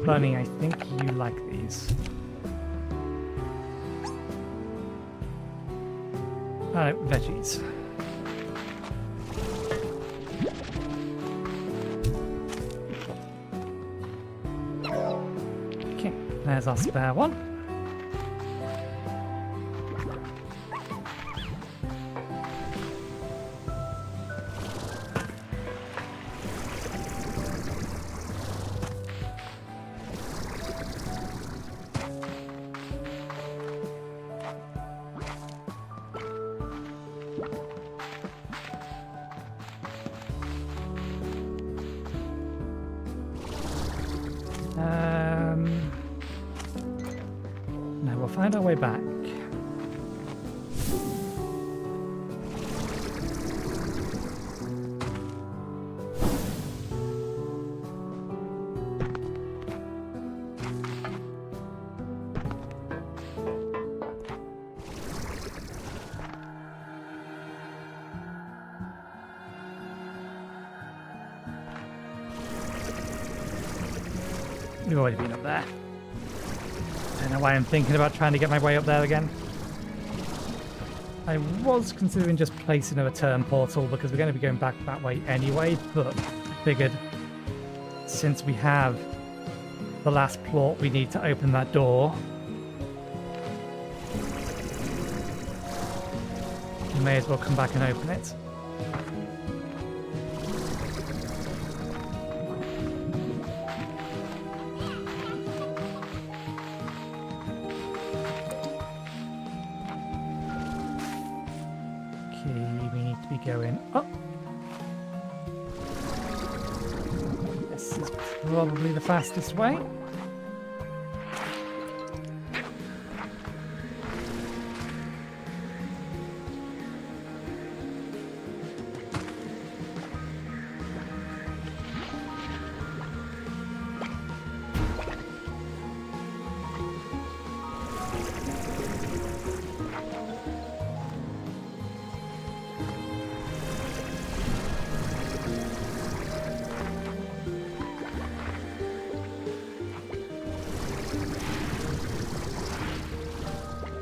Bunny, I think you like these. Alright, veggies. Okay, there's our spare one. No, we'll find our way back. We've already been up there. I don't know why I'm thinking about trying to get my way up there again. I was considering just placing a return portal because we're going to be going back that way anyway, but figured since we have the last plot, we need to open that door. you may as well come back and open it. Okay, we need to be going up. This is probably the fastest way.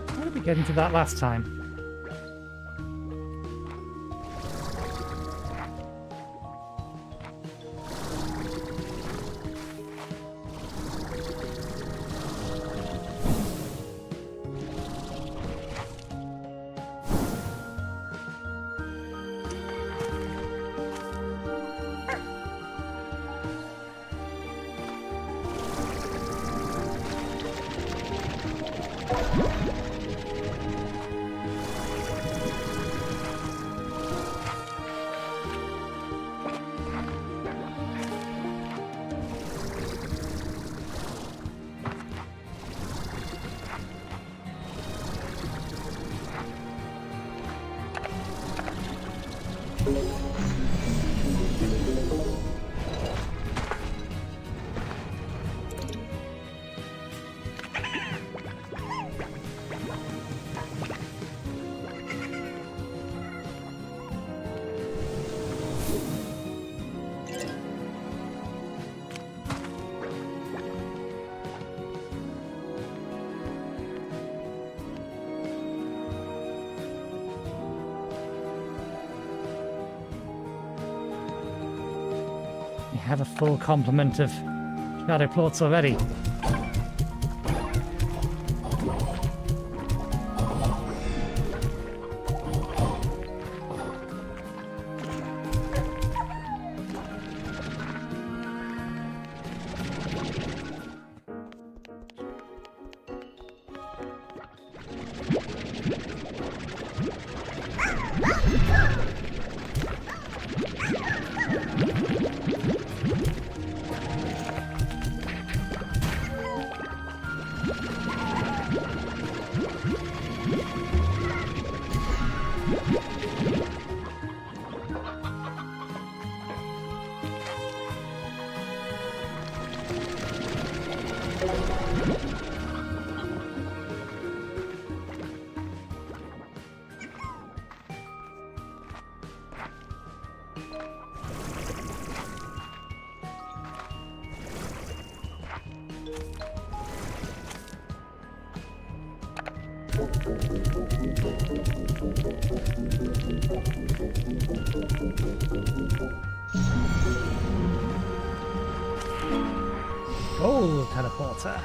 How did we get into that last time? We have a full complement of shadow plots already. Oh, teleporter.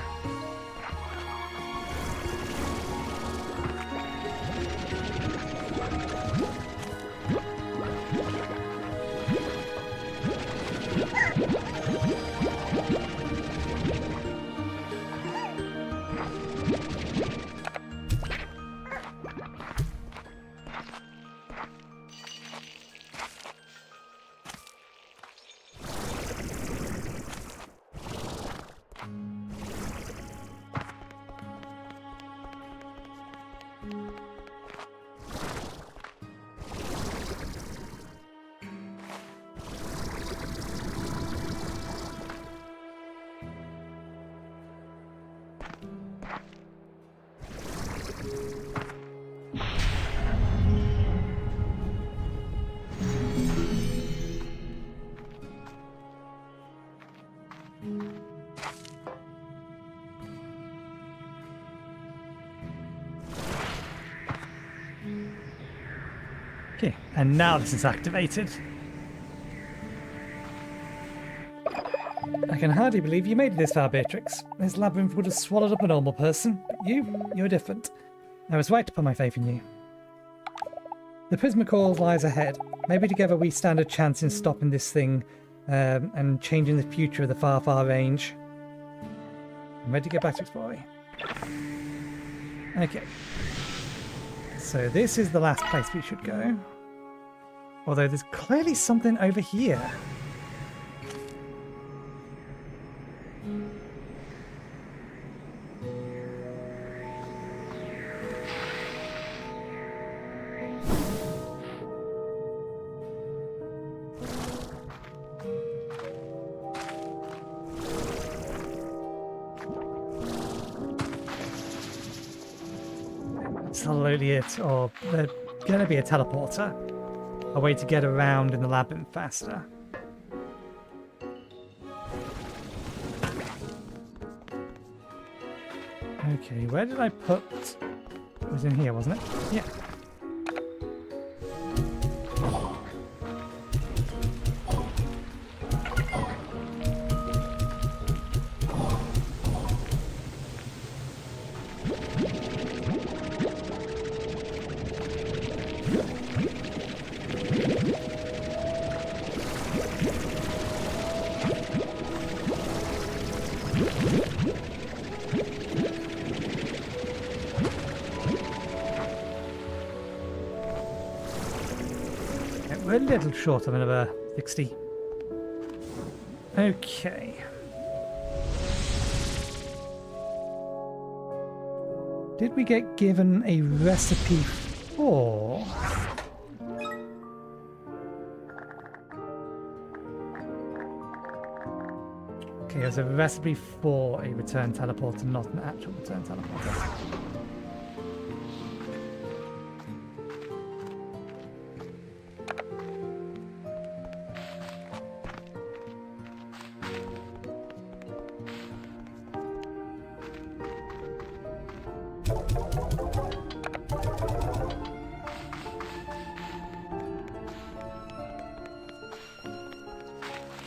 Okay, and now this is activated. I can hardly believe you made it this far, Beatrix. This labyrinth would have swallowed up a normal person, but you're different. I was right to put my faith in you. The Prismacore lies ahead. Maybe together we stand a chance in stopping this thing and changing the future of the far, far range. I'm ready to get back to exploring. Okay. So this is the last place we should go. Although there's clearly something over here. Absolutely it, or there's gonna be a teleporter. A way to get around in the labyrinth faster. Okay, where did I put... It was in here, wasn't it? Yeah. We're a little short of another 60. Okay. Did we get given a recipe for... Okay, there's a recipe for a return teleporter, not an actual return teleporter.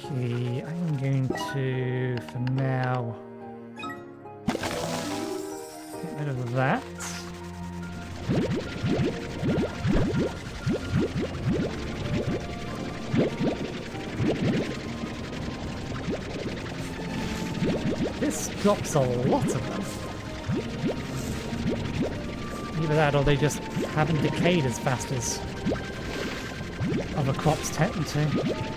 Okay, I'm going to, for now, get rid of that. This drops a lot of them. Either that or they just haven't decayed as fast as other crops tend to.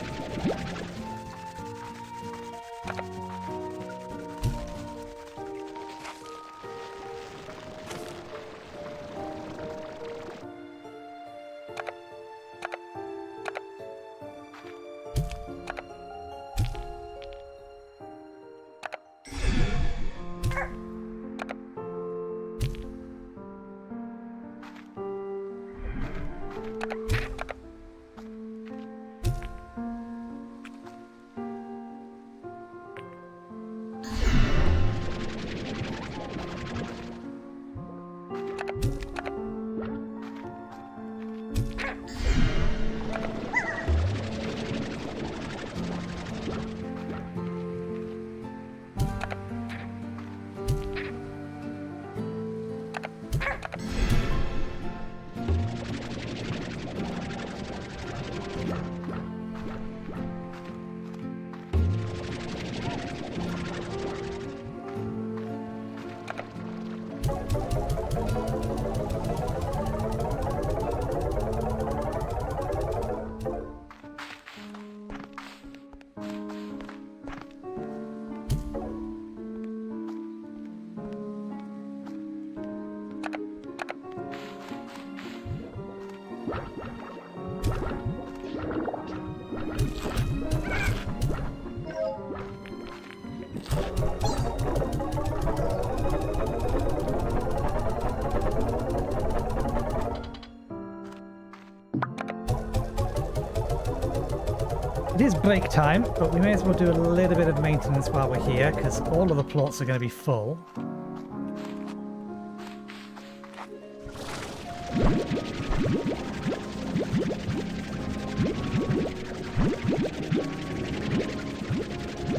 It is break time, but we may as well do a little bit of maintenance while we're here, because all of the plots are going to be full.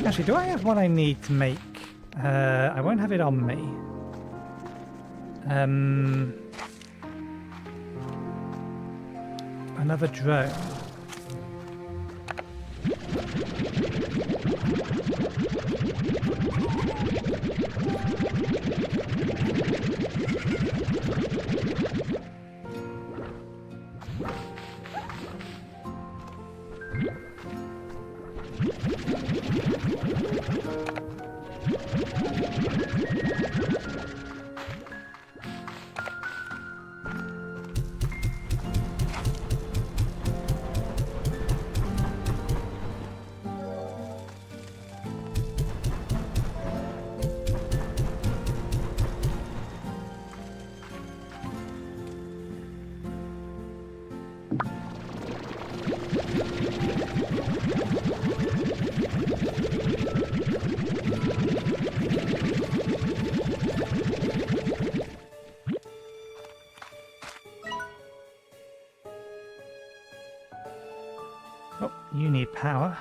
Actually, do I have what I need to make? I won't have it on me. Another drone. Oh, you need power.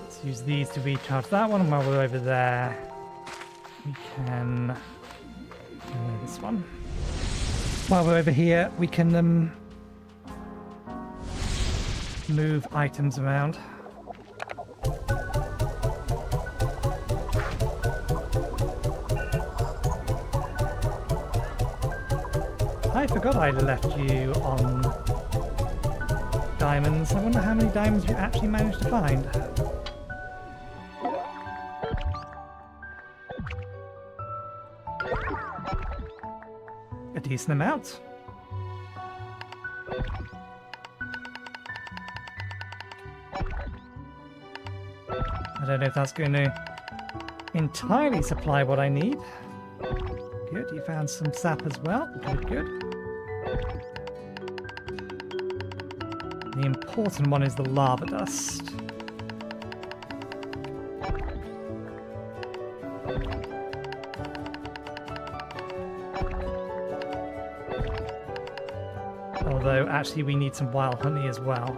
Let's use these to recharge that one, and while we're over there, we can do this one. While we're over here, we can move items around. I forgot I left you on diamonds. I wonder how many diamonds you actually managed to find. A decent amount. I don't know if that's going to entirely supply what I need. Good, you found some sap as well. Good, good. The important one is the lava dust. Although, actually, we need some wild honey as well.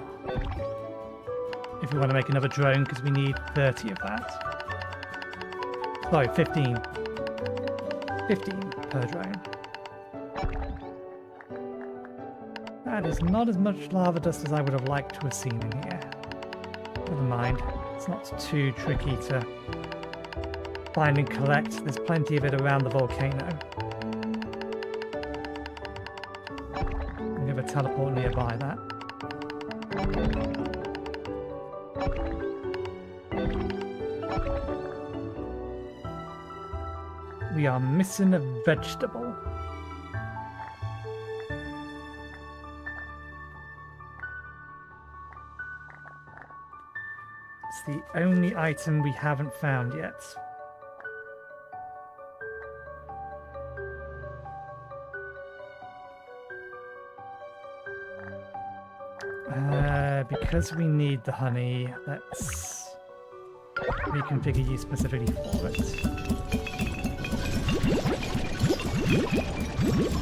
If we want to make another drone, because we need 30 of that. Sorry, 15. 15 per drone. That is not as much lava dust as I would have liked to have seen in here. Never mind. It's not too tricky to find and collect. There's plenty of it around the volcano. We have a teleport nearby that. We are missing a vegetable. It's the only item we haven't found yet. Because we need the honey, let's reconfigure you specifically for it.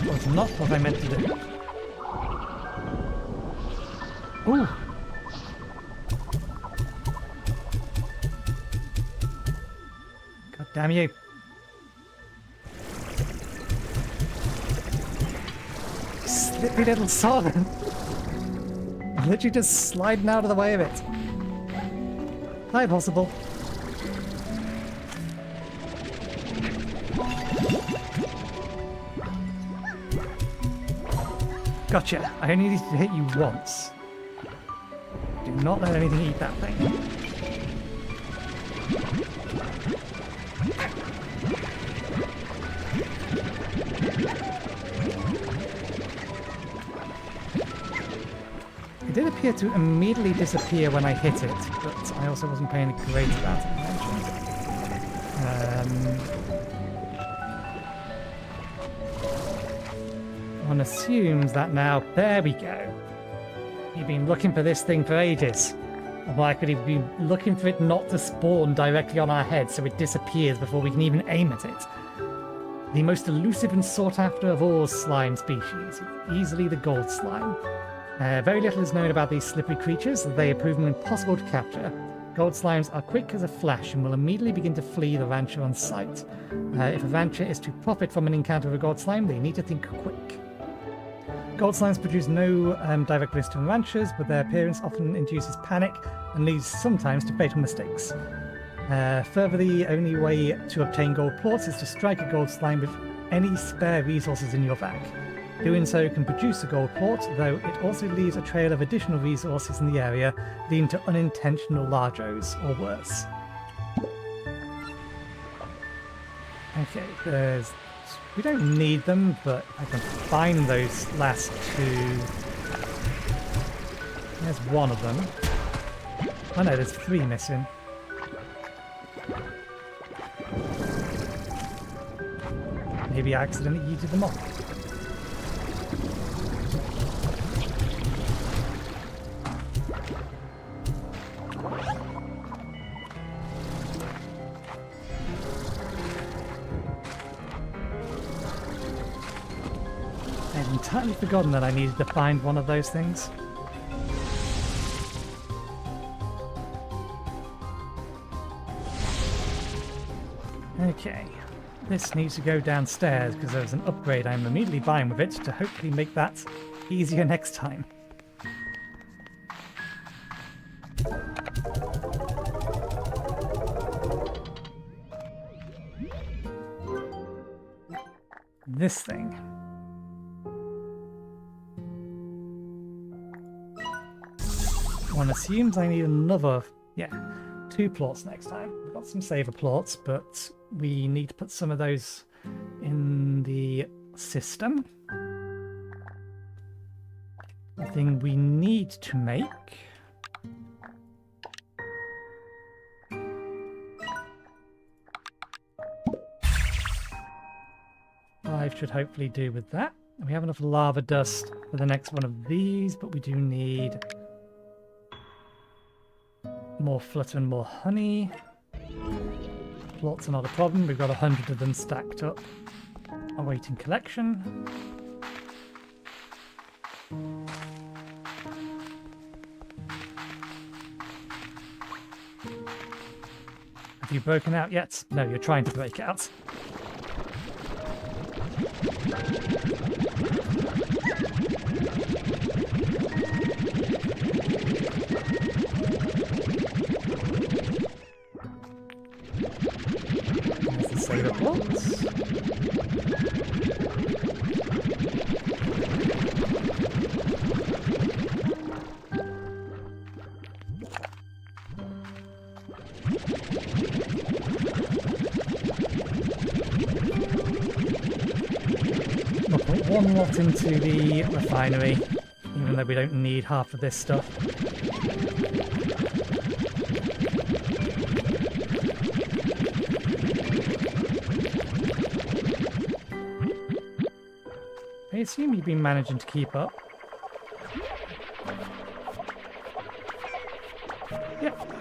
Well, it's not what I meant to do. Ooh! God damn you! Slippy little Solomon! I'm literally just sliding out of the way of it. Hi, possible. Gotcha. I only need to hit you once. Do not let anything eat that thing. It did appear to immediately disappear when I hit it, but I also wasn't paying great attention. One assumes that now, there we go. You've been looking for this thing for ages. Or I could have been looking for it not to spawn directly on our head so it disappears before we can even aim at it. The most elusive and sought after of all slime species, easily the gold slime. Very little is known about these slippery creatures, they have proven impossible to capture. Gold slimes are quick as a flash and will immediately begin to flee the rancher on sight. If a rancher is to profit from an encounter with a gold slime, they need to think quick. Gold slimes produce no direct risk to ranchers, but their appearance often induces panic and leads sometimes to fatal mistakes. Further, the only way to obtain gold plorts is to strike a gold slime with any spare resources in your bag. Doing so can produce a gold plort, though it also leaves a trail of additional resources in the area, leading to unintentional largos, or worse. Okay, we don't need them, but I can find those last two. There's one of them. Oh no, there's 3 missing. Maybe I accidentally yeeted them off. I'd entirely forgotten that I needed to find one of those things. Okay, this needs to go downstairs because there's an upgrade I'm immediately buying with it to hopefully make that easier next time. This thing. One assumes I need another, 2 plorts next time. We've got some saver plorts, but we need to put some of those in the system. The thing we need to make... I should hopefully do with that. We have enough lava dust for the next one of these, but we do need more flutter and more honey. Plorts are not a problem. We've got 100 of them stacked up, awaiting collection. Have you broken out yet? No, you're trying to break out. Saver plorts. We'll put 1 lot into the refinery, even though we don't need half of this stuff. I assume you've been managing to keep up. Yep.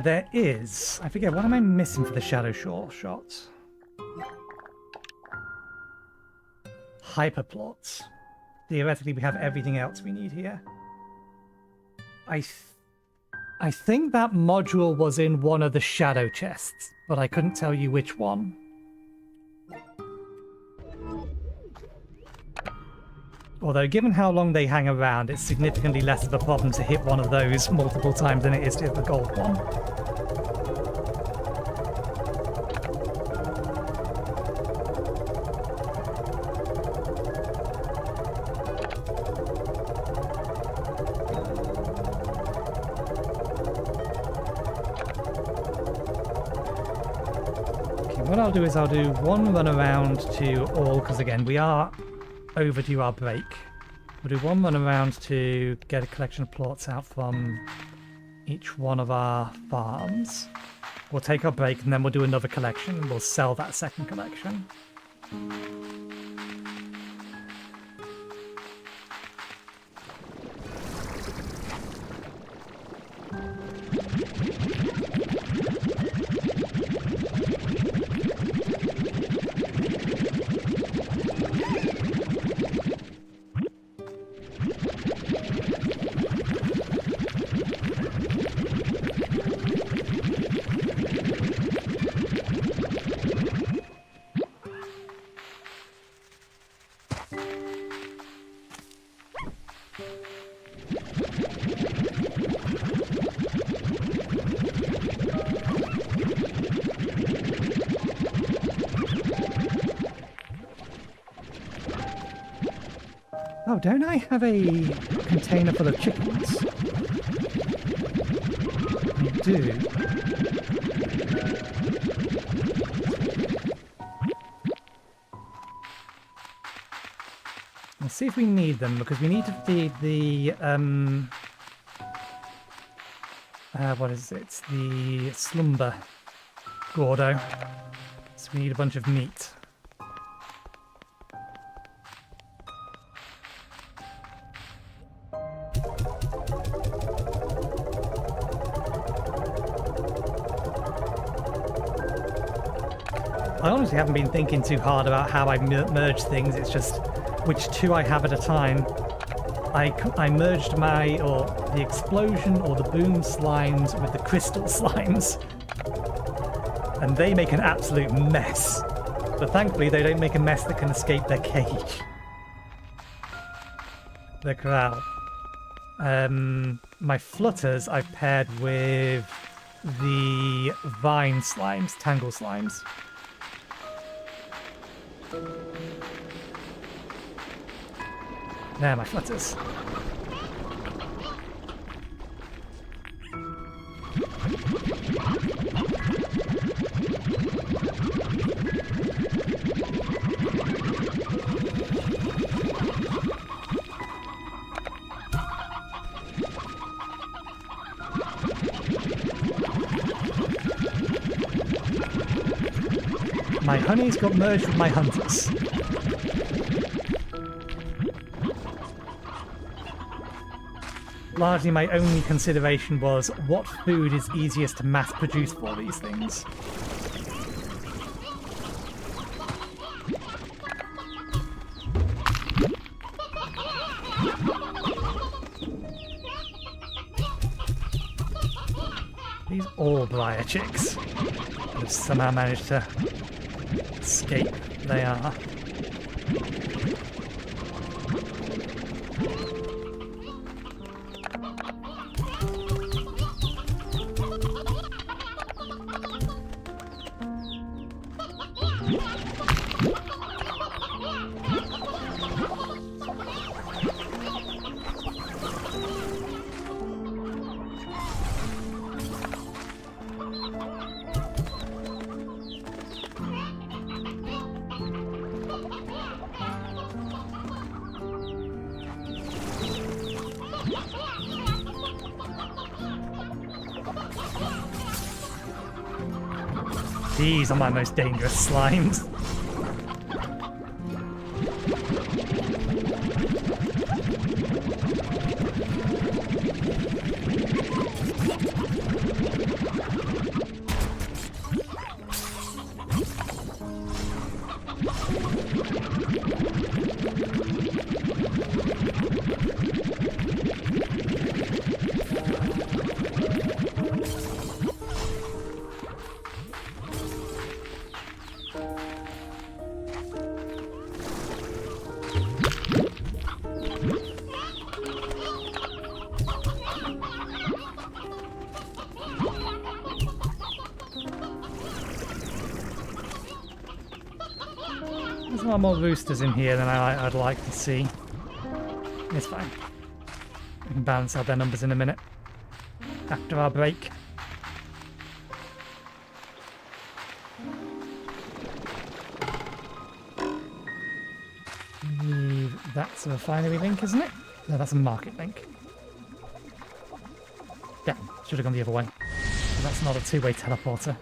There is. I forget, what am I missing for the Shadow Shore shot? Hyperplots. Theoretically, we have everything else we need here. I think that module was in one of the shadow chests, but I couldn't tell you which one. Although, given how long they hang around, it's significantly less of a problem to hit one of those multiple times than it is to hit the gold one. Okay, what I'll do is I'll do 1 run around to all, because again, we are overdue our break. We'll do 1 run around to get a collection of plorts out from each one of our farms. We'll take our break and then we'll do another collection and we'll sell that second collection. Oh, don't I have a container full of chickens? I do. Let's see if we need them, because we need to feed the, what is it? It's the slumber Gordo. So we need a bunch of meat. I honestly haven't been thinking too hard about how I merge things, it's just which two I have at a time. I merged the explosion or the boom slimes with the crystal slimes. And they make an absolute mess. But thankfully they don't make a mess that can escape their cage. The corral. My flutters I've paired with the vine slimes, tangle slimes. There, my flutters. My honeys got merged with my hunters. Largely my only consideration was what food is easiest to mass produce for these things. These all briar chicks have somehow managed to escape. They are. These are my most dangerous slimes. There's a lot more roosters in here than I'd like to see. It's fine. We can balance out their numbers in a minute. After our break. That's a refinery link, isn't it? No, that's a market link. Yeah, should have gone the other way. That's not a two-way teleporter.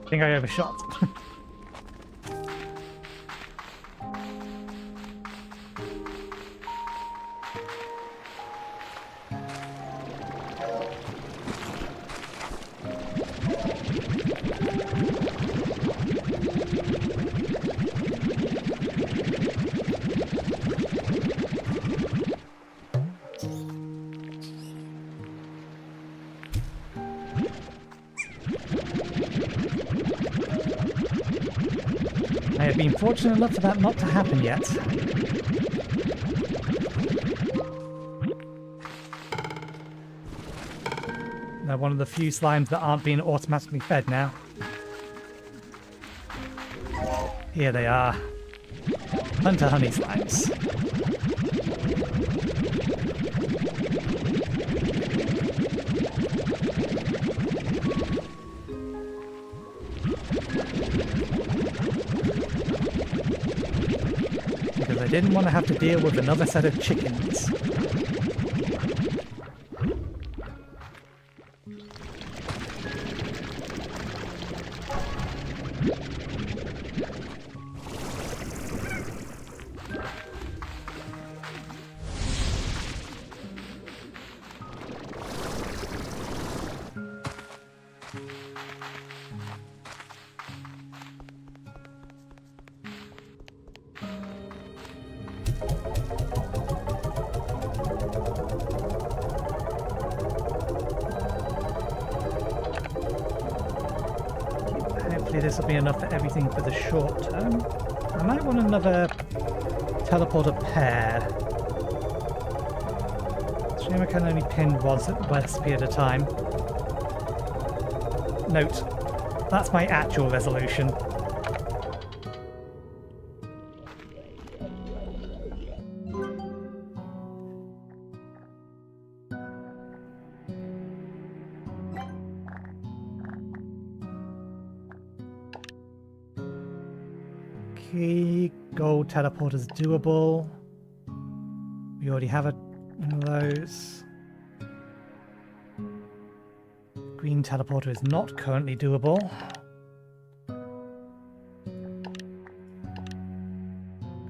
I think I overshot. I have been fortunate enough for that not to happen yet. They're one of the few slimes that aren't being automatically fed now. Here they are. Hunter honey slimes. Because I didn't want to have to deal with another set of chickens. Hopefully this will be enough for everything for the short term. I might want another teleporter pair. Shame I can only pin one recipe at a time. Note, that's my actual resolution. Okay, gold teleporter's doable. We already have one of those. Green teleporter is not currently doable.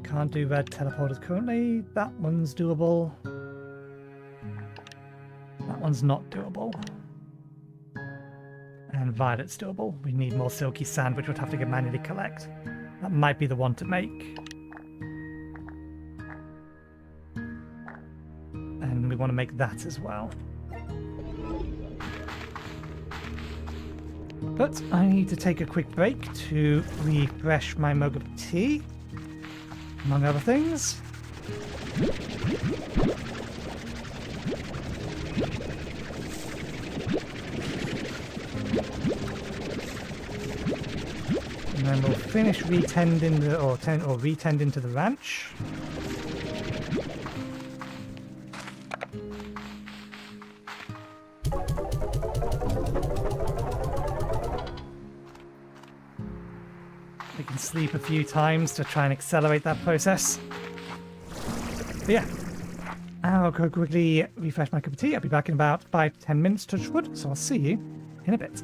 Can't do red teleporters currently. That one's doable. That one's not doable. And violet's doable. We need more silky sand, which we'd have to manually collect. That might be the one to make. And we want to make that as well. But I need to take a quick break to refresh my mug of tea, among other things. And then we'll finish retending retending to the ranch. We can sleep a few times to try and accelerate that process. But yeah, I'll go quickly refresh my cup of tea. I'll be back in about 5-10 minutes, touch wood, so I'll see you in a bit.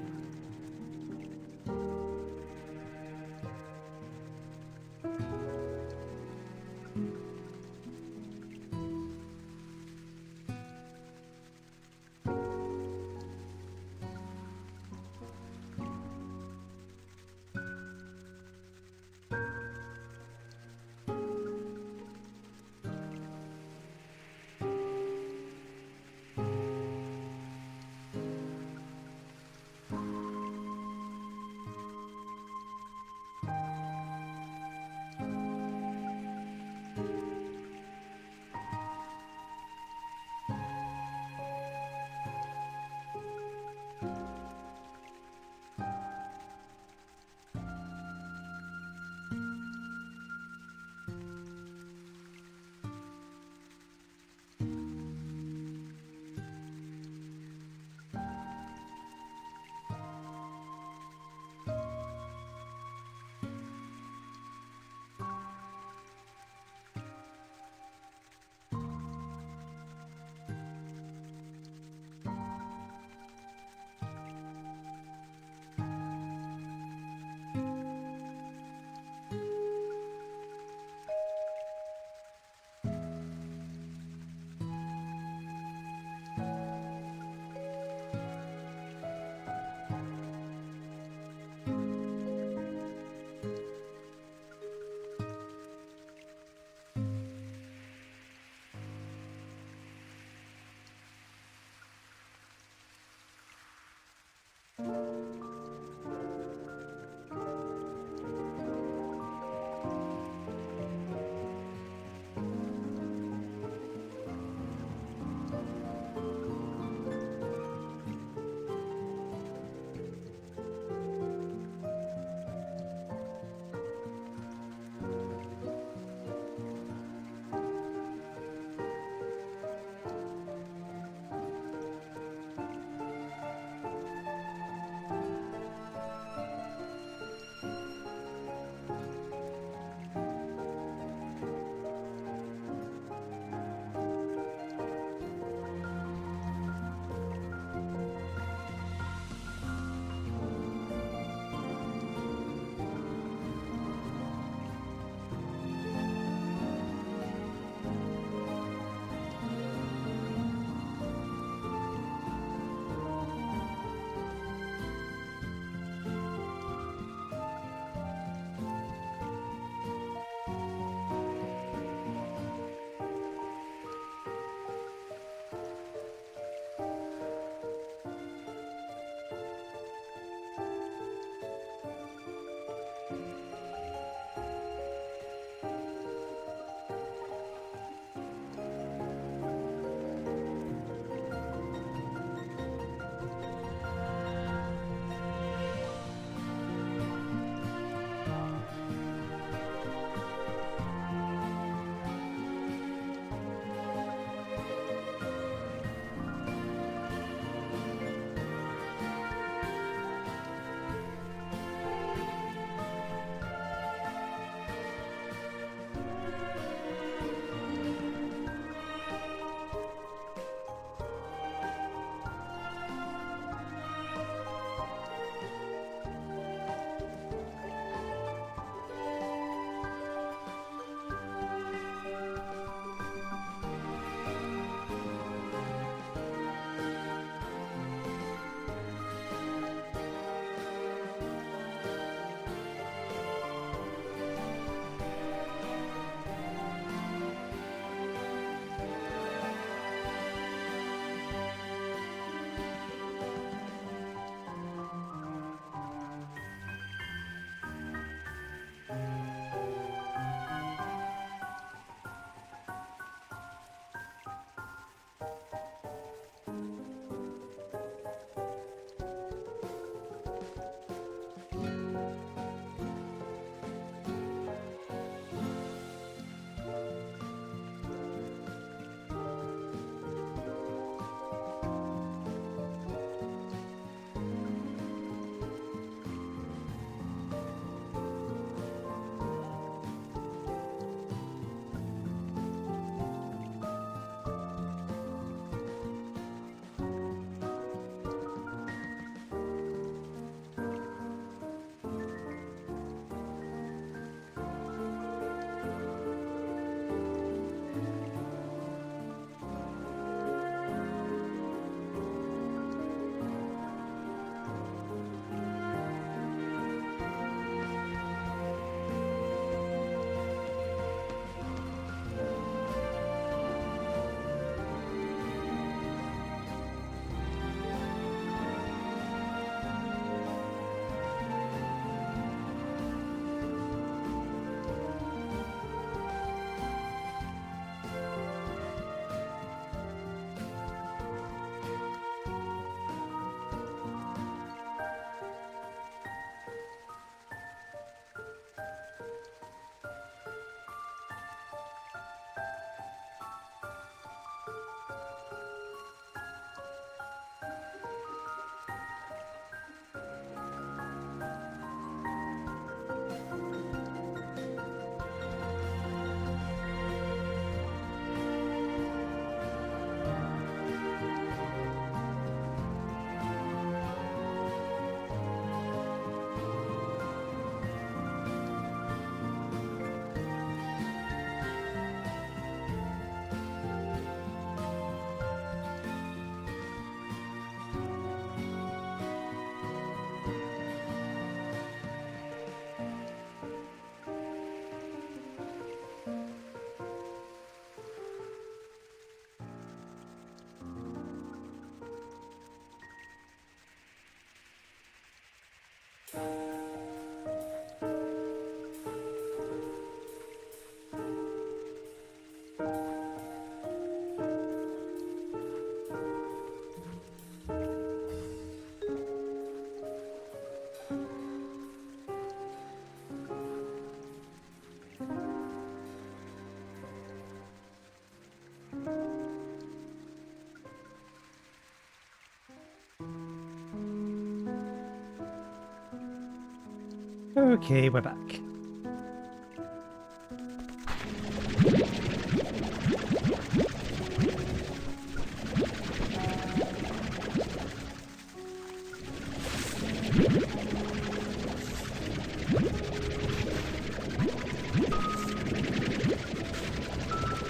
Okay, we're back.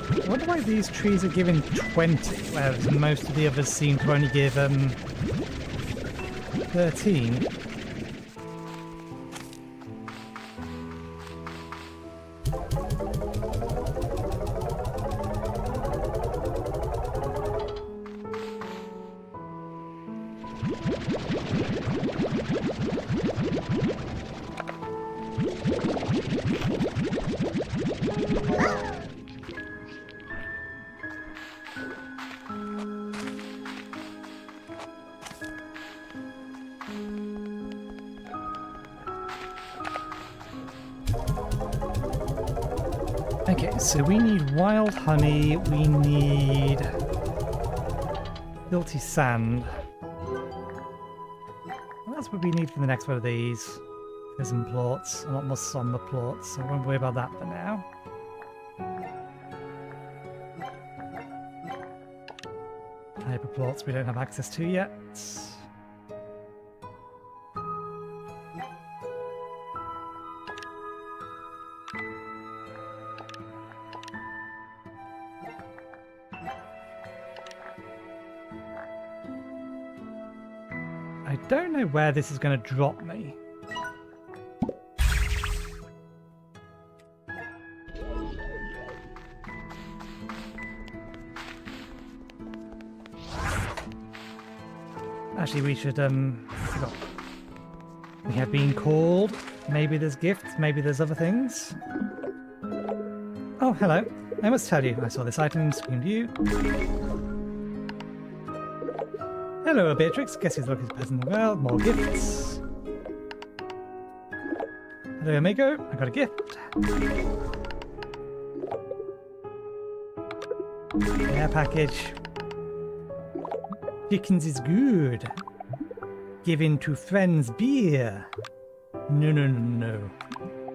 I wonder why these trees are giving 20, whereas most of the others seem to only give 13. Okay, so we need wild honey, we need filthy sand. What else would we need for the next one of these? Prism plots, a lot more somber plots, so I won't worry about that for now. Hyper plots we don't have access to yet. I don't know where this is going to drop me. Actually, we should, forgot. We have been called. Maybe there's gifts, maybe there's other things. Oh, hello. I must tell you, I saw this item, screamed you. Hello, Beatrix. Guess he's looking peasant in the world. More gifts. Hello, amigo. I got a gift. Yeah, package. Chickens is good. Giving to friends beer. No, no, no, no.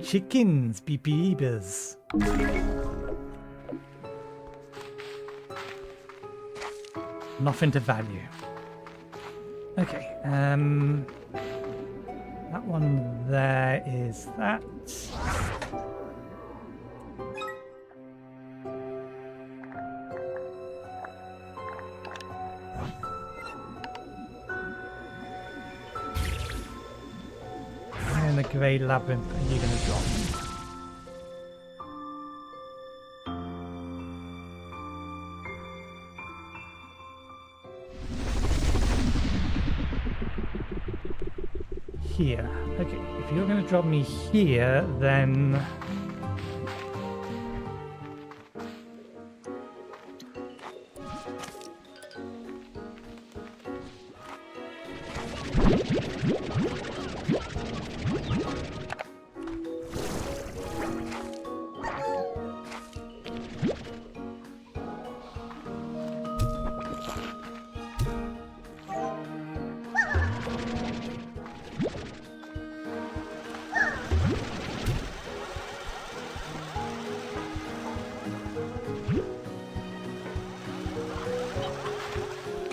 Chickens be beavers. Nothing to value. Okay, that one there is that. And the Grey Labyrinth are you going to drop? Here. Okay, if you're going to drop me here, then...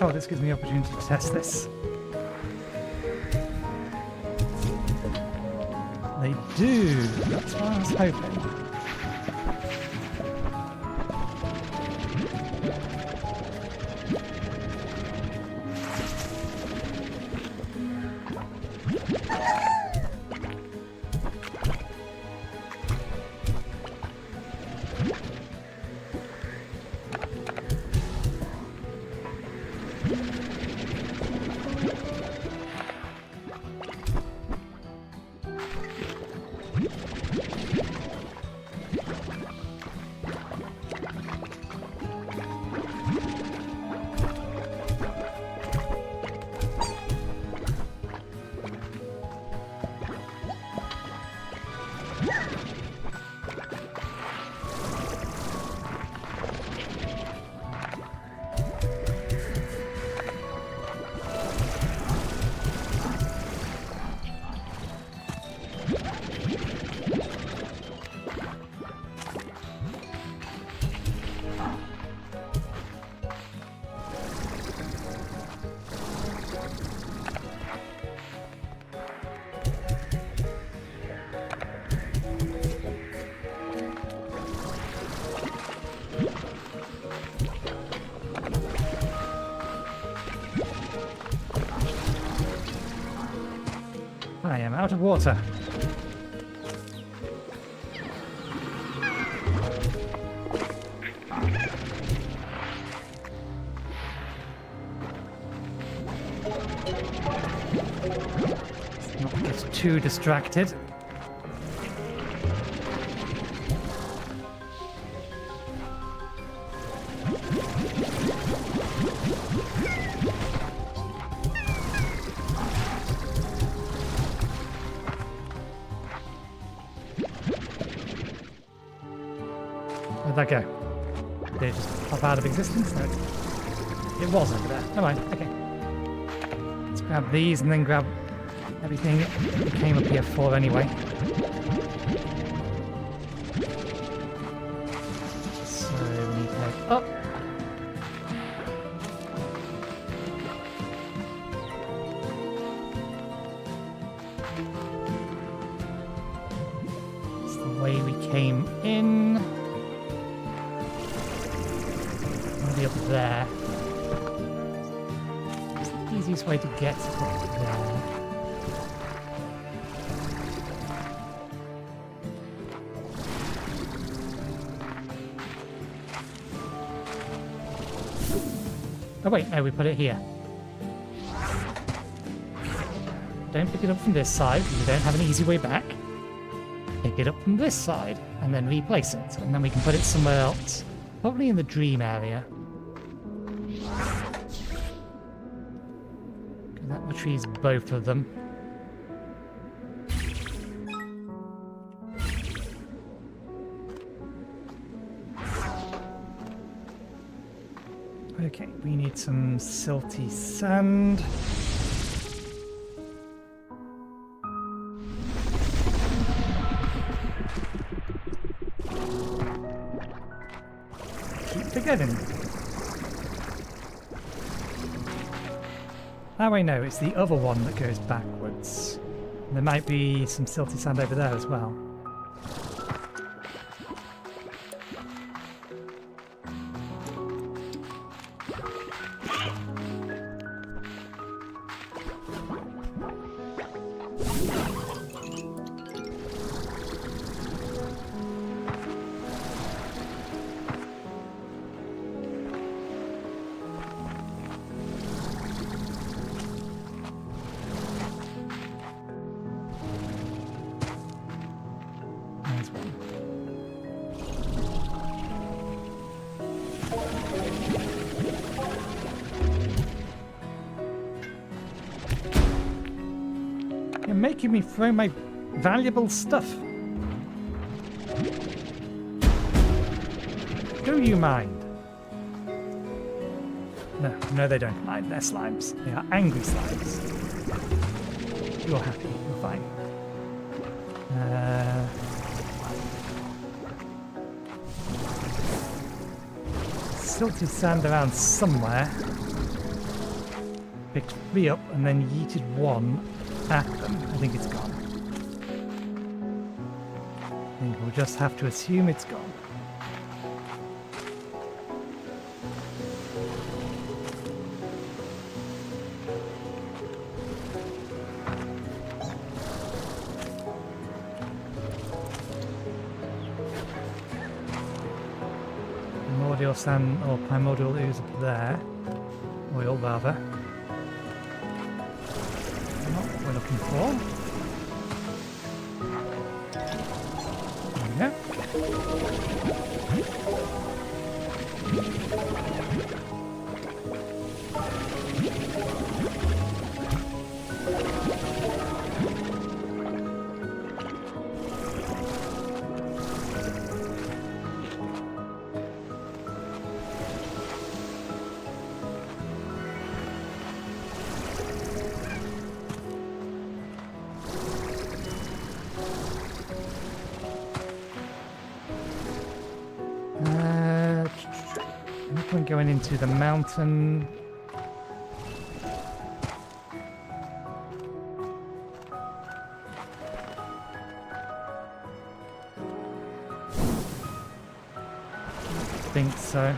Oh, this gives me the opportunity to test this. They do. That's what I was hoping. out of water. Let's not get too distracted. Where'd that go? Did it just pop out of existence? No, it was over there. Never mind. Okay. Let's grab these and then grab everything we came up here for anyway. So we need to head up. It's the way we came in. Up there. It's the easiest way to get up there. Oh wait, no, we put it here. Don't pick it up from this side, because we don't have an easy way back. Pick it up from this side, and then replace it, and then we can put it somewhere else. Probably in the dream area. That retrieves both of them. Okay, we need some silty sand. Keep forgetting. Now I know it's the other one that goes backwards. There might be some silty sand over there as well. You're making me throw my valuable stuff. Do you mind? No, they don't mind. They're slimes. They are angry slimes. You're happy. You're fine. Silty sand around somewhere. Picked 3 up and then yeeted 1 at them. I think it's gone. I think we'll just have to assume it's gone. Primordial sand or primordial ooze up there. Oil rather. Not what we're looking for. There going into the mountain. I think so.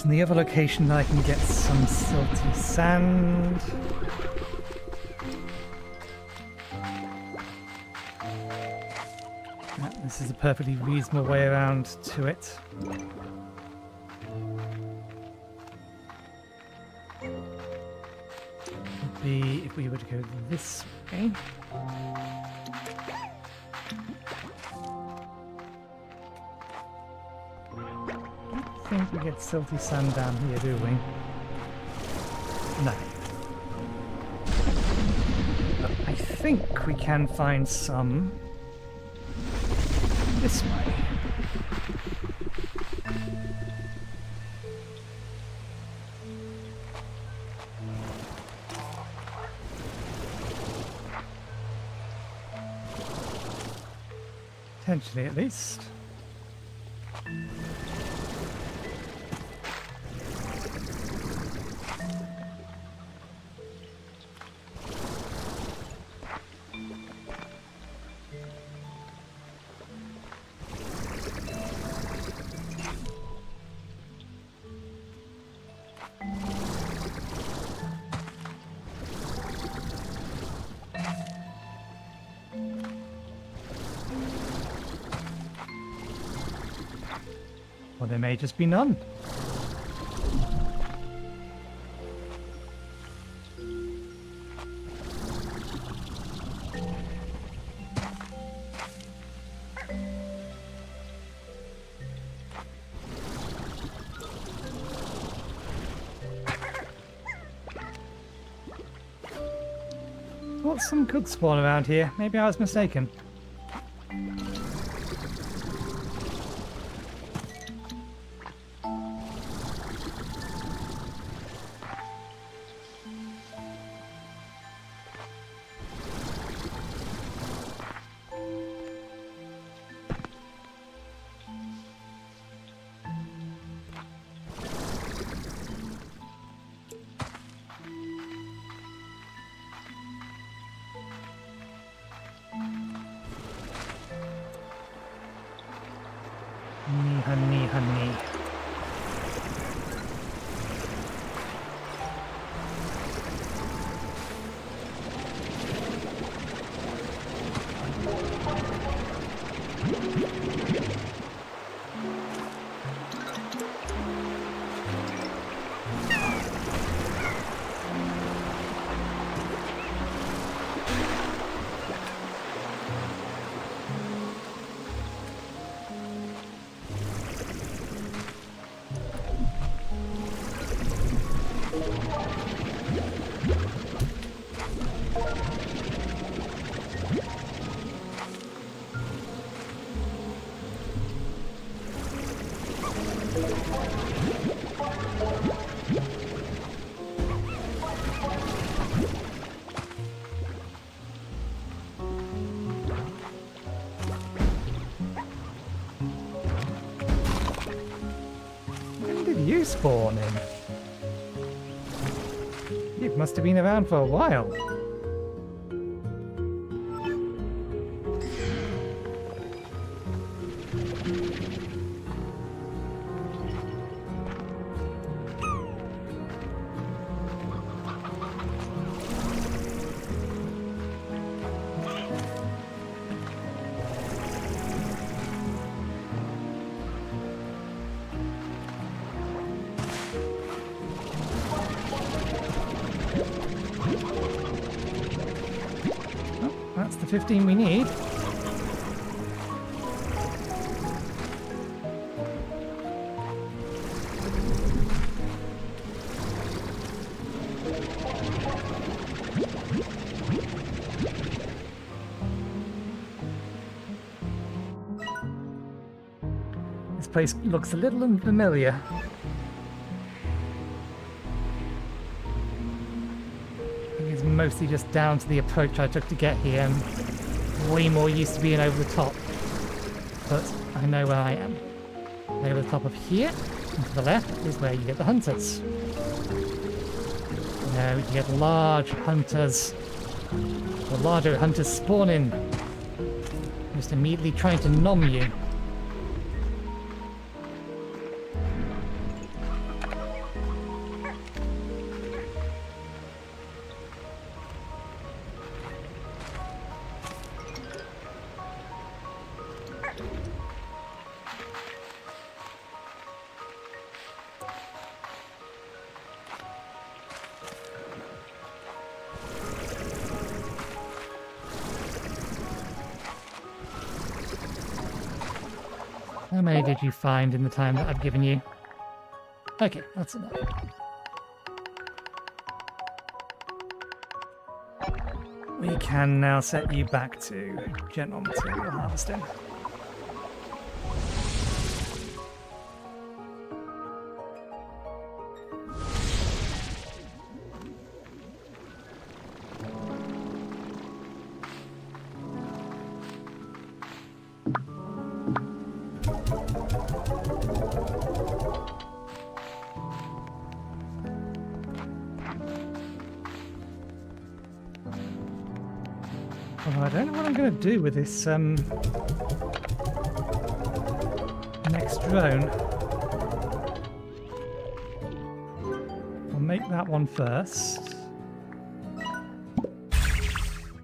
in the other location that I can get some silty sand. This is a perfectly reasonable way around to it. Would be if we were to go this way. I don't think we get silty sand down here, do we? No. But I think we can find some this way. Potentially, at least. Or there may just be none. What's some good spawn around here? Maybe I was mistaken. Honey, honey. You spawn in? You must have been around for a while. That's the 15 we need. This place looks a little unfamiliar. Mostly just down to the approach I took to get here. I'm way more used to being over the top. But I know where I am. Over the top of here, and to the left is where you get the hunters. Now you get large hunters. The larger hunters spawn in. Just immediately trying to nom you. How many did you find in the time that I've given you? Okay, that's enough. We can now set you back to general material harvesting. I don't know what I'm going to do with this next drone. We'll make that one first.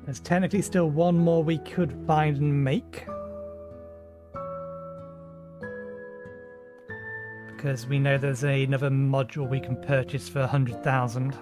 There's technically still one more we could find and make. Because we know there's another module we can purchase for 100,000.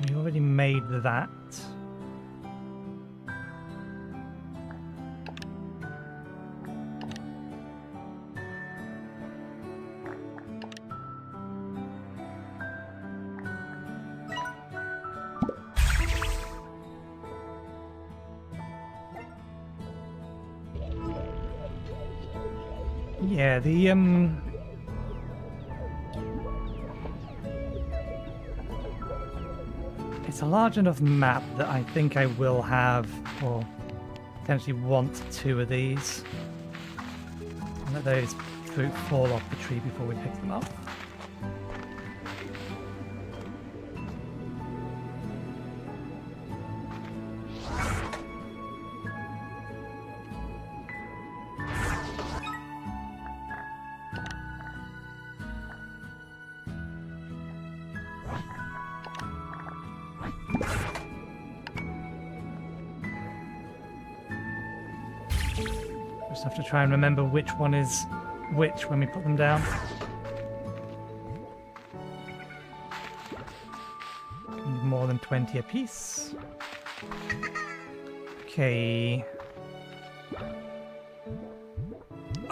We already made that. Yeah, it's a large enough map that I think I will have, or potentially want, 2 of these. And let those fruit fall off the tree before we pick them up. Just have to try and remember which one is which when we put them down. Need more than 20 apiece. Okay.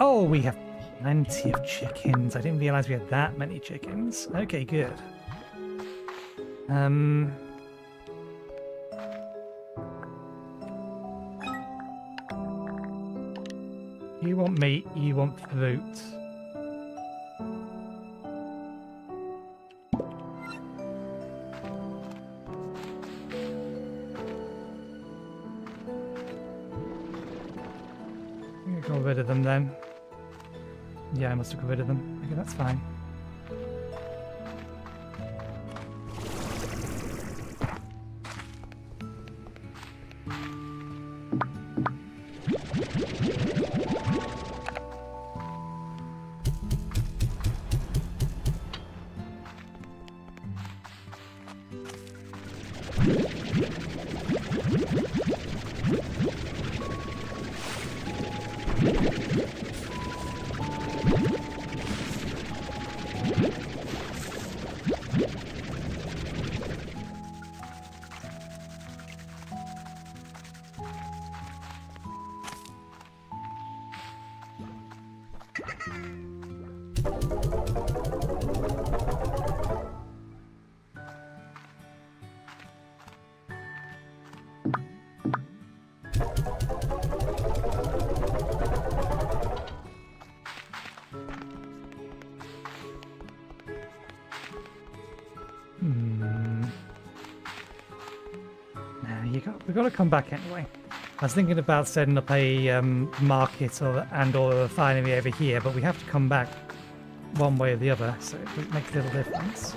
Oh, we have plenty of chickens. I didn't realize we had that many chickens. Okay, good. You want meat, you want fruit. I'm gonna get rid of them then. Yeah, I must have got rid of them. Okay, that's fine. We've got to come back anyway. I was thinking about setting up a market or a refinery over here, but we have to come back one way or the other, so it makes a little difference.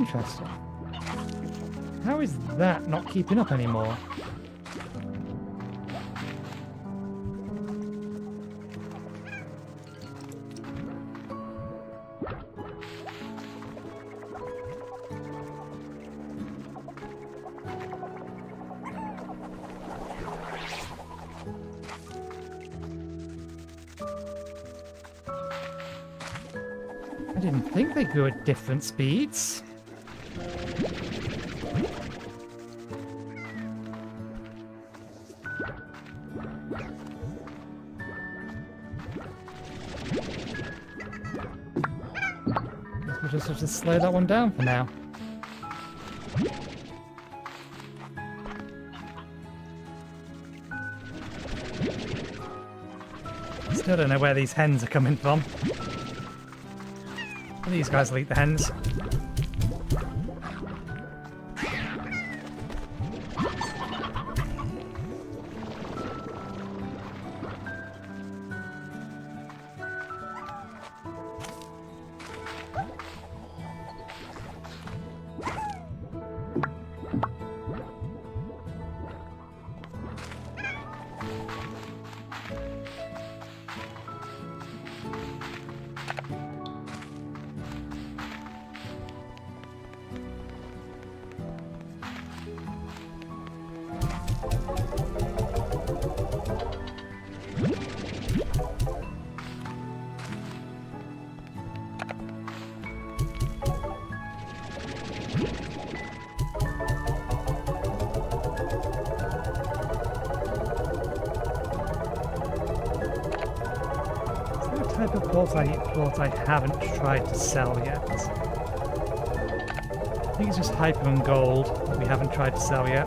Interesting. How is that not keeping up anymore? I didn't think they grew at different speeds. Guess we'll just have to slow that one down for now. Still don't know where these hens are coming from. These guys will eat the hens. Type of port I haven't tried to sell yet. I think it's just hyper and gold that we haven't tried to sell yet.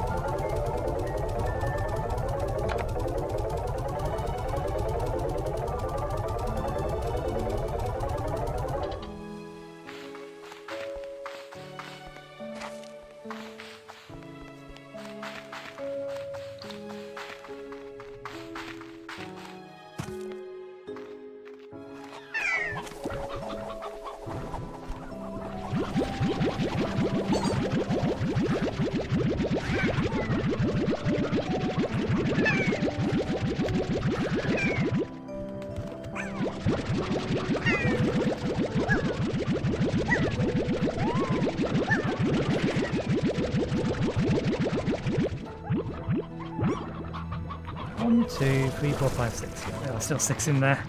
One, two, three, four, five, six. Yeah, there are still 6 in there.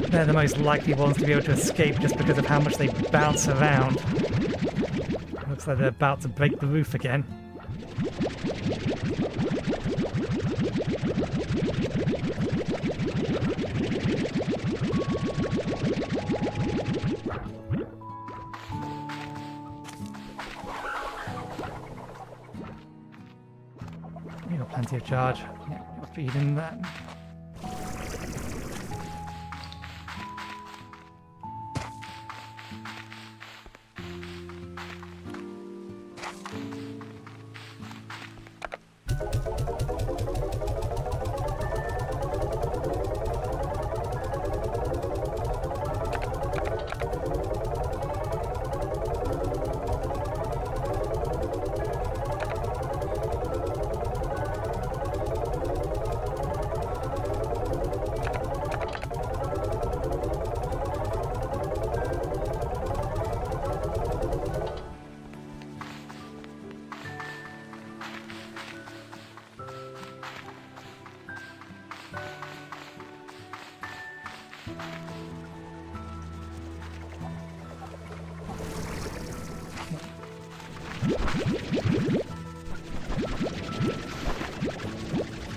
They're the most likely ones to be able to escape just because of how much they bounce around. Looks like they're about to break the roof again. You got plenty of charge. Yeah, you're feeding that.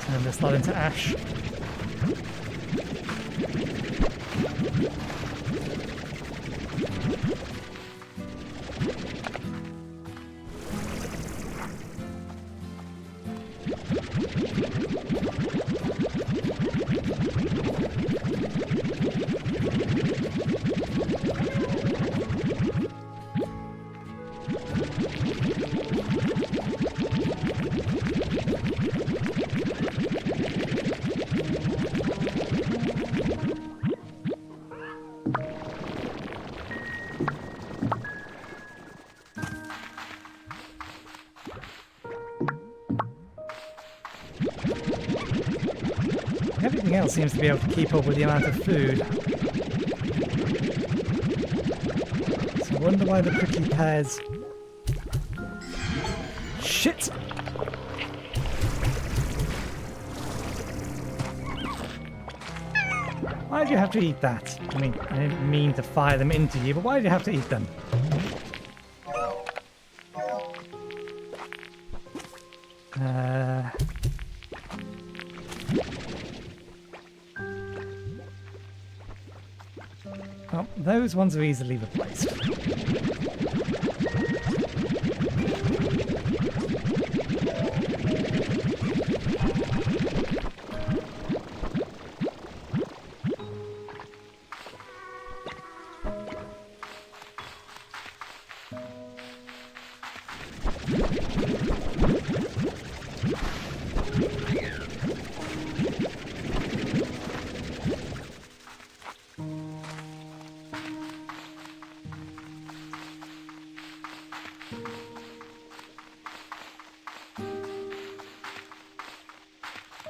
Turn this lot into ash. Nothing else seems to be able to keep up with the amount of food. So I wonder why the prickly pears... Shit! Why did you have to eat that? I mean, I didn't mean to fire them into you, but why did you have to eat them? Well, those ones are easily replaced.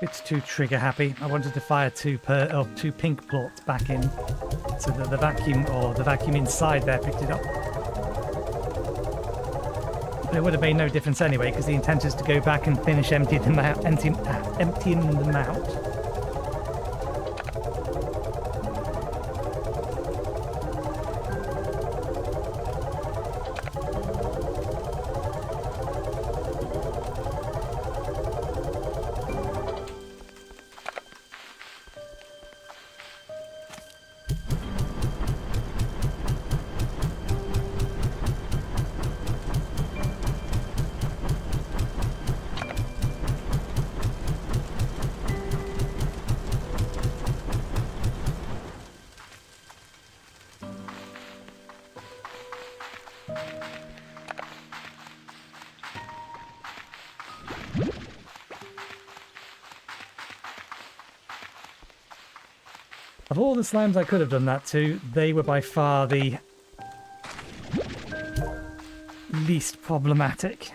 It's too trigger happy. I wanted to fire two pink plorts back in so that the vacuum inside there picked it up. But it would have made no difference anyway because the intent is to go back and finish emptying them out. Of all the slimes I could have done that to, they were by far the least problematic.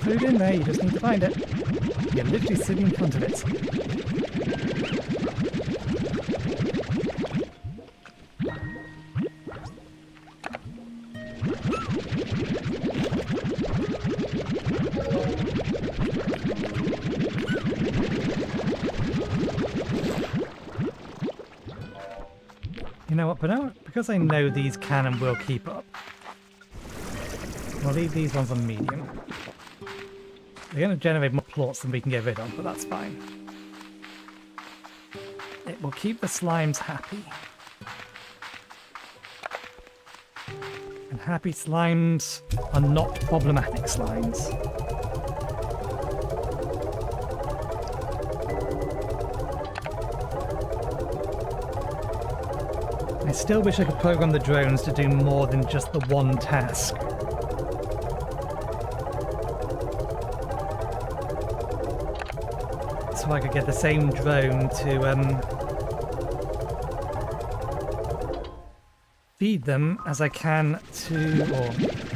Food in there, you just need to find it. You're literally sitting in front of it. You know what, but now, because I know these can and will keep up, I'll leave these ones on medium. They're going to generate more plorts than we can get rid of, but that's fine. It will keep the slimes happy. And happy slimes are not problematic slimes. I still wish I could program the drones to do more than just the one task. So I could get the same drone to feed them as I can to,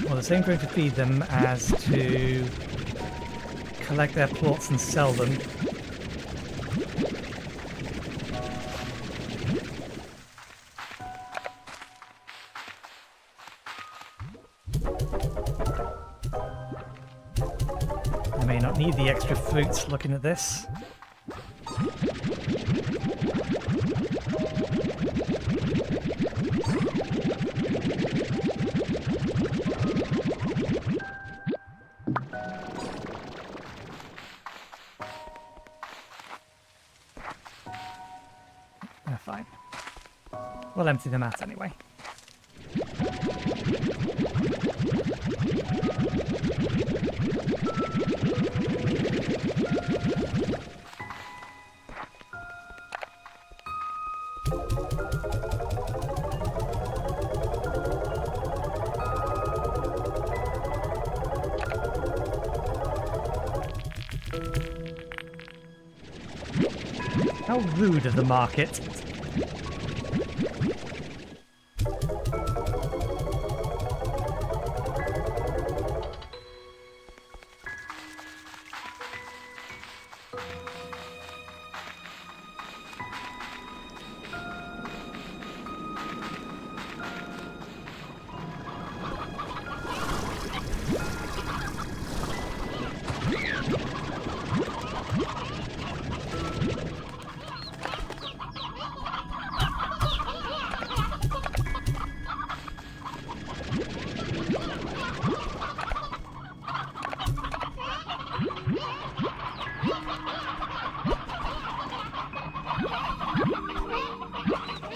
or the same drone to feed them as to collect their plorts and sell them. I may not need the extra fruits looking at this. We'll empty them out anyway. How rude of the market.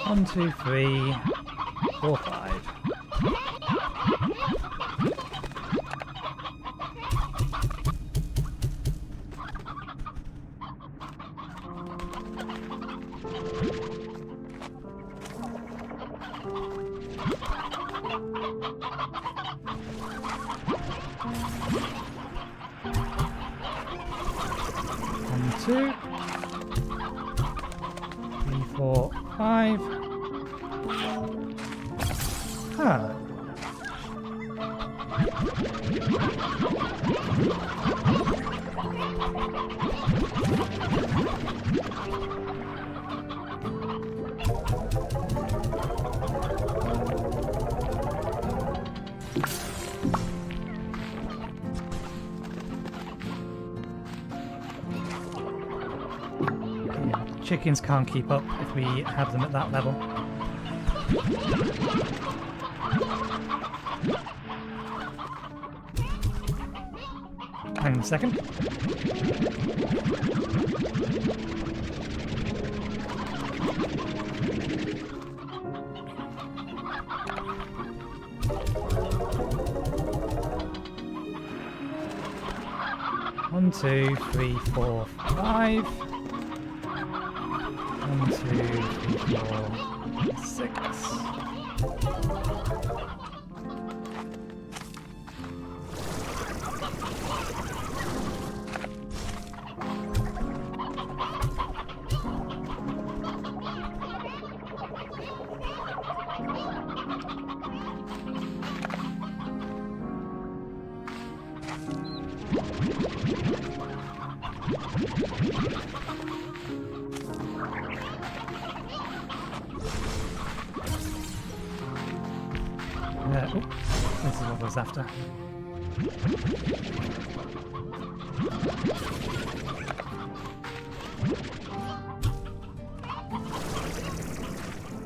One, two, three, four, five. One, two, three, four, five. Huh. Chickens can't keep up if we have them at that level. Hang on a second. One, two, three, four, five. 1, 2, 3, 4, 6. This is what I was after.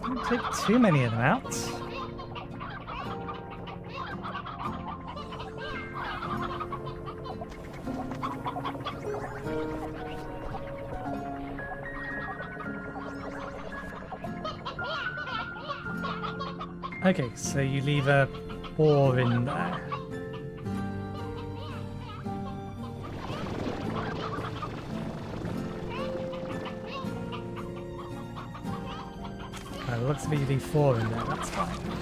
Don't take too many of them out. Okay, so you leave a 4 in there. It looks like you leave 4 in there, that's fine.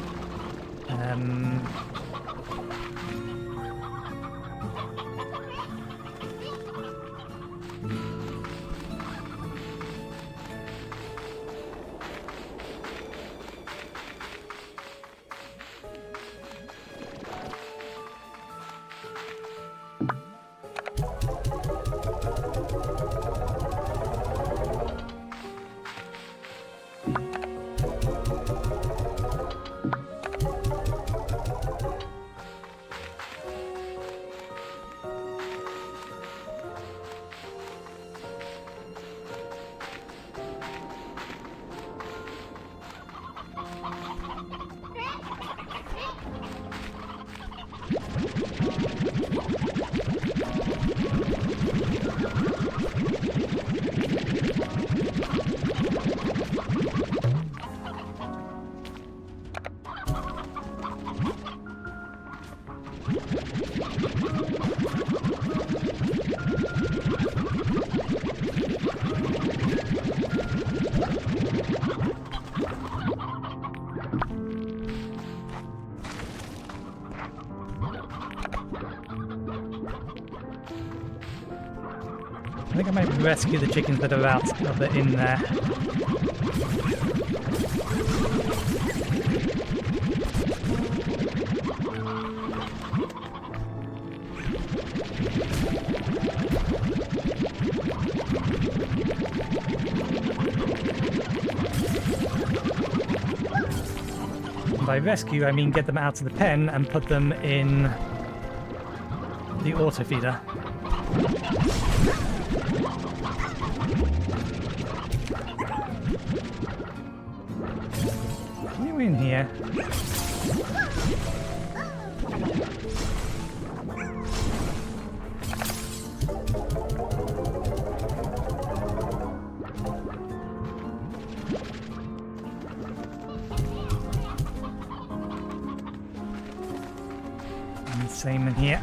I think I might rescue the chickens that are out of the in there. By rescue, I mean get them out of the pen and put them in the auto feeder. You in here? Same in here.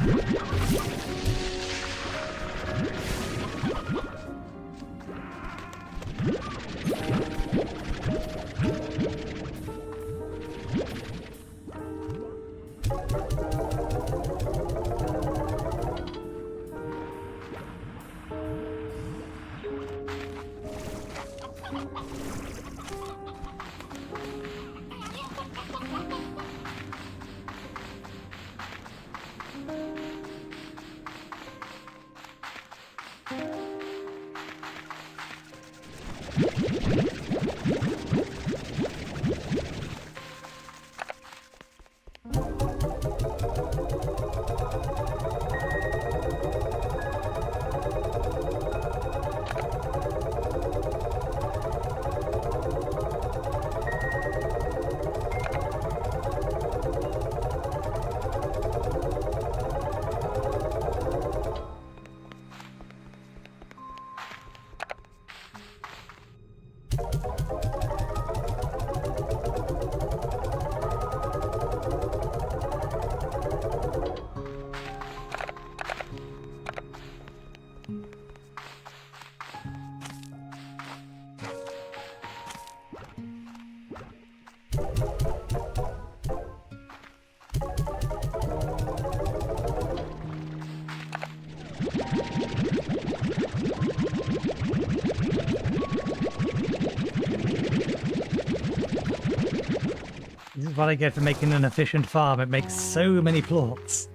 This is what I get for making an efficient farm. It makes so many plots.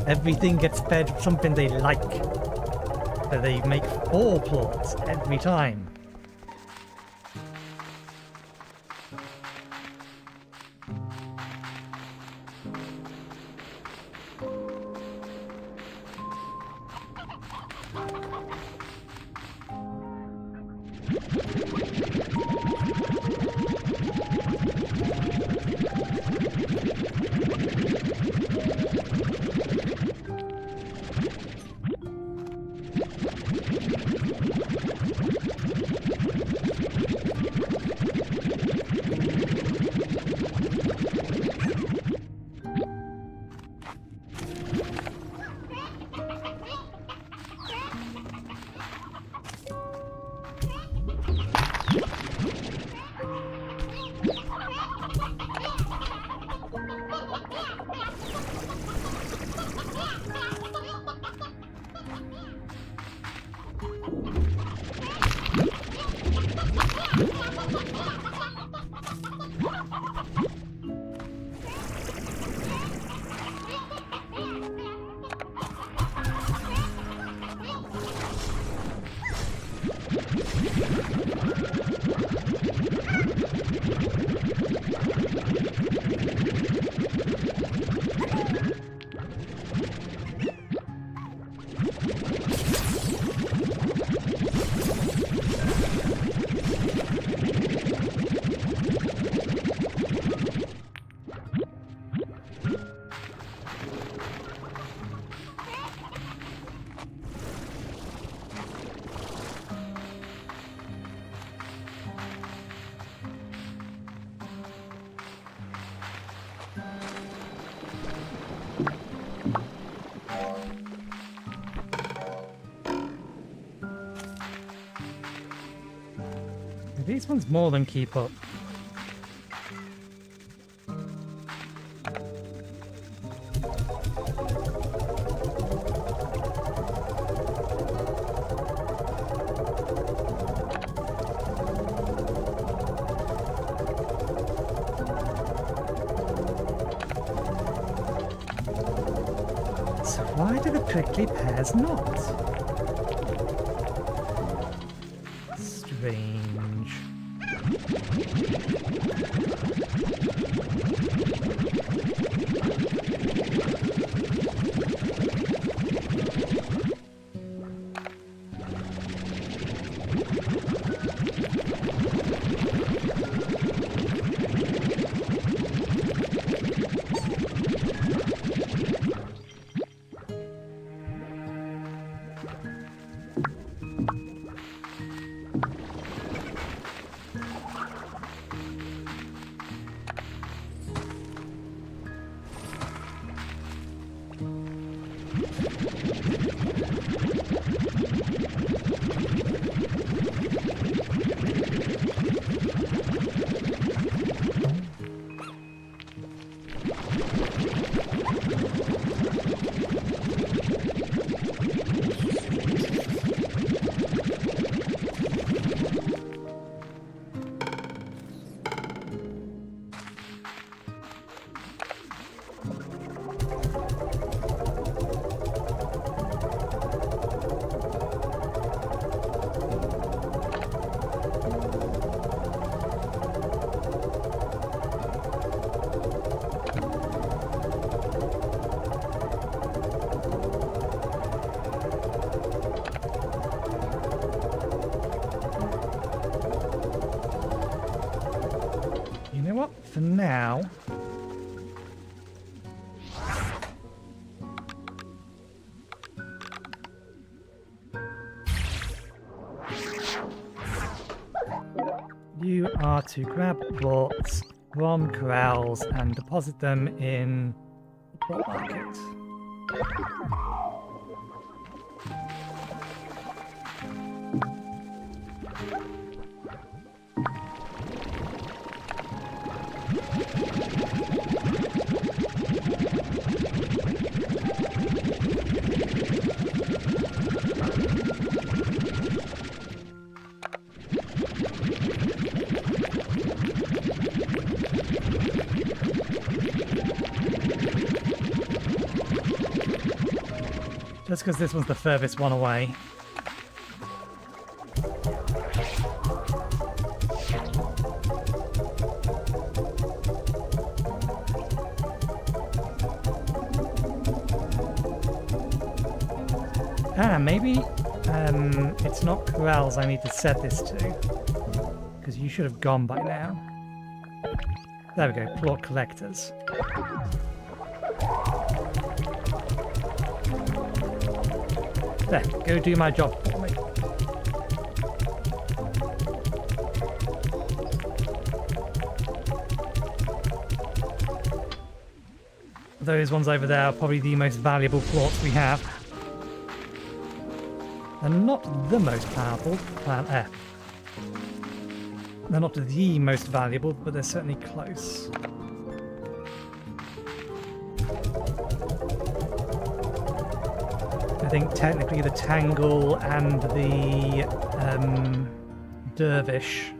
Everything gets fed something they like. So they make 4 plots every time. These ones more than keep up. So why do the prickly pears not? Strange. For now, you are to grab bolts from corrals and deposit them in the plot market. Just because this one's the furthest one away. Maybe it's not corrals I need to set this to, because you should have gone by now. There we go, plot collectors. There, go do my job for me. Those ones over there are probably the most valuable plots we have. They're not the most powerful. They're not the most valuable, but they're certainly close. I think technically the Tangle and the Dervish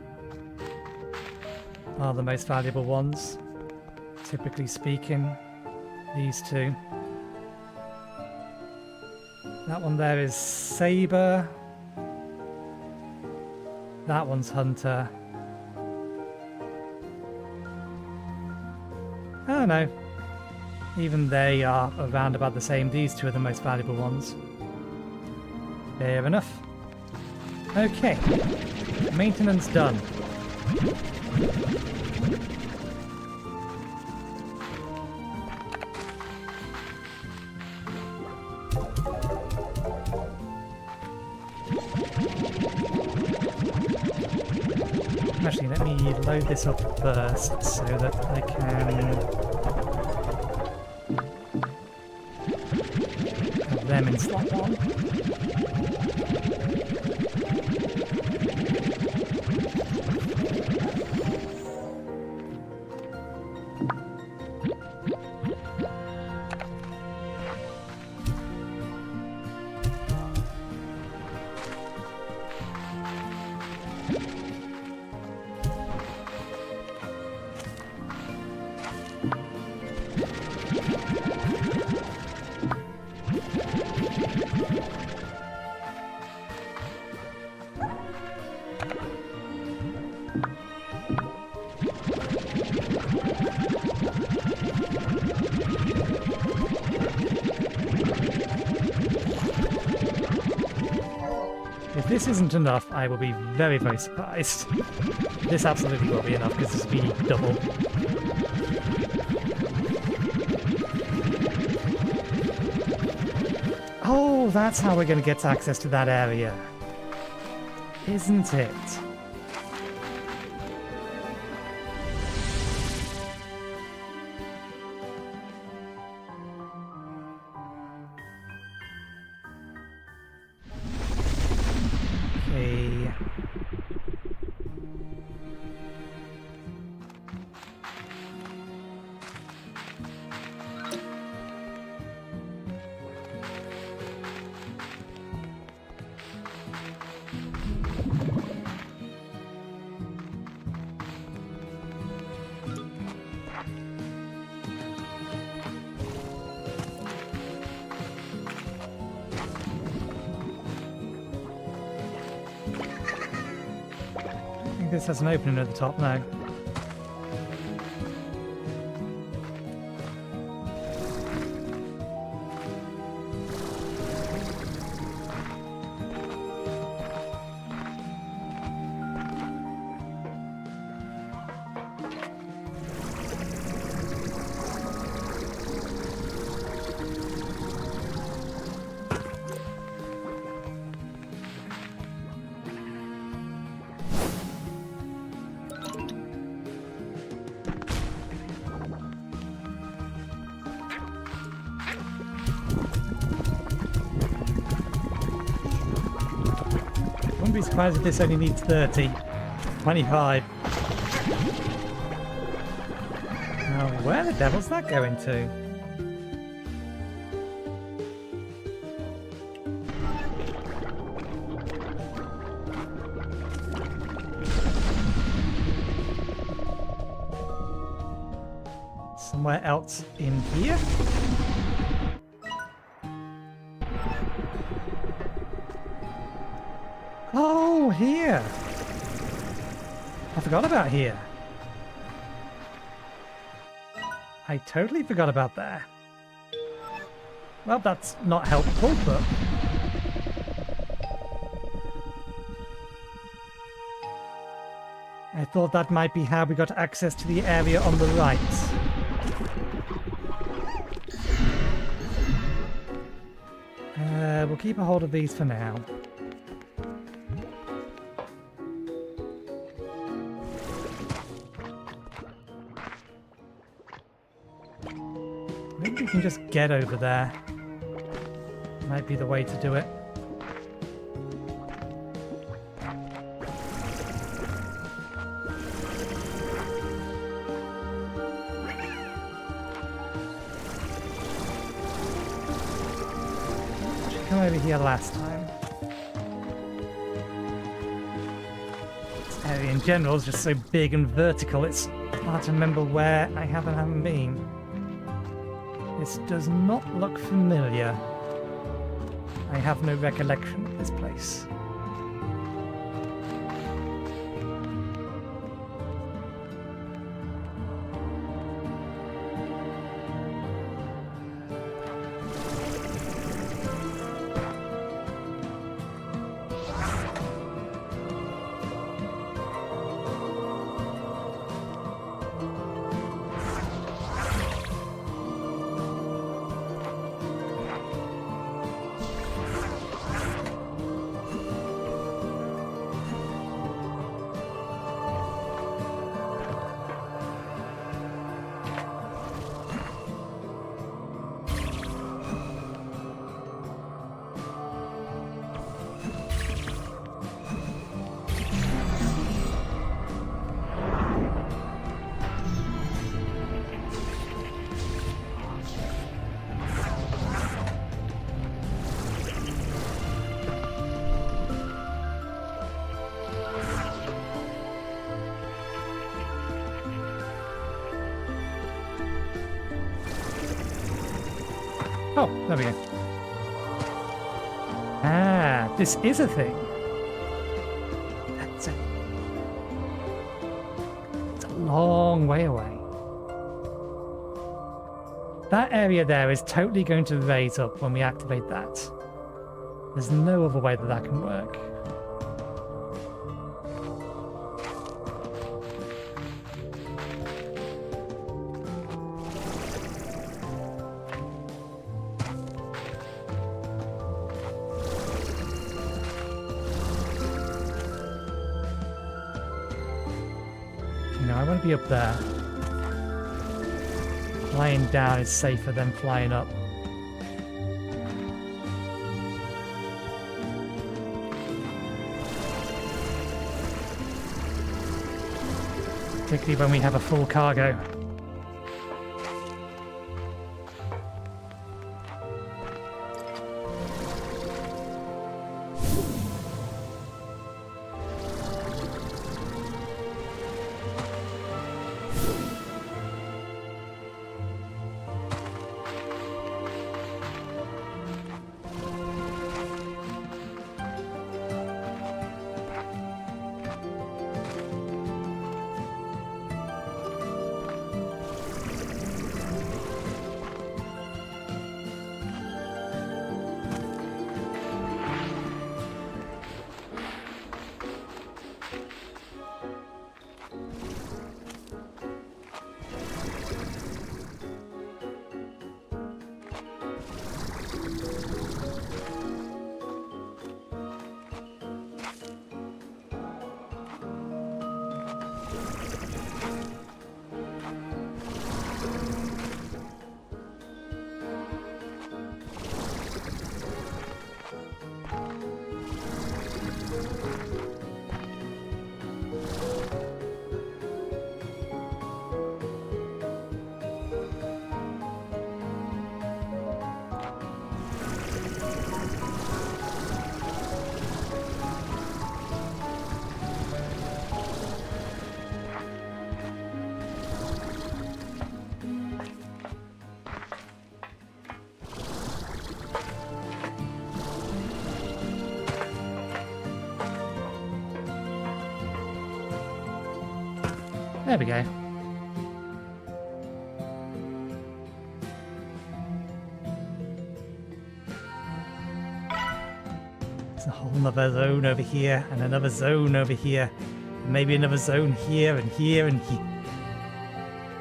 are the most valuable ones, typically speaking. These two. That one there is Saber. That one's Hunter. I don't know. Even they are around about the same. These two are the most valuable ones. Fair enough. Okay. Maintenance done. Actually, let me load this up first so that I can have them in slot 1. this isn't enough, I will be very, very surprised. This absolutely will be enough because this will be double. Oh, that's how we're going to get access to that area. Isn't it? Okay. I think this has an opening at the top now. Wouldn't be surprised if this only needs 30. 25. Now, where the devil's that going to? Somewhere else in here? Oh, here! I forgot about here. I totally forgot about there. Well, that's not helpful, but... I thought that might be how we got access to the area on the right. We'll keep a hold of these for now. Maybe we can just get over there. Might be the way to do it. Come over here last time. This area in general is just so big and vertical, it's hard to remember where I have and haven't been. This does not look familiar. I have no recollection of this place. Oh, there we go. Ah, this is a thing. That's it. It's a long way away. That area there is totally going to raise up when we activate that. There's no other way that that can work. I want to be up there. Flying down is safer than flying up. Particularly when we have a full cargo. There we go. There's a whole other zone over here, and another zone over here, and maybe another zone here and here and here.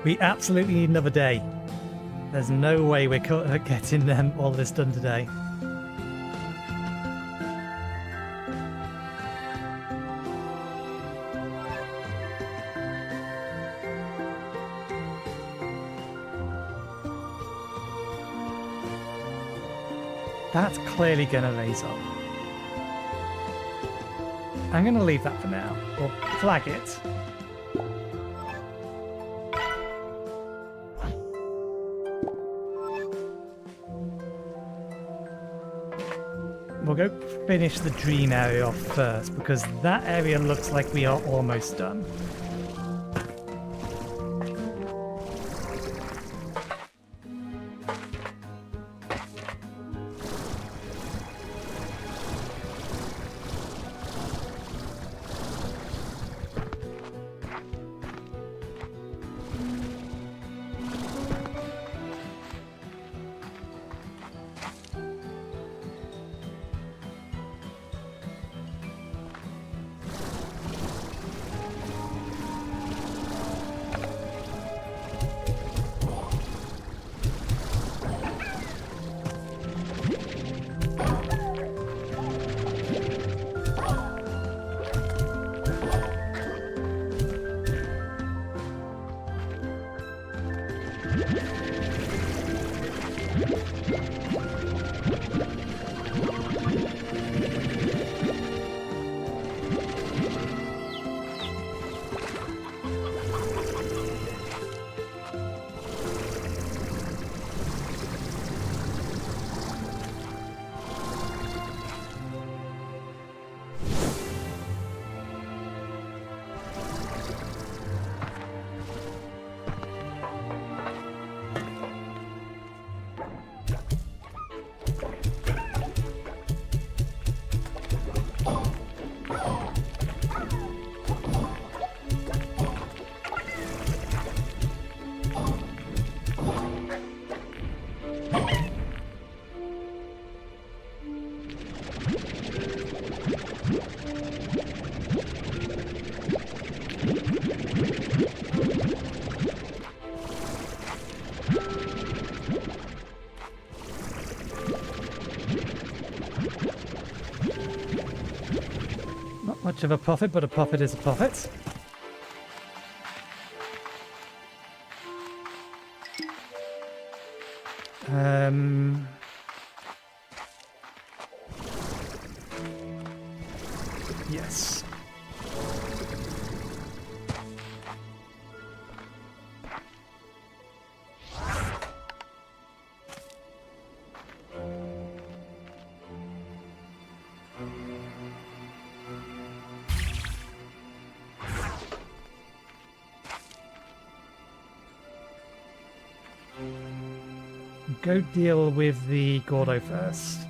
We absolutely need another day. There's no way we're getting all this done today. That's clearly going to raise up. I'm going to leave that for now, or flag it. We'll go finish the dream area off first, because that area looks like we are almost done. Much of a profit, but a profit is a profit. Yes. Go deal with the Gordo first.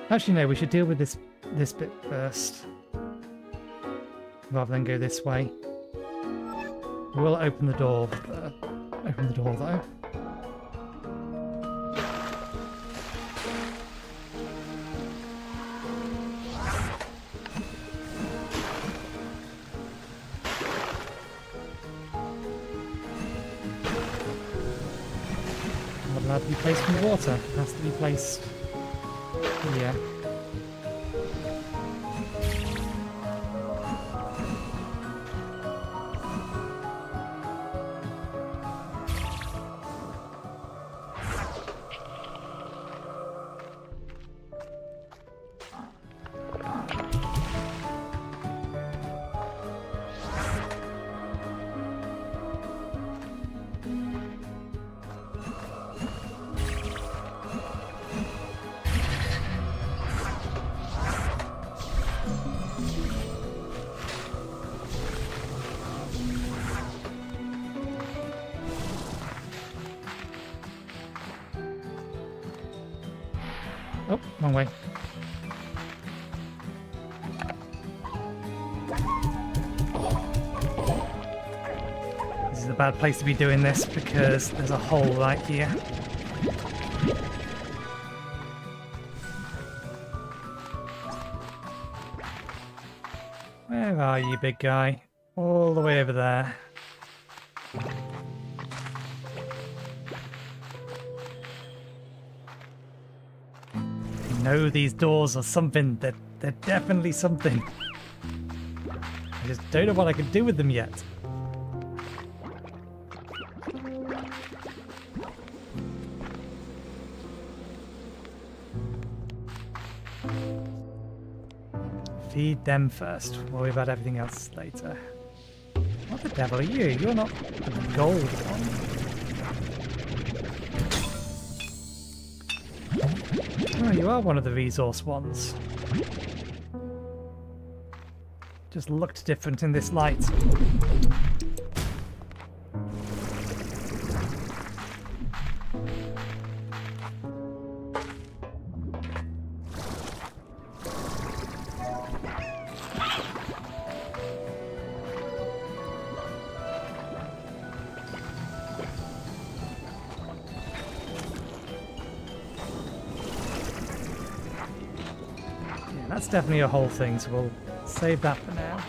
Actually, no, we should deal with this bit first, rather than go this way. We'll open the door. Open the door, though. Not allowed to be placed in the water. It has to be placed. Yeah. Oh, wrong way. This is a bad place to be doing this because there's a hole right here. Where are you, big guy? All the way over there. No, these doors are something. They're definitely something. I just don't know what I can do with them yet. Feed them first. Worry about everything else later. What the devil are you? You're not the gold one. Oh, you are one of the resource ones. Just looked different in this light. That's definitely a whole thing, so we'll save that for now.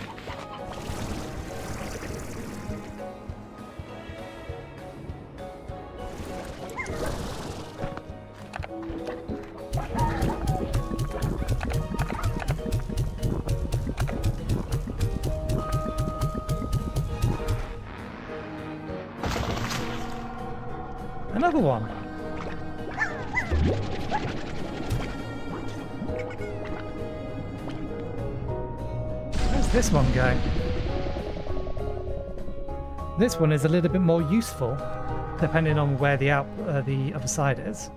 Another one. Where's this one going? This one is a little bit more useful, depending on where the other side is.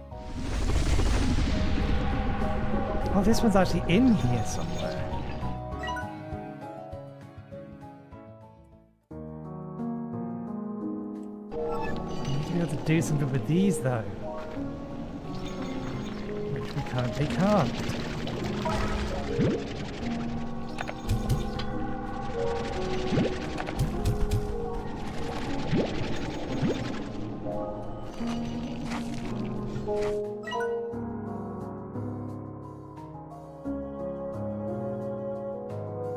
Oh, this one's actually in here somewhere. I need to be able to do something with these, though. We currently can't.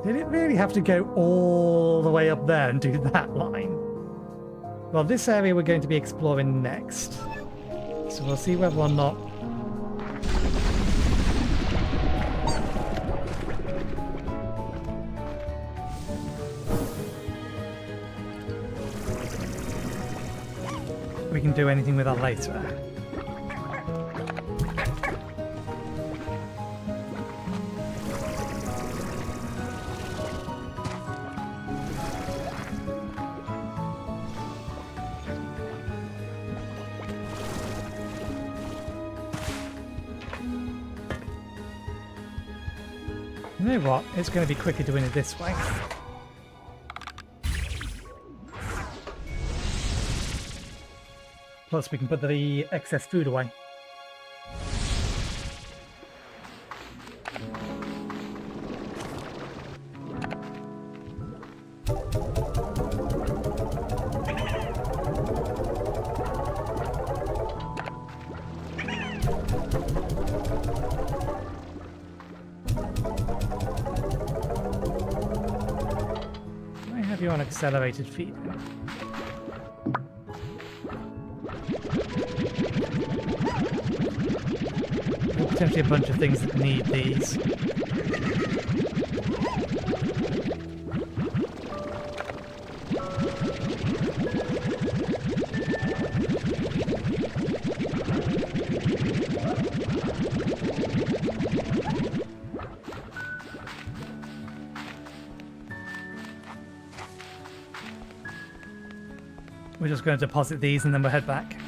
Did it really have to go all the way up there and do that line? Well, this area we're going to be exploring next. So we'll see whether or not... we can do anything with that later. You know what? It's going to be quicker doing it this way. Plus, we can put the excess food away. You on accelerated feed. Potentially a bunch of things that need these. We're just going to deposit these and then we'll head back.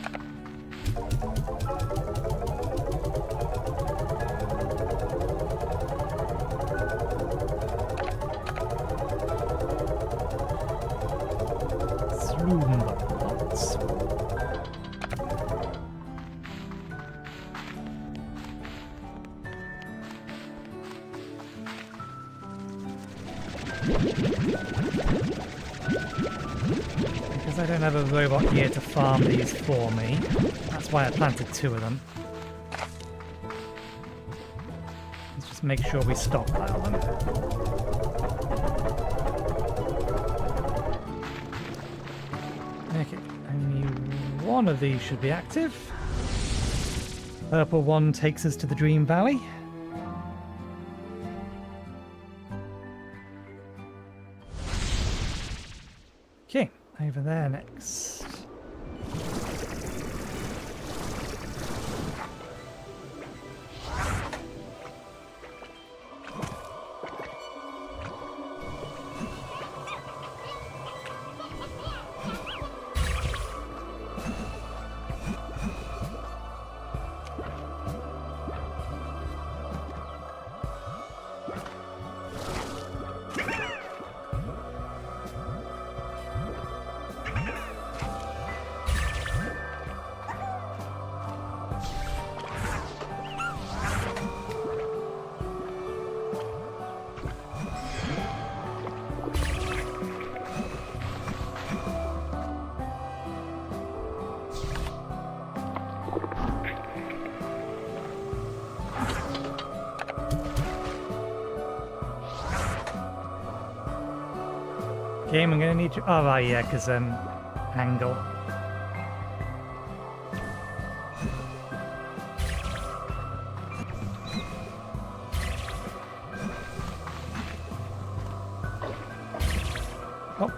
Because I don't have a robot here to farm these for me. That's why I planted 2 of them. Let's just make sure we stockpile them. Okay, only 1 of these should be active. Purple one takes us to the Dream Valley. Okay, over there next. Game, I'm gonna need you. Oh, right, yeah, because angle. Oh.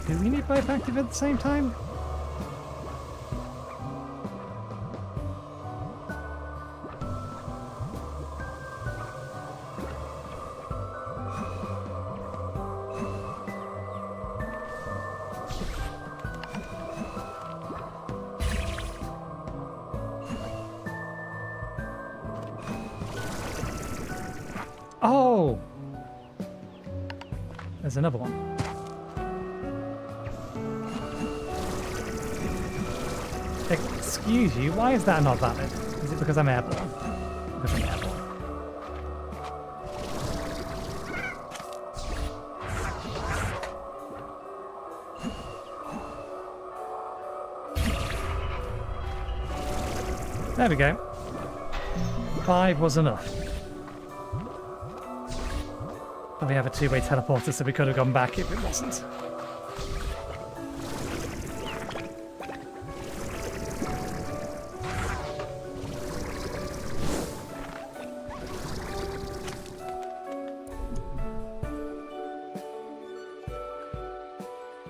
Do we need both active at the same time? Oh! there's another one. Excuse you, why is that not valid? Is it because I'm airborne? Because I'm airborne. There we go. 5 was enough. But we have a two-way teleporter, so we could have gone back if it wasn't.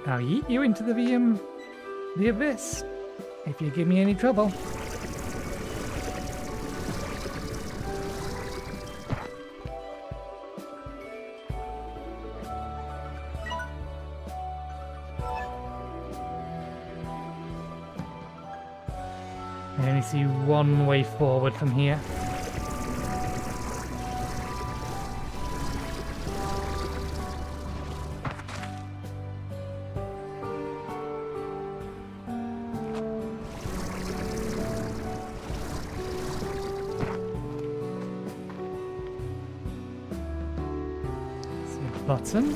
I'll yeet you into the abyss if you give me any trouble. I only see one way forward from here. Button.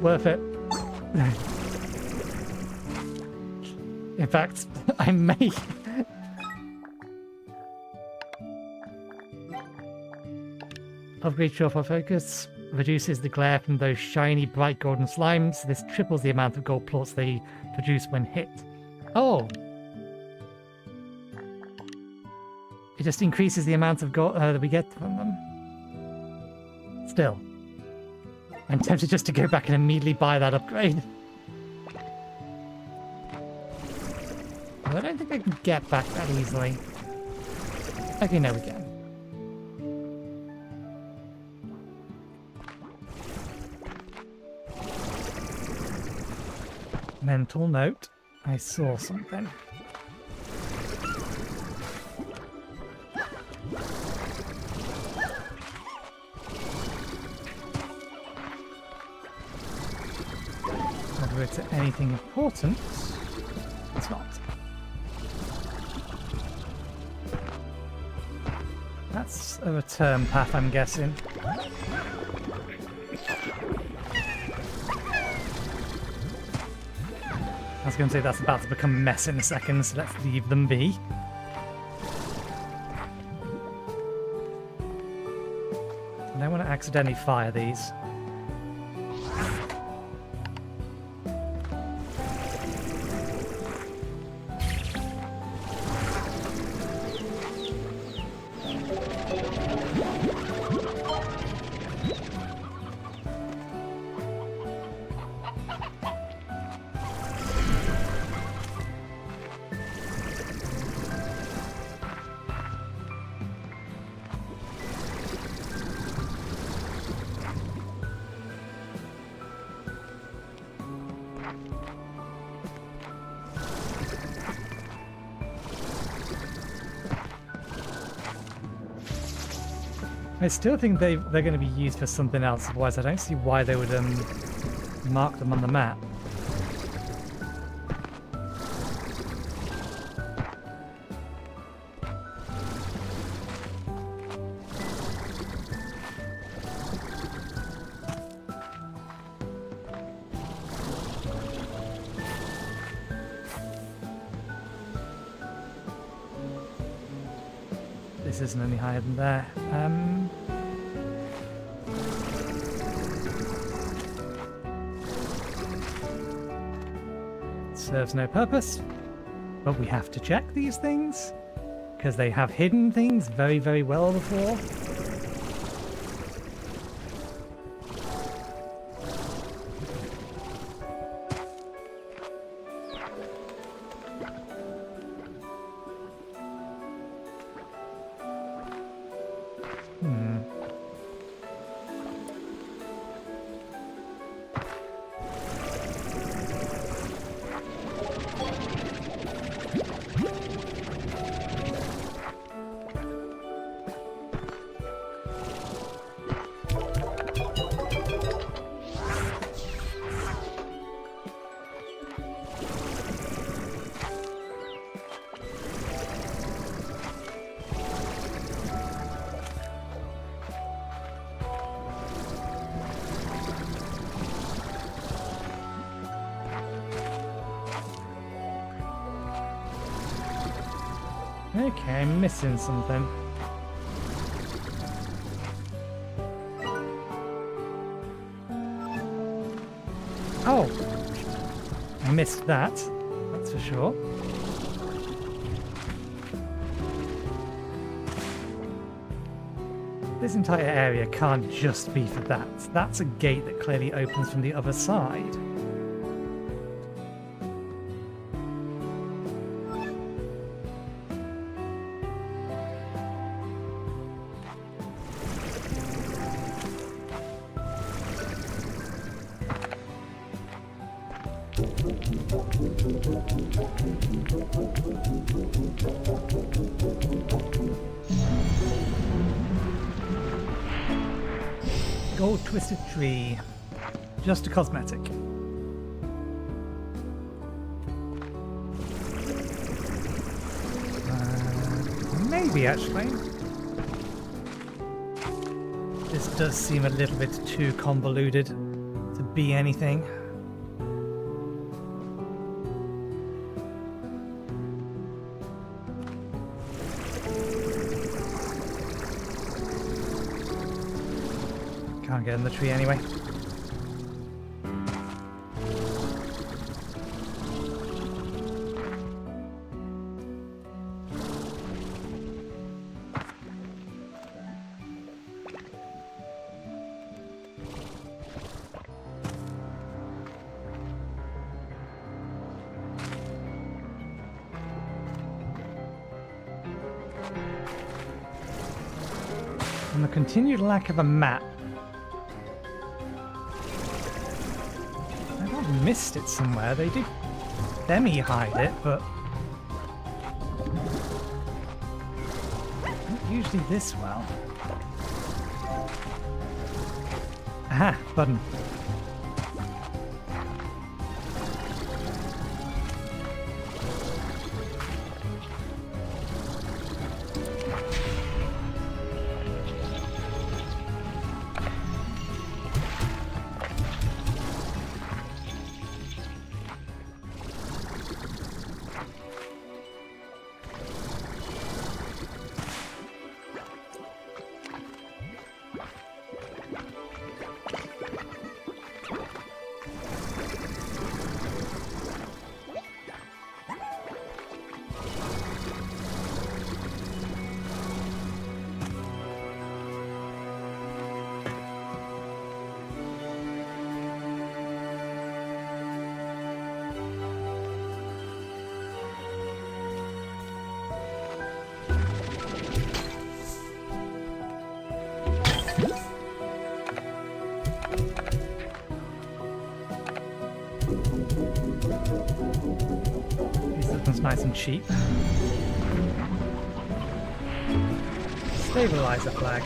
Worth it. In fact, I may... Upgrade shortfall focus reduces the glare from those shiny, bright golden slimes. This triples the amount of gold plots they produce when hit. Oh! It just increases the amount of gold that we get from them. Still. I'm tempted just to go back and immediately buy that upgrade. Well, I don't think I can get back that easily. Okay, now we can. Mental note, I saw something. Whether it's anything important, it's not. That's a return path, I'm guessing. I was going to say that's about to become a mess in a second, so let's leave them be. I don't want to accidentally fire these. I still think they're going to be used for something else, otherwise I don't see why they would mark them on the map. this isn't any higher than there. Serves no purpose, but we have to check these things because they have hidden things very, very well before. Okay, I'm missing something. Oh! I missed that, that's for sure. This entire area can't just be for that. That's a gate that clearly opens from the other side. Gold twisted tree. Just a cosmetic. Maybe actually. This does seem a little bit too convoluted to be anything. Can't get in the tree anyway. And the continued lack of a map. Missed it somewhere. They did semi-hide it, but not usually this well. Aha, button. Nice and cheap. Stabilizer flag.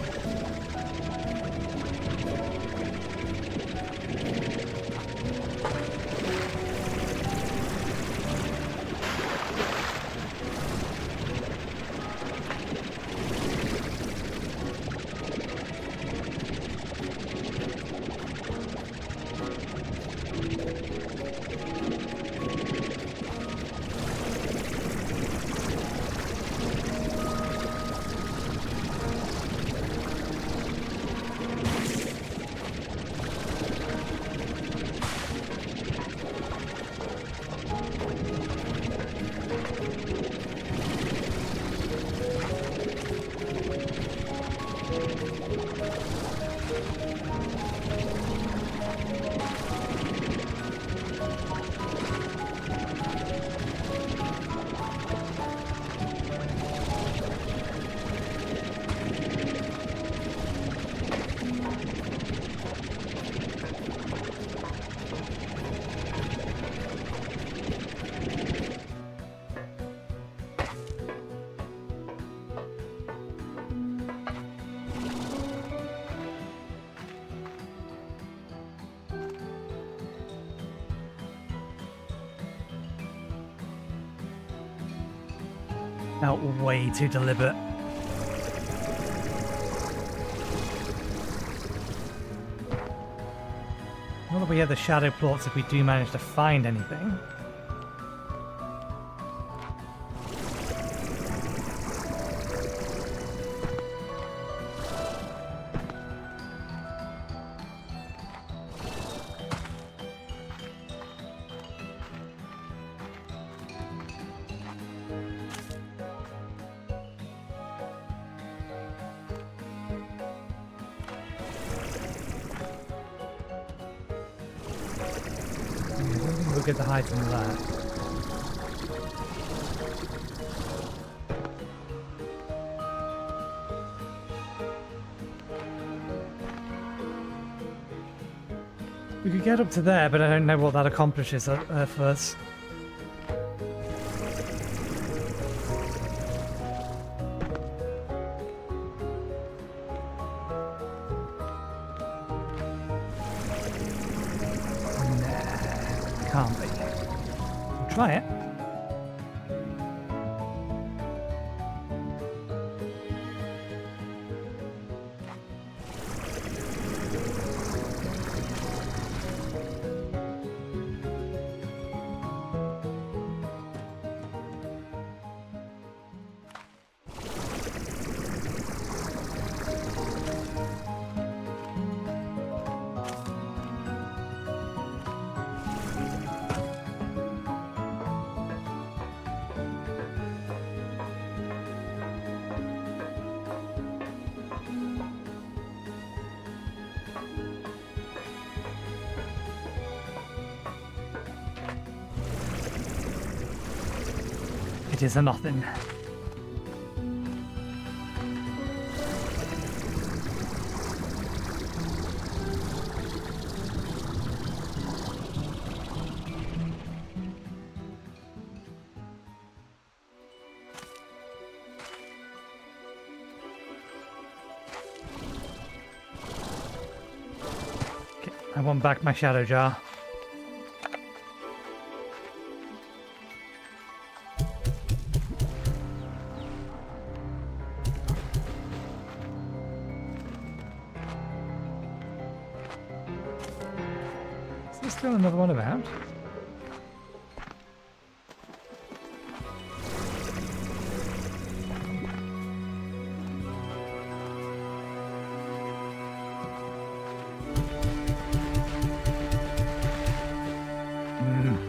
Felt way too deliberate. Not that we have the shadow plots if we do manage to find anything. We'll get the height from that. We could get up to there, but I don't know what that accomplishes first. Can't be. We'll try it. It is a nothing. Okay, I want back my shadow jar. There's still another one about.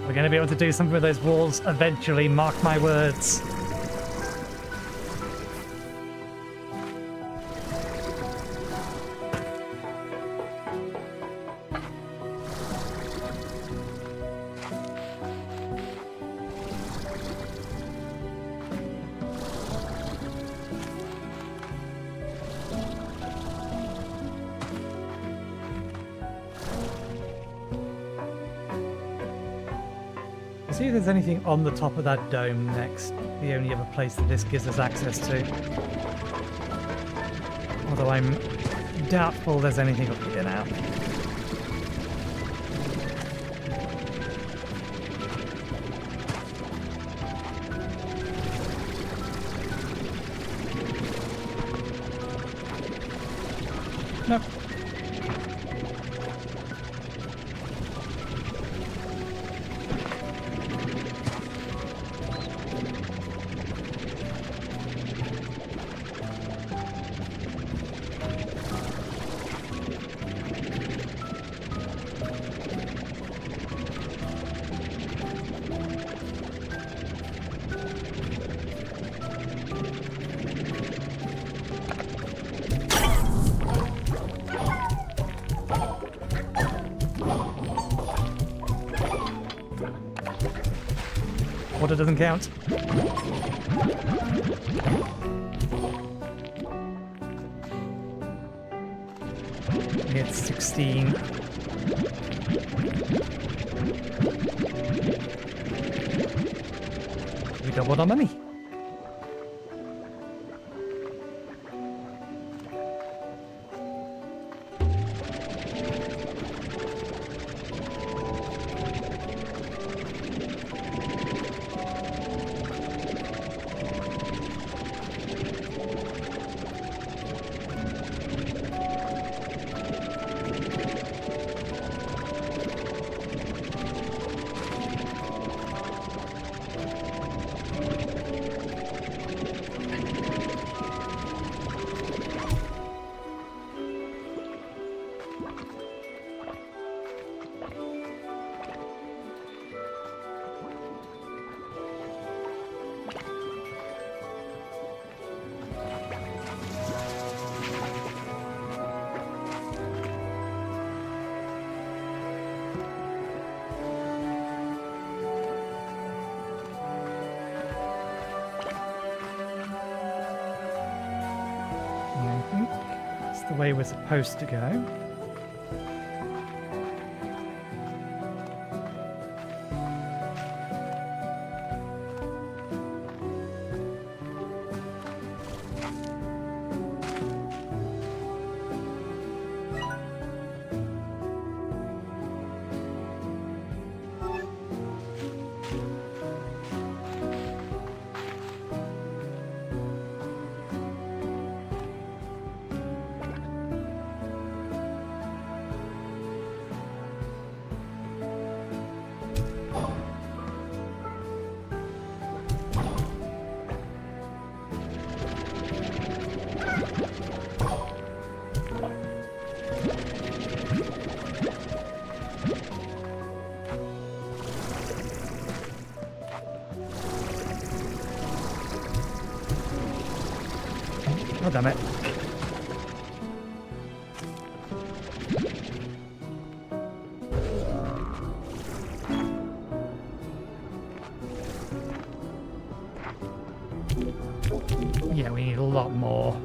We're going to be able to do something with those walls eventually, mark my words. See if there's anything on the top of that dome next. The only other place that this gives us access to. Although I'm doubtful there's anything up here now. Nope. Water doesn't count. It's 16. We doubled our money. the way we're supposed to go. Oh, damn it. Yeah, we need a lot more.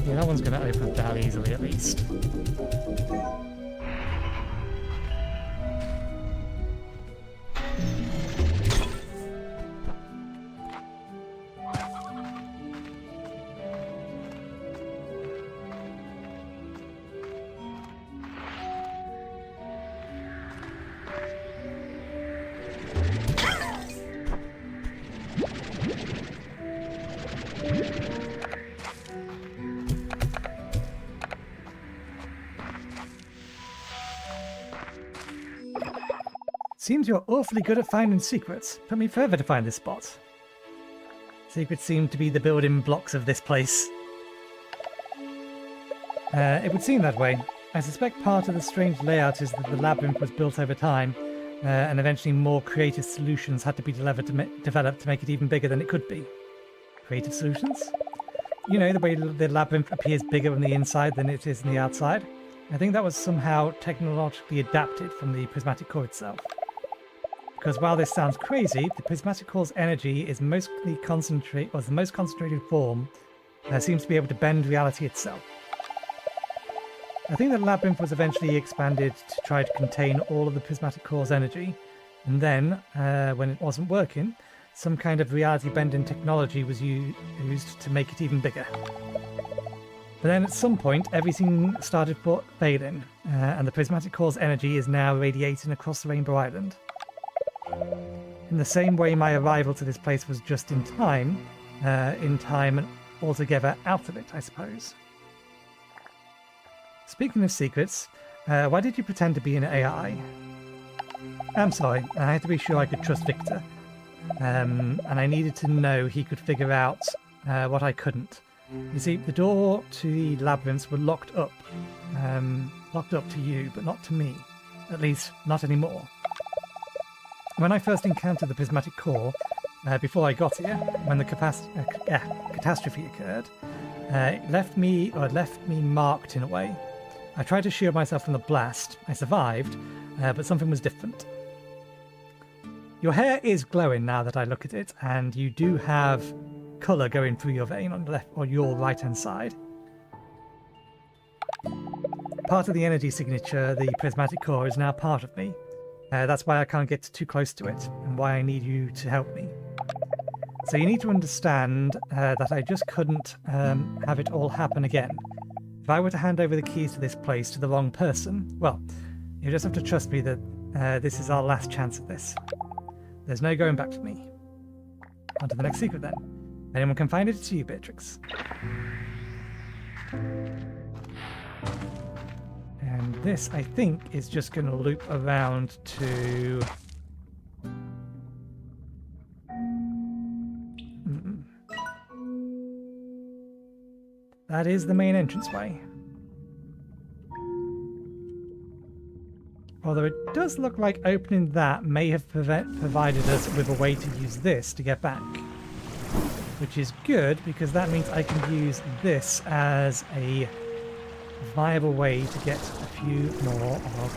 Yeah, that one's going to open fairly easily, at least. Seems you're awfully good at finding secrets. Put me further to find this spot. Secrets seem to be the building blocks of this place. It would seem that way. I suspect part of the strange layout is that the labyrinth was built over time, and eventually more creative solutions had to be developed to make it even bigger than it could be. Creative solutions? You know, the way the labyrinth appears bigger on the inside than it is on the outside? I think that was somehow technologically adapted from the prismatic core itself. Because while this sounds crazy, the prismatic core's energy is mostly concentrated, or the most concentrated form, seems to be able to bend reality itself. I think the labyrinth was eventually expanded to try to contain all of the prismatic core's energy, and then, when it wasn't working, some kind of reality-bending technology was used to make it even bigger. But then at some point, everything started failing, and the prismatic core's energy is now radiating across Rainbow Island. In the same way my arrival to this place was just in time and altogether out of it, I suppose. Speaking of secrets, why did you pretend to be an AI? I'm sorry, I had to be sure I could trust Victor. And I needed to know he could figure out what I couldn't. You see, the door to the labyrinths were locked up. Locked up to you, but not to me. At least, not anymore. When I first encountered the prismatic core, before I got here, when the catastrophe occurred, it left me marked in a way. I tried to shield myself from the blast. I survived, but something was different. Your hair is glowing now that I look at it, and you do have colour going through your vein on the left or your right-hand side. Part of the energy signature, the prismatic core, is now part of me. That's why I can't get too close to it, and why I need you to help me. So you need to understand that I just couldn't have it all happen again. If I were to hand over the keys to this place to the wrong person, well, you just have to trust me that this is our last chance at this. There's no going back for me. On to the next secret then. If anyone can find it, it's you, Beatrix. And this, I think, is just going to loop around to... that is the main entranceway. Although it does look like opening that may have provided us with a way to use this to get back. Which is good, because that means I can use this as a viable way to get a few more of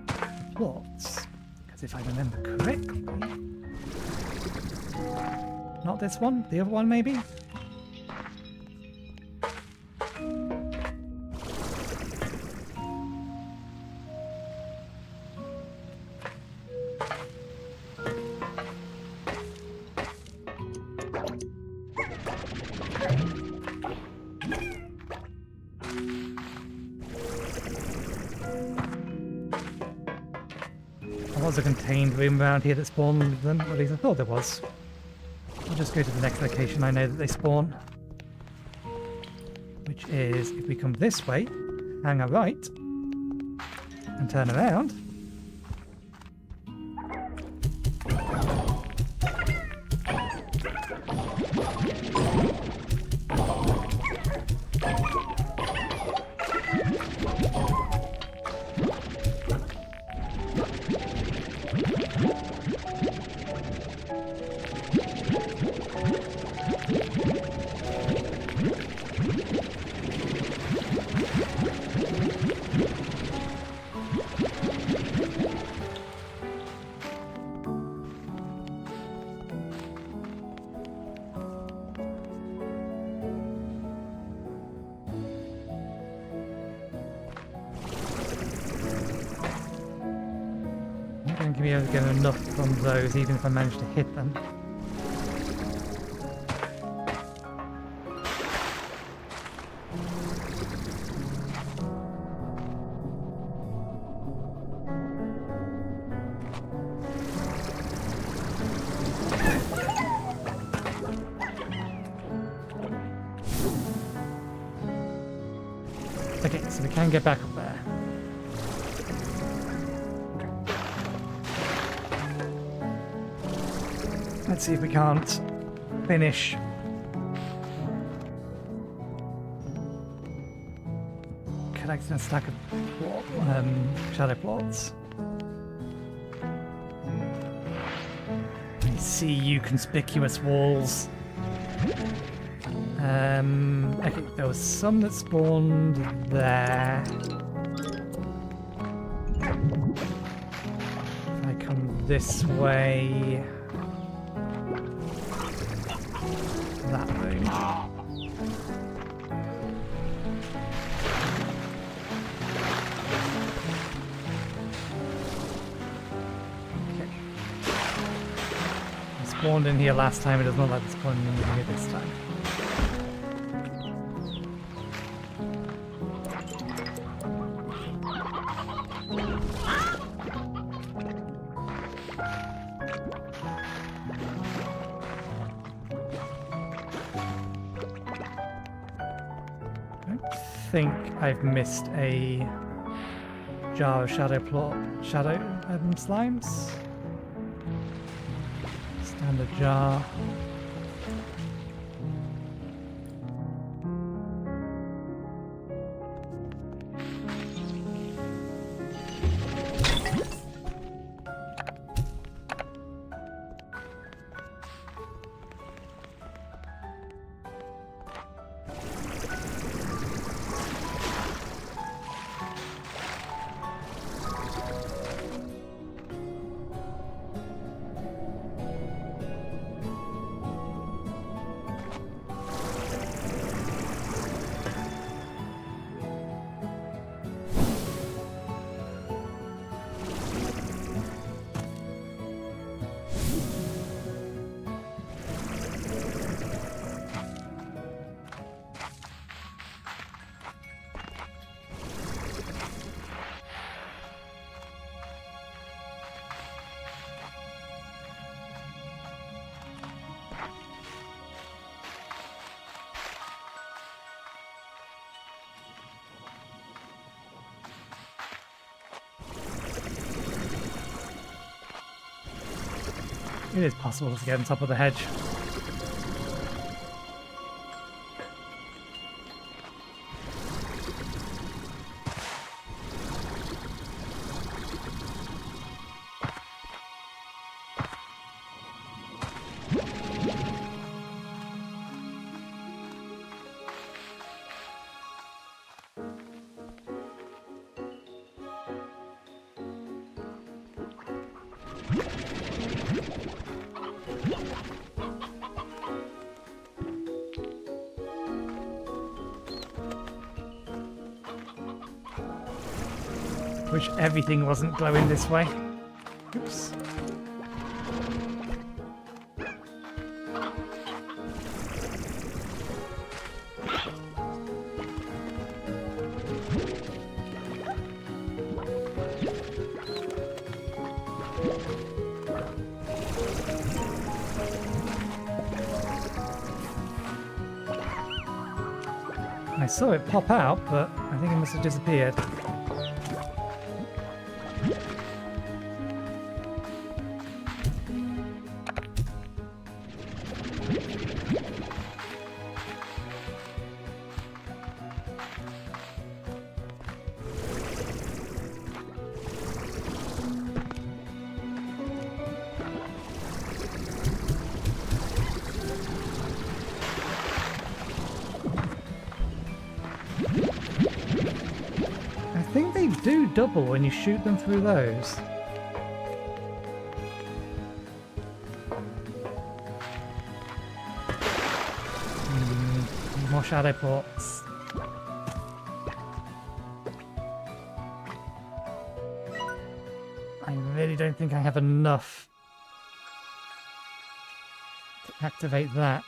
the plots. Because if I remember correctly... Not this one, the other one maybe? There was a contained room around here that spawned them, or at least I thought there was. I'll just go to the next location I know that they spawn. Which is, if we come this way, hang a right, and turn around. I'm going to be able to get enough from those, even if I manage to hit them. Okay, so we can get back up there. Let's see if we can't finish. Collecting a stack of shadow plots. I see you, conspicuous walls. Okay, there was some that spawned there. If I come this way... that room. Okay. I spawned in here last time, it does not like to spawn in here this time. I think I've missed a jar of shadow slimes. Standard jar. It is possible to get on top of the hedge. Wish everything wasn't glowing this way. Oops. I saw it pop out, but I think it must have disappeared. I think they do double when you shoot them through those. More shadow ports. I really don't think I have enough to activate that.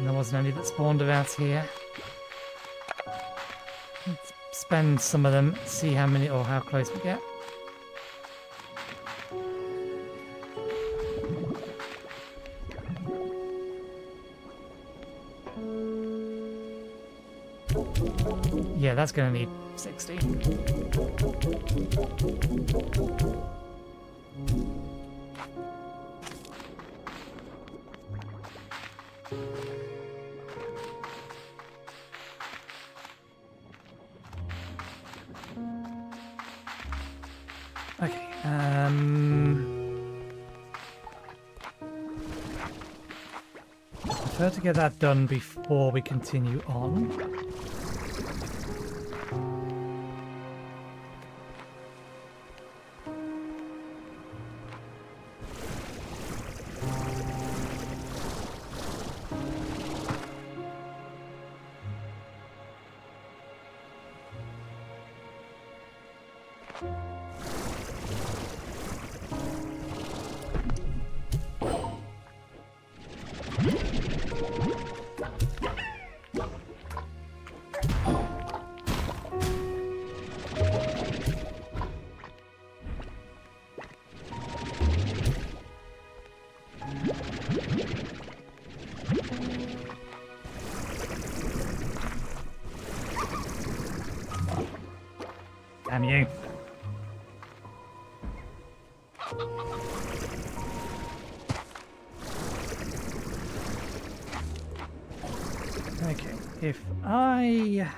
There wasn't any that spawned about here. Let's spend some of them, see how many or how close we get. Yeah, that's going to need 60. Okay, I prefer to get that done before we continue on. Damn you. Okay, if I...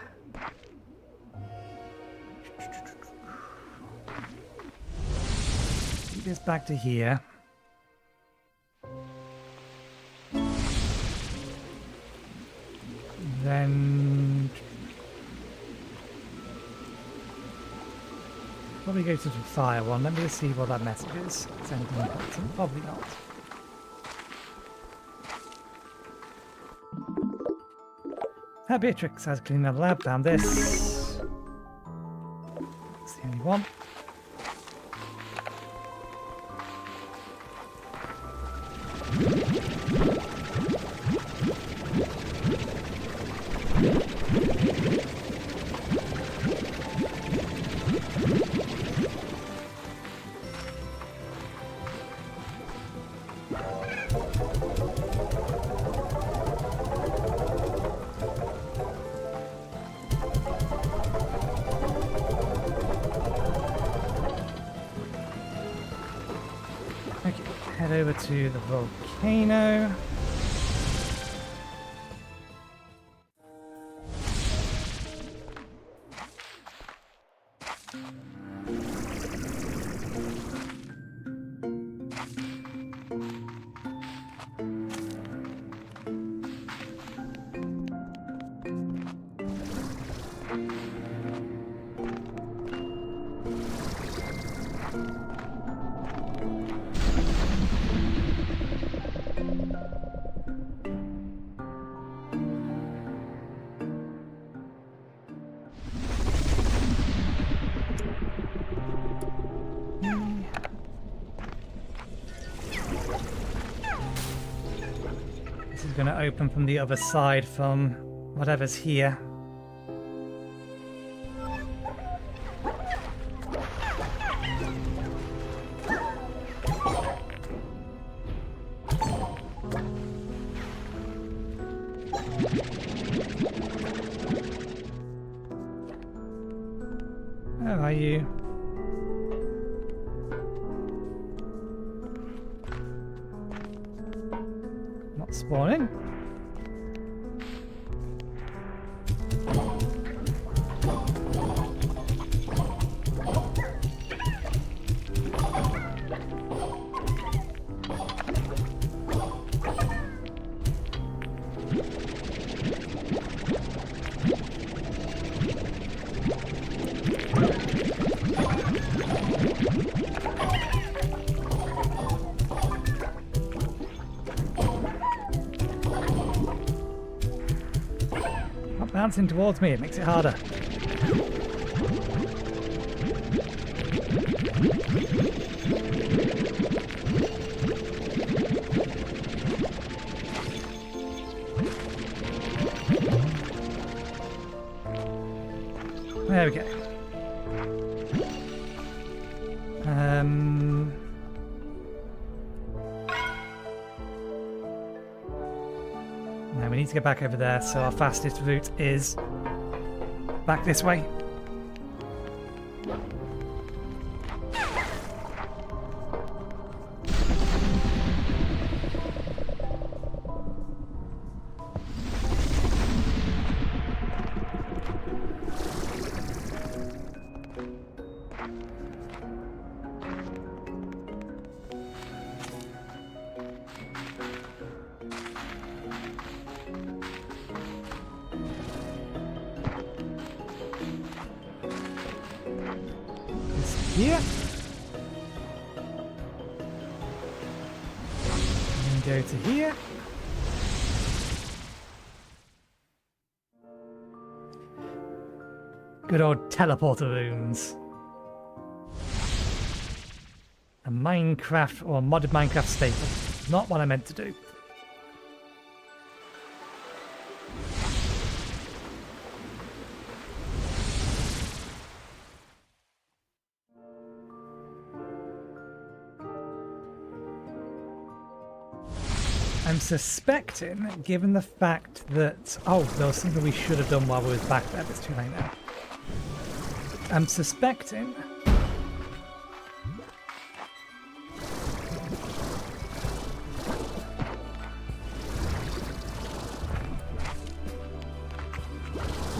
take this back to here. Then... probably go to the fire one. Let me just see what that message is. Is anything important? Probably not. Beatrix has cleaned up the lab, found this. It's the only one. Head over to the volcano. is going to open from the other side from whatever's here. Where are you? Not spawning. Bouncing towards me, it makes it harder. There we go. Now we need to get back over there, so our fastest route is back this way. Here. And go to here. Good old teleporter rooms. A Minecraft or a modded Minecraft staple. Not what I meant to do. I'm suspecting, given the fact that... Oh, there was something we should have done while we was back there, but it's too late now. I'm suspecting...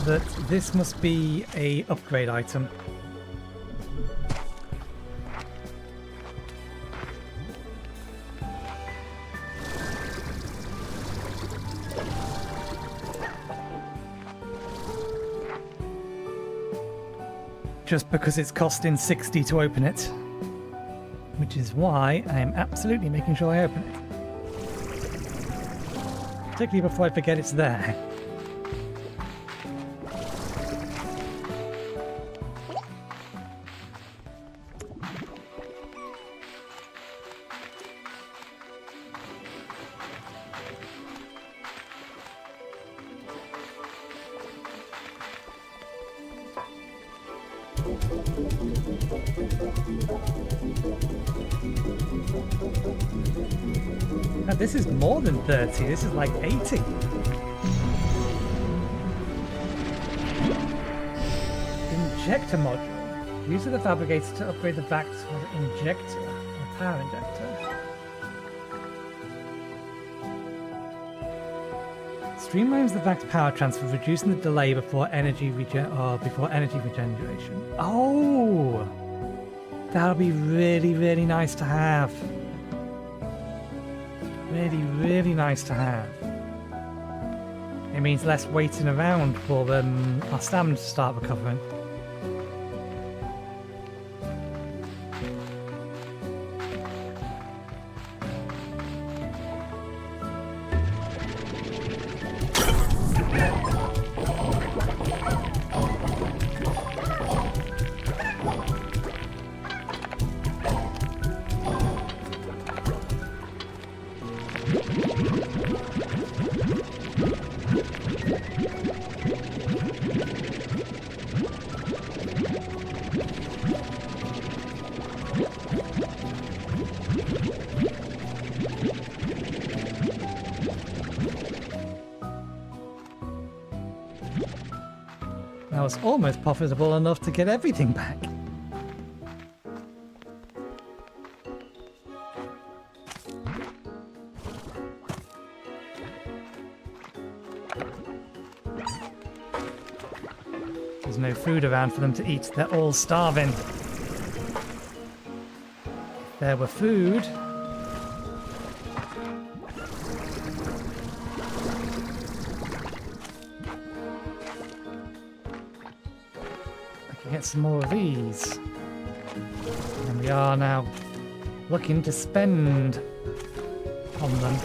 that this must be a upgrade item. Just because it's costing 60 to open it. Which is why I am absolutely making sure I open it. Particularly before I forget it's there. Now, this is more than 30, this is like 80. Injector module. Use of the fabricator to upgrade the VAX injector, or power injector. Streamlines the VAX power transfer, reducing the delay before energy regeneration. Oh! That'll be really, really nice to have. Really, really nice to have. It means less waiting around for our stamina to start recovering. I was almost profitable enough to get everything back. There's no food around for them to eat. They're all starving. If there were food... Get some more of these. And we are now looking to spend on them.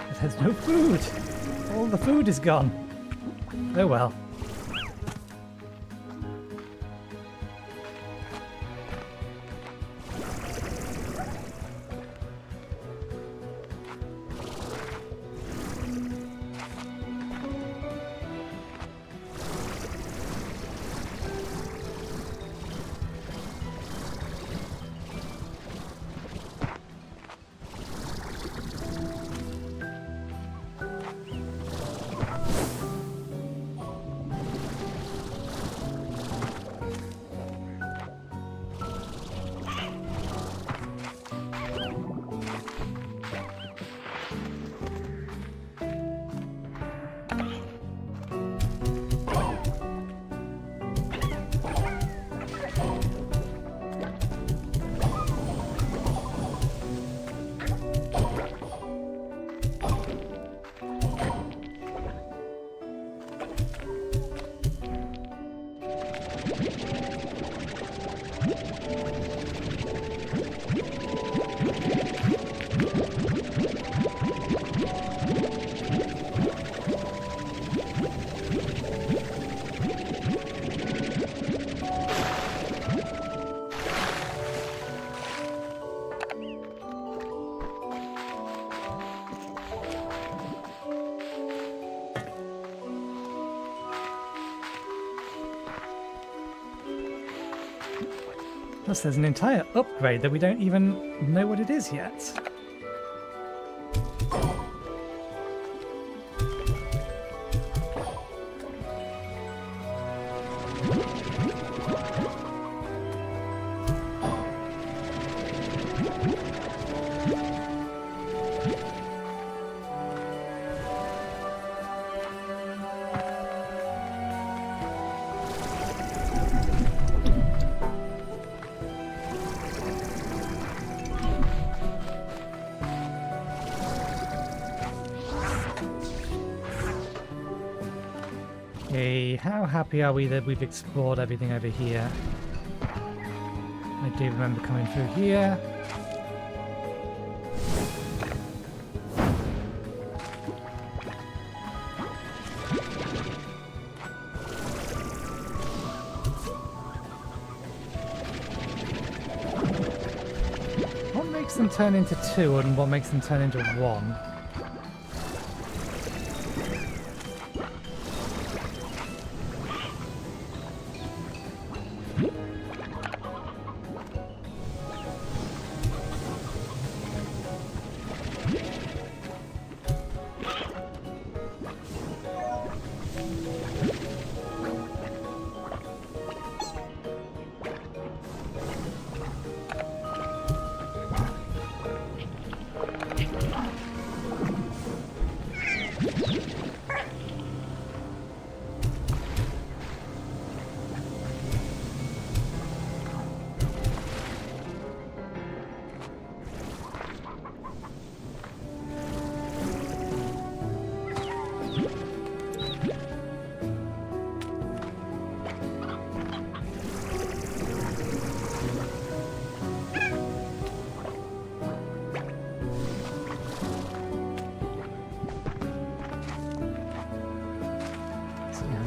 But there's no food. All the food is gone. Oh well. Plus there's an entire upgrade that we don't even know what it is yet. Okay, how happy are we that we've explored everything over here? I do remember coming through here. What makes them turn into 2 and what makes them turn into 1?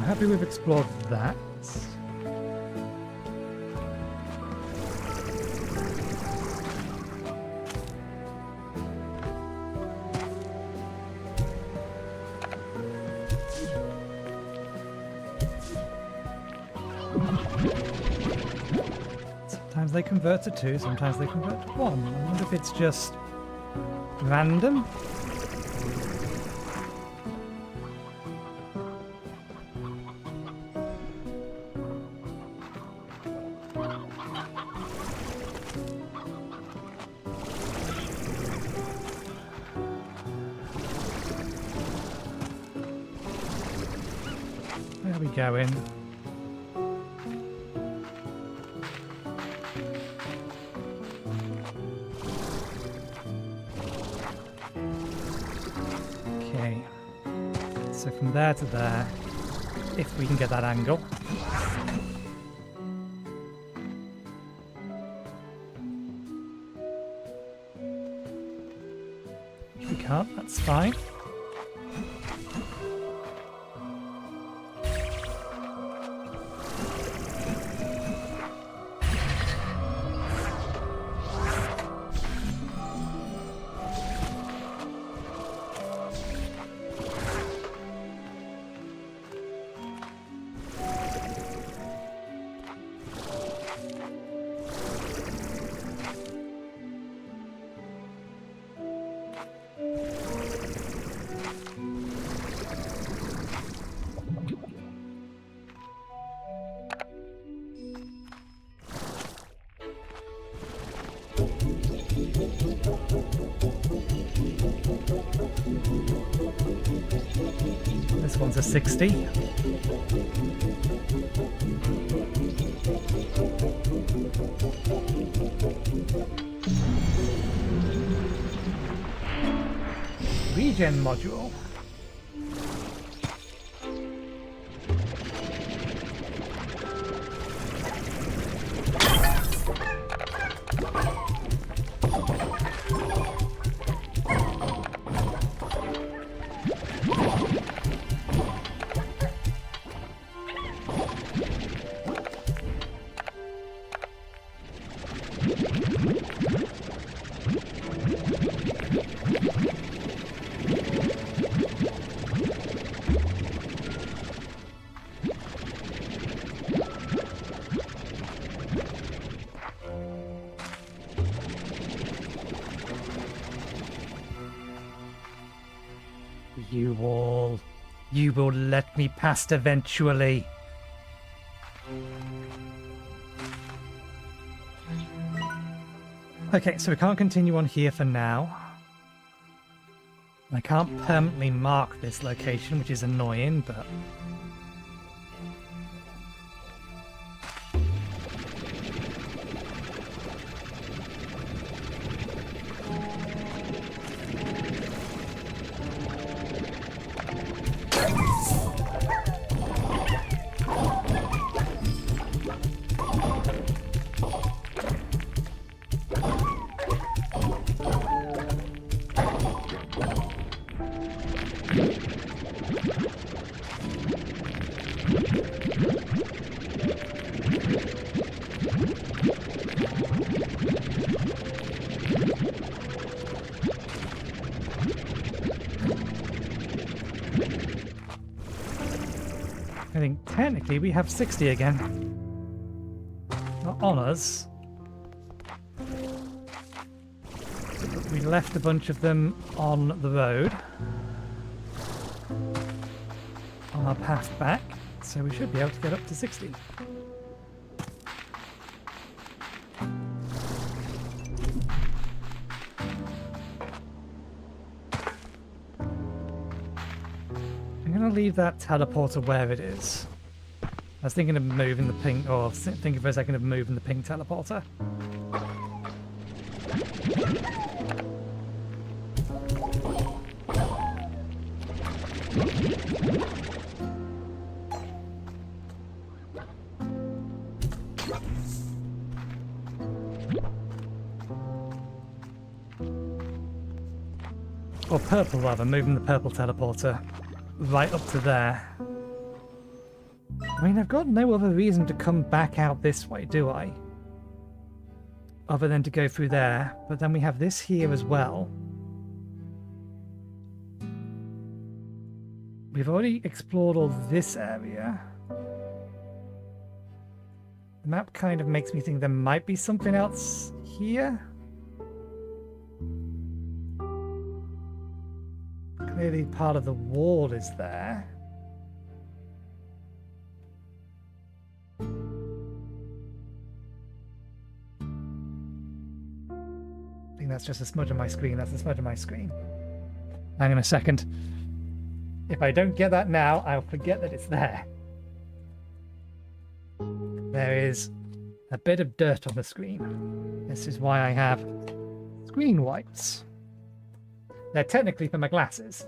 Happy we've explored that. Sometimes they convert to 2, sometimes they convert to 1. I wonder if it's just random? Where are we going? Okay. So from there to there, if we can get that angle. If we can't, that's fine. This one's a 60. Regen module. You will let me past eventually. Okay, so we can't continue on here for now. I can't permanently mark this location, which is annoying, but... I think technically we have 60 again. Not on us. We left a bunch of them on the road. On our path back, so we should be able to get up to 60. I'm going to leave that teleporter where it is. I was thinking of moving the pink, or thinking for a second of moving the pink teleporter. Or purple rather, moving the purple teleporter right up to there. I mean, I've got no other reason to come back out this way, do I? Other than to go through there, but then we have this here as well. We've already explored all this area. And map kind of makes me think there might be something else here. Clearly part of the wall is there. I think that's just a smudge on my screen. That's a smudge on my screen. Hang on a second. If I don't get that now, I'll forget that it's there. There is a bit of dirt on the screen. This is why I have screen wipes. They're technically for my glasses.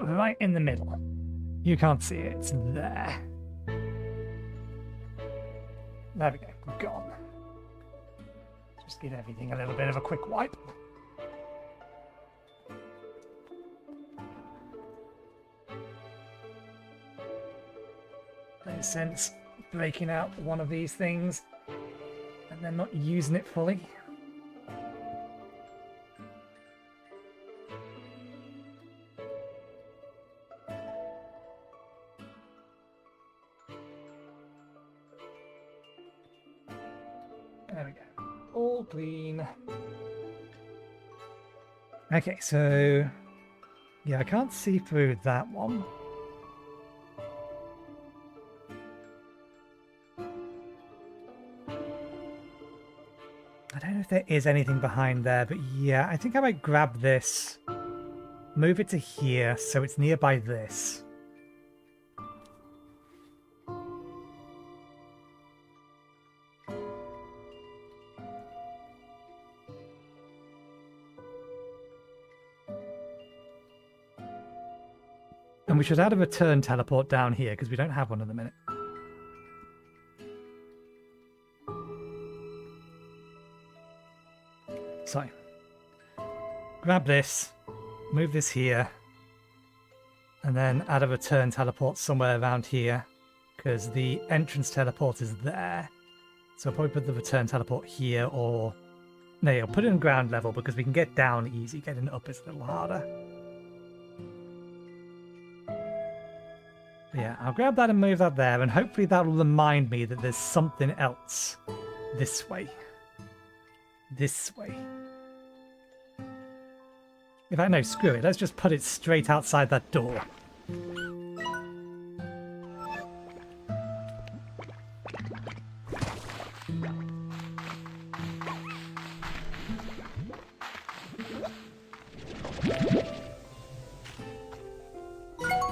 Right in the middle. You can't see it, it's there. There we go, gone. Just give everything a little bit of a quick wipe. No sense breaking out one of these things and then not using it fully. There we go. All clean. Okay, so yeah, I can't see through that one. I don't know if there is anything behind there, but yeah, I think I might grab this, move it to here so it's nearby this. And we should add a return teleport down here because we don't have one at the minute. So, grab this, move this here, and then add a return teleport somewhere around here because the entrance teleport is there. So I'll probably put the return teleport here, or no, I'll put it in ground level because we can get down easy. Getting up is a little harder. But yeah, I'll grab that and move that there, and hopefully that'll remind me that there's something else this way. This way. In fact, no, screw it. Let's just put it straight outside that door.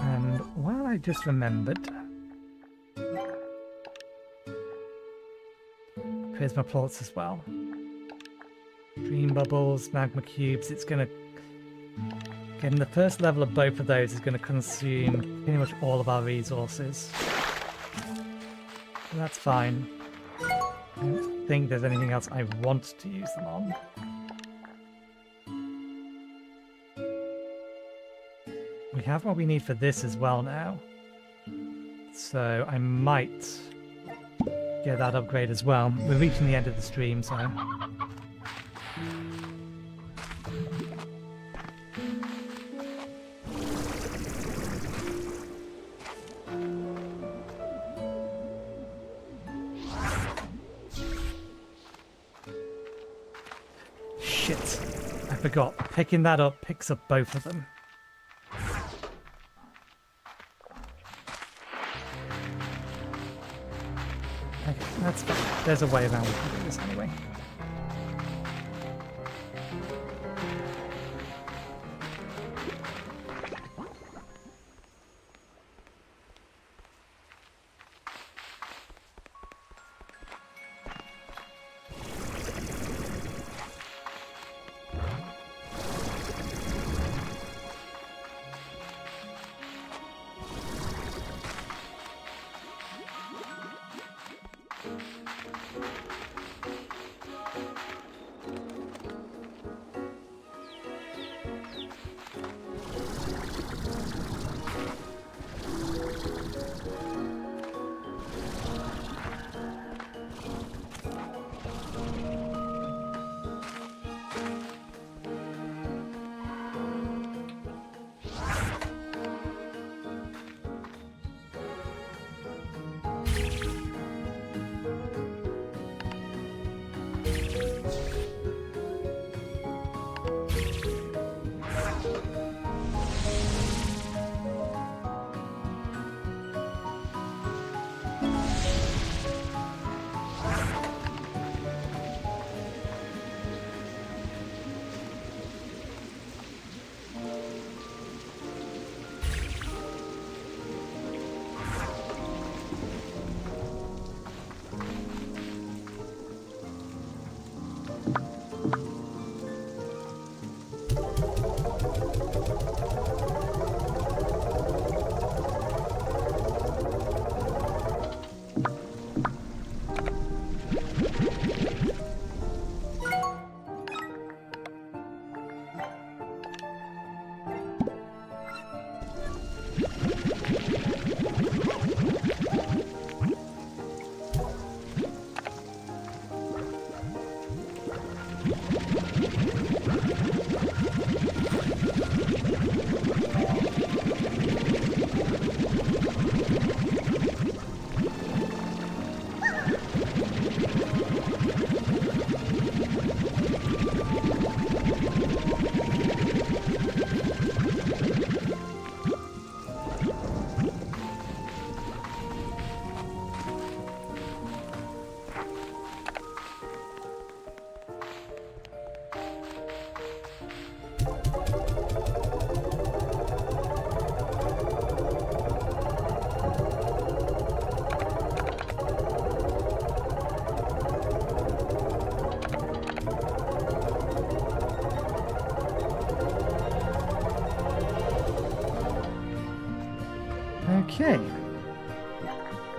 And while I just remembered, Prisma plants as well. Dream bubbles, magma cubes. It's going to... Getting the first level of both of those is going to consume pretty much all of our resources. So that's fine. I don't think there's anything else I want to use them on. We have what we need for this as well now. So I might get that upgrade as well. We're reaching the end of the stream, so... Shit, I forgot. Picking that up picks up both of them. Okay, that's fine. There's a way around we can do this anyway.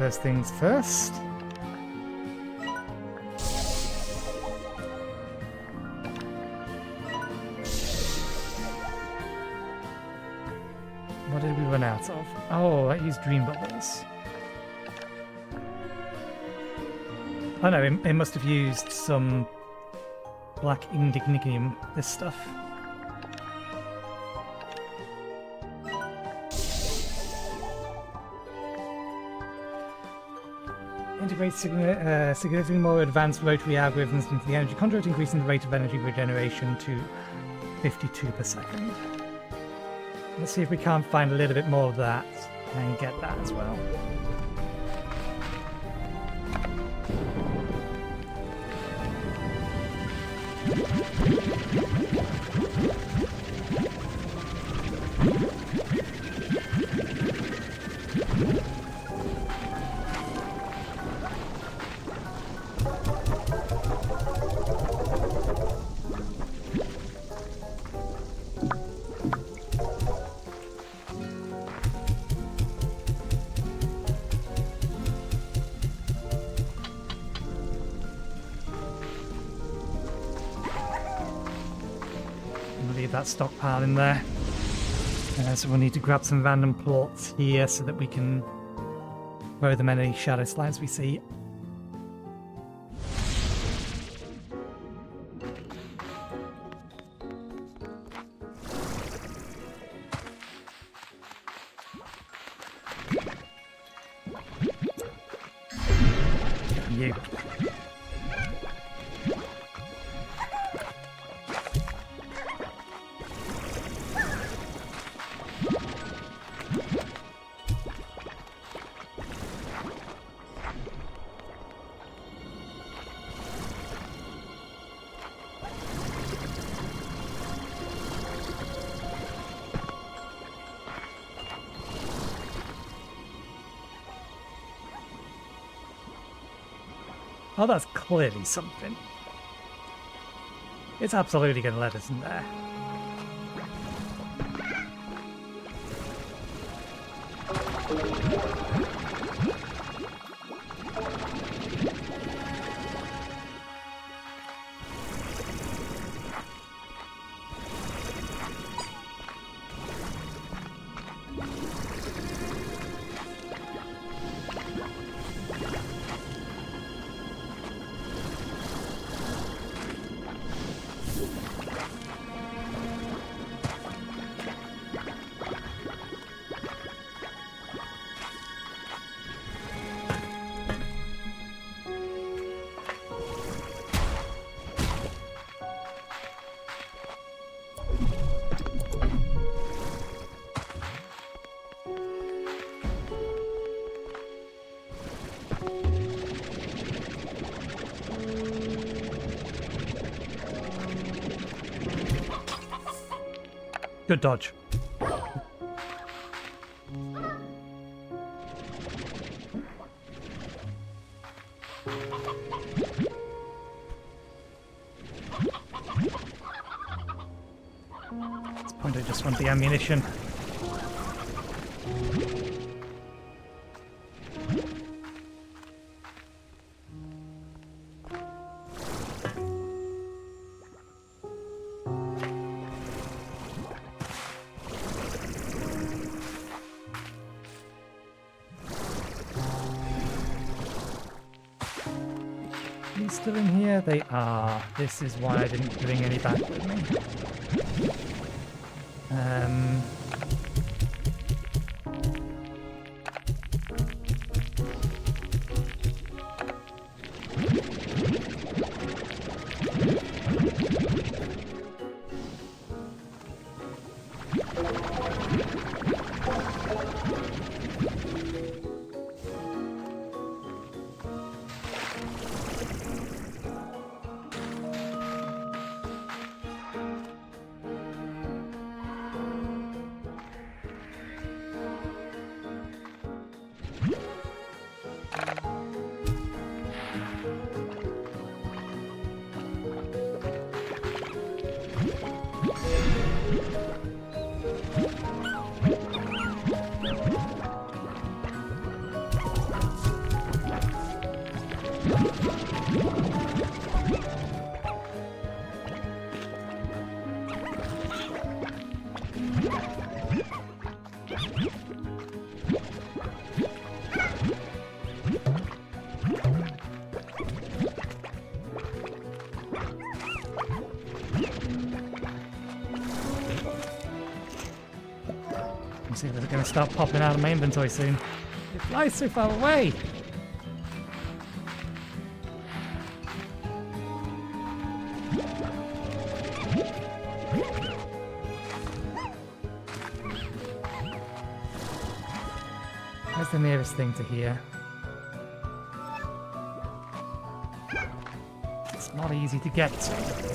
First things first. What did we run out of? Oh, I used dream bubbles. Oh no, it must have used some black indigninium, this stuff. Integrate significantly more advanced rotary algorithms into the energy conduit, increasing the rate of energy regeneration to 52 per second. Let's see if we can't find a little bit more of that and get that as well. That stockpile in there. So we'll need to grab some random plots here so that we can throw them any shadow slimes we see. You. Oh, that's clearly something. It's absolutely going to let us in there. Good dodge. At this point I just want the ammunition. Still in here? They are. This is why I didn't bring any back with me. See if they're going to start popping out of my inventory soon. It flies so far away! Where's the nearest thing to here? It's not easy to get to.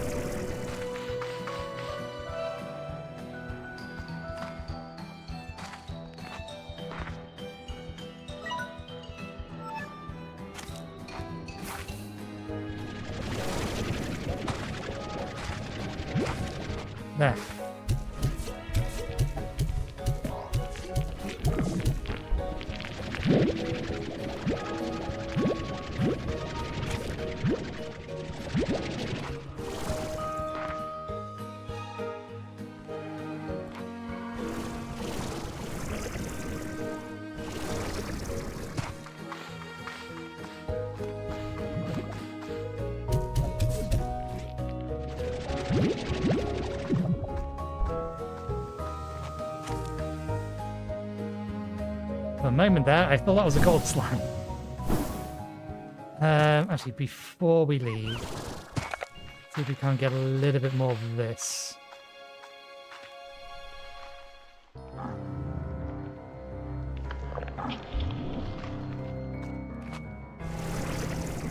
There. For a moment there, I thought that was a gold slime. Actually, before we leave, see if we can get a little bit more of this.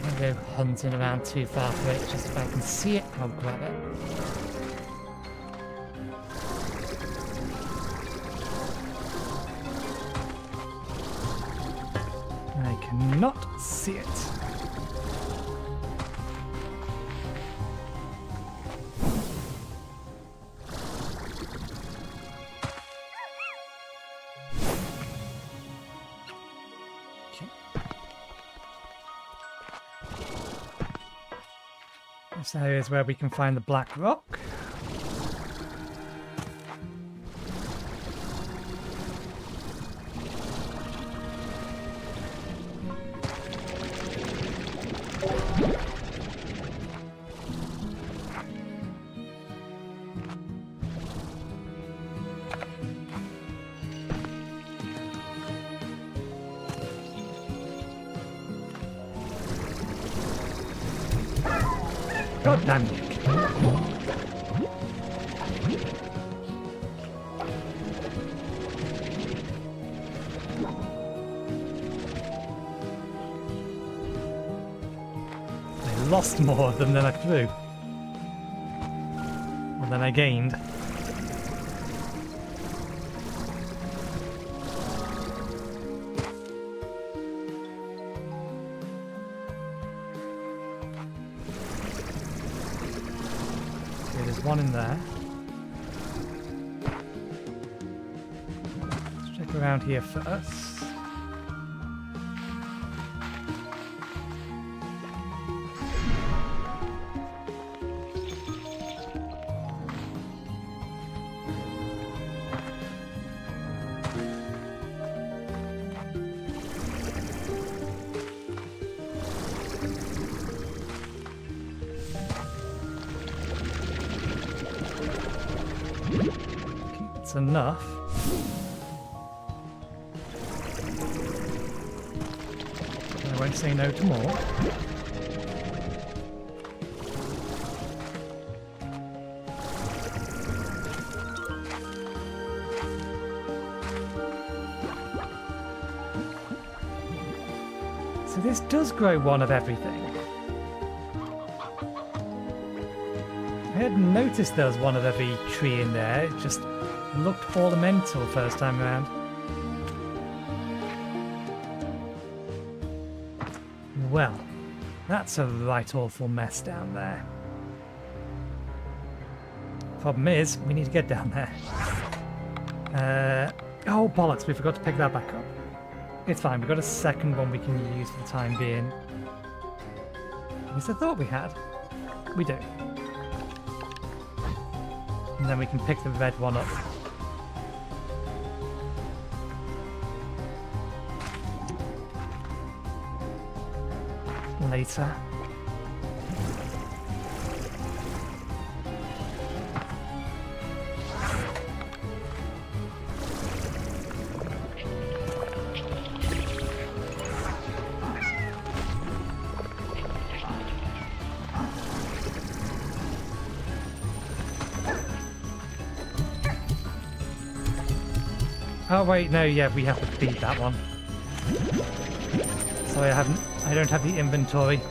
Don't go hunting around too far for it, just if I can see it, I'll grab it. I cannot see it. Okay. This area is where we can find the black rock. God damn you. I lost more of them than I threw. Or than I gained. One in there. Let's check around here first. Enough. I won't say no to more. So this does grow one of everything. I hadn't noticed there was one of every tree in there. It just looked ornamental first time around. Well, that's a right awful mess down there. Problem is, we need to get down there. Oh bollocks, we forgot to pick that back up. It's fine, we've got a second one we can use for the time being. At least I thought we had. We do. And then we can pick the red one up. Later. Oh wait, no, yeah, we have to feed that one. So I don't have the inventory.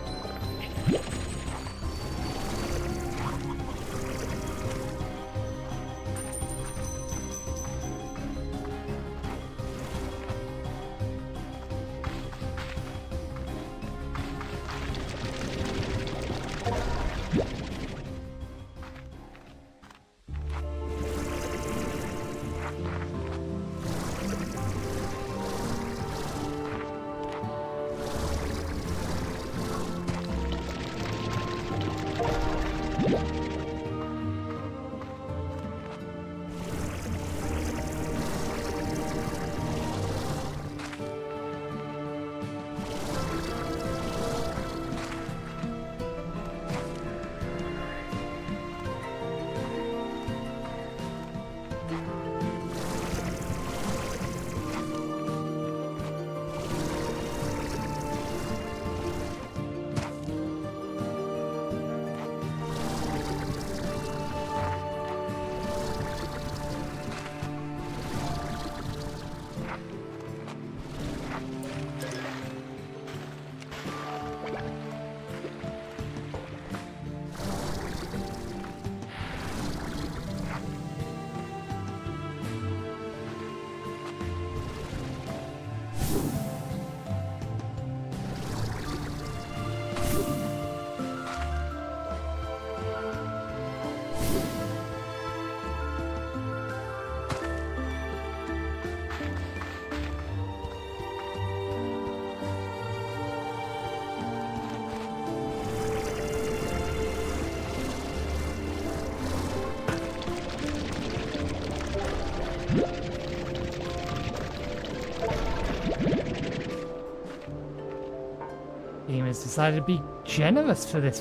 Game has decided to be generous for this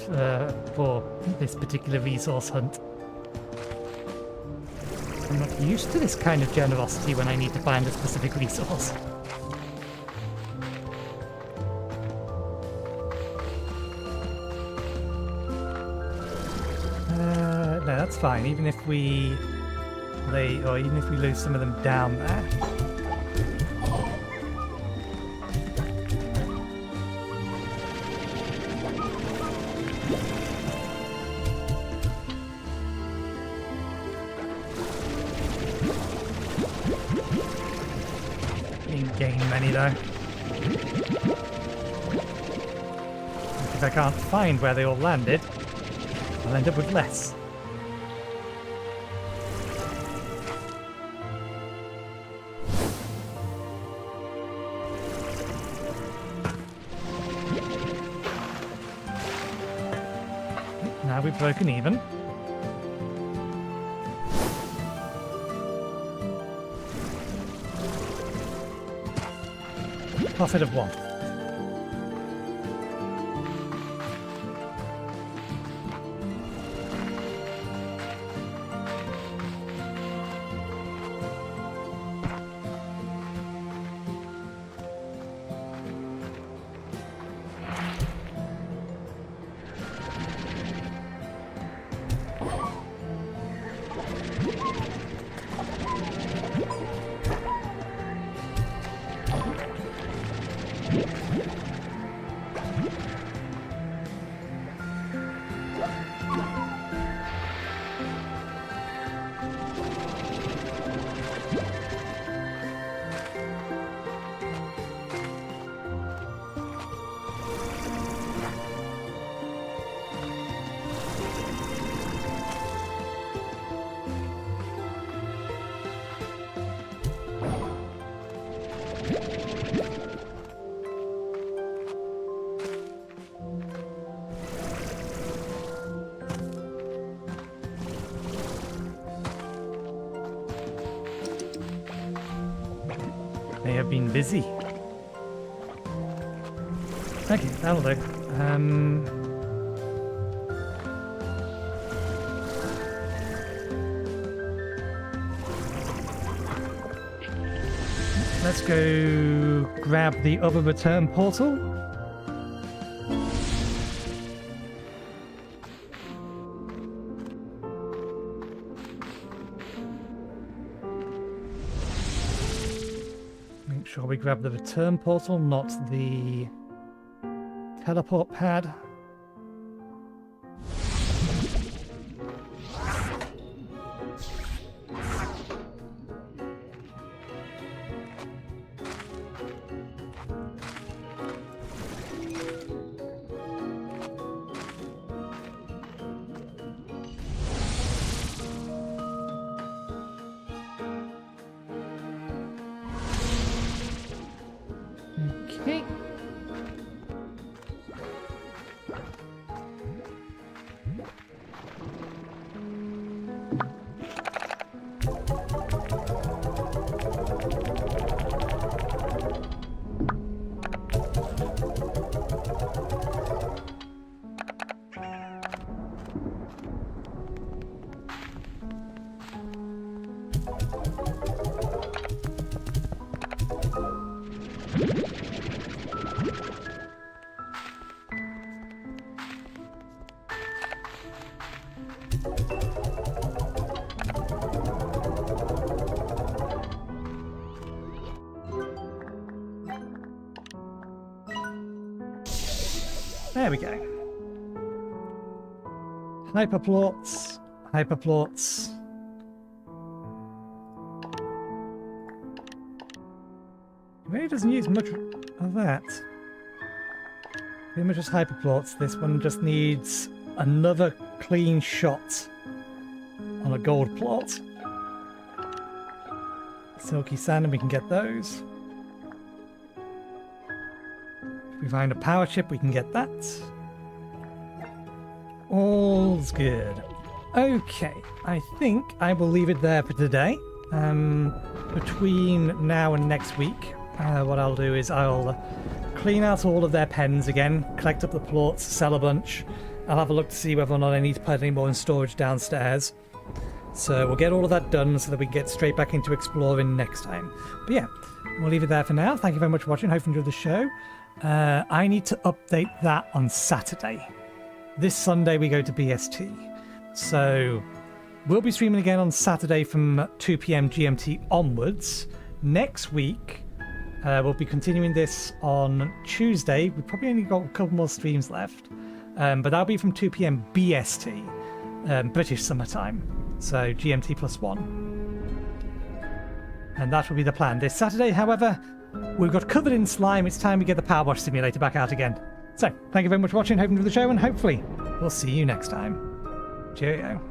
particular resource hunt. I'm not used to this kind of generosity when I need to find a specific resource. No, that's fine. Even if we lose some of them down there. Gain many though. If I can't find where they all landed, I'll end up with less. Now we've broken even. Profit of 1. have been busy. Okay, that'll do. Let's go grab the other return portal. Make sure we grab the return portal, not the teleport pad. Okay. There we go. Hyperplots, hyperplots. It really doesn't use much of that. Pretty much just hyperplots. This one just needs another clean shot on a gold plot. Silky sand, and we can get those. If we find a power chip, we can get that. All's good. Okay, I think I will leave it there for today. Between now and next week, what I'll do is I'll clean out all of their pens again, collect up the plots, sell a bunch. I'll have a look to see whether or not I need to put any more in storage downstairs. So we'll get all of that done so that we can get straight back into exploring next time. But yeah, we'll leave it there for now. Thank you very much for watching. Hope you enjoyed the show. I need to update that on Saturday. This Sunday we go to BST. So we'll be streaming again on Saturday from 2 p.m. GMT onwards. Next week we'll be continuing this on Tuesday. We've probably only got a couple more streams left. But that'll be from 2 p.m. BST, British summertime. So GMT +1. And that will be the plan. This Saturday, however, we've got covered in slime. It's time we get the Power Wash Simulator back out again. So, thank you very much for watching. Hope you enjoyed the show, and hopefully we'll see you next time. Cheerio.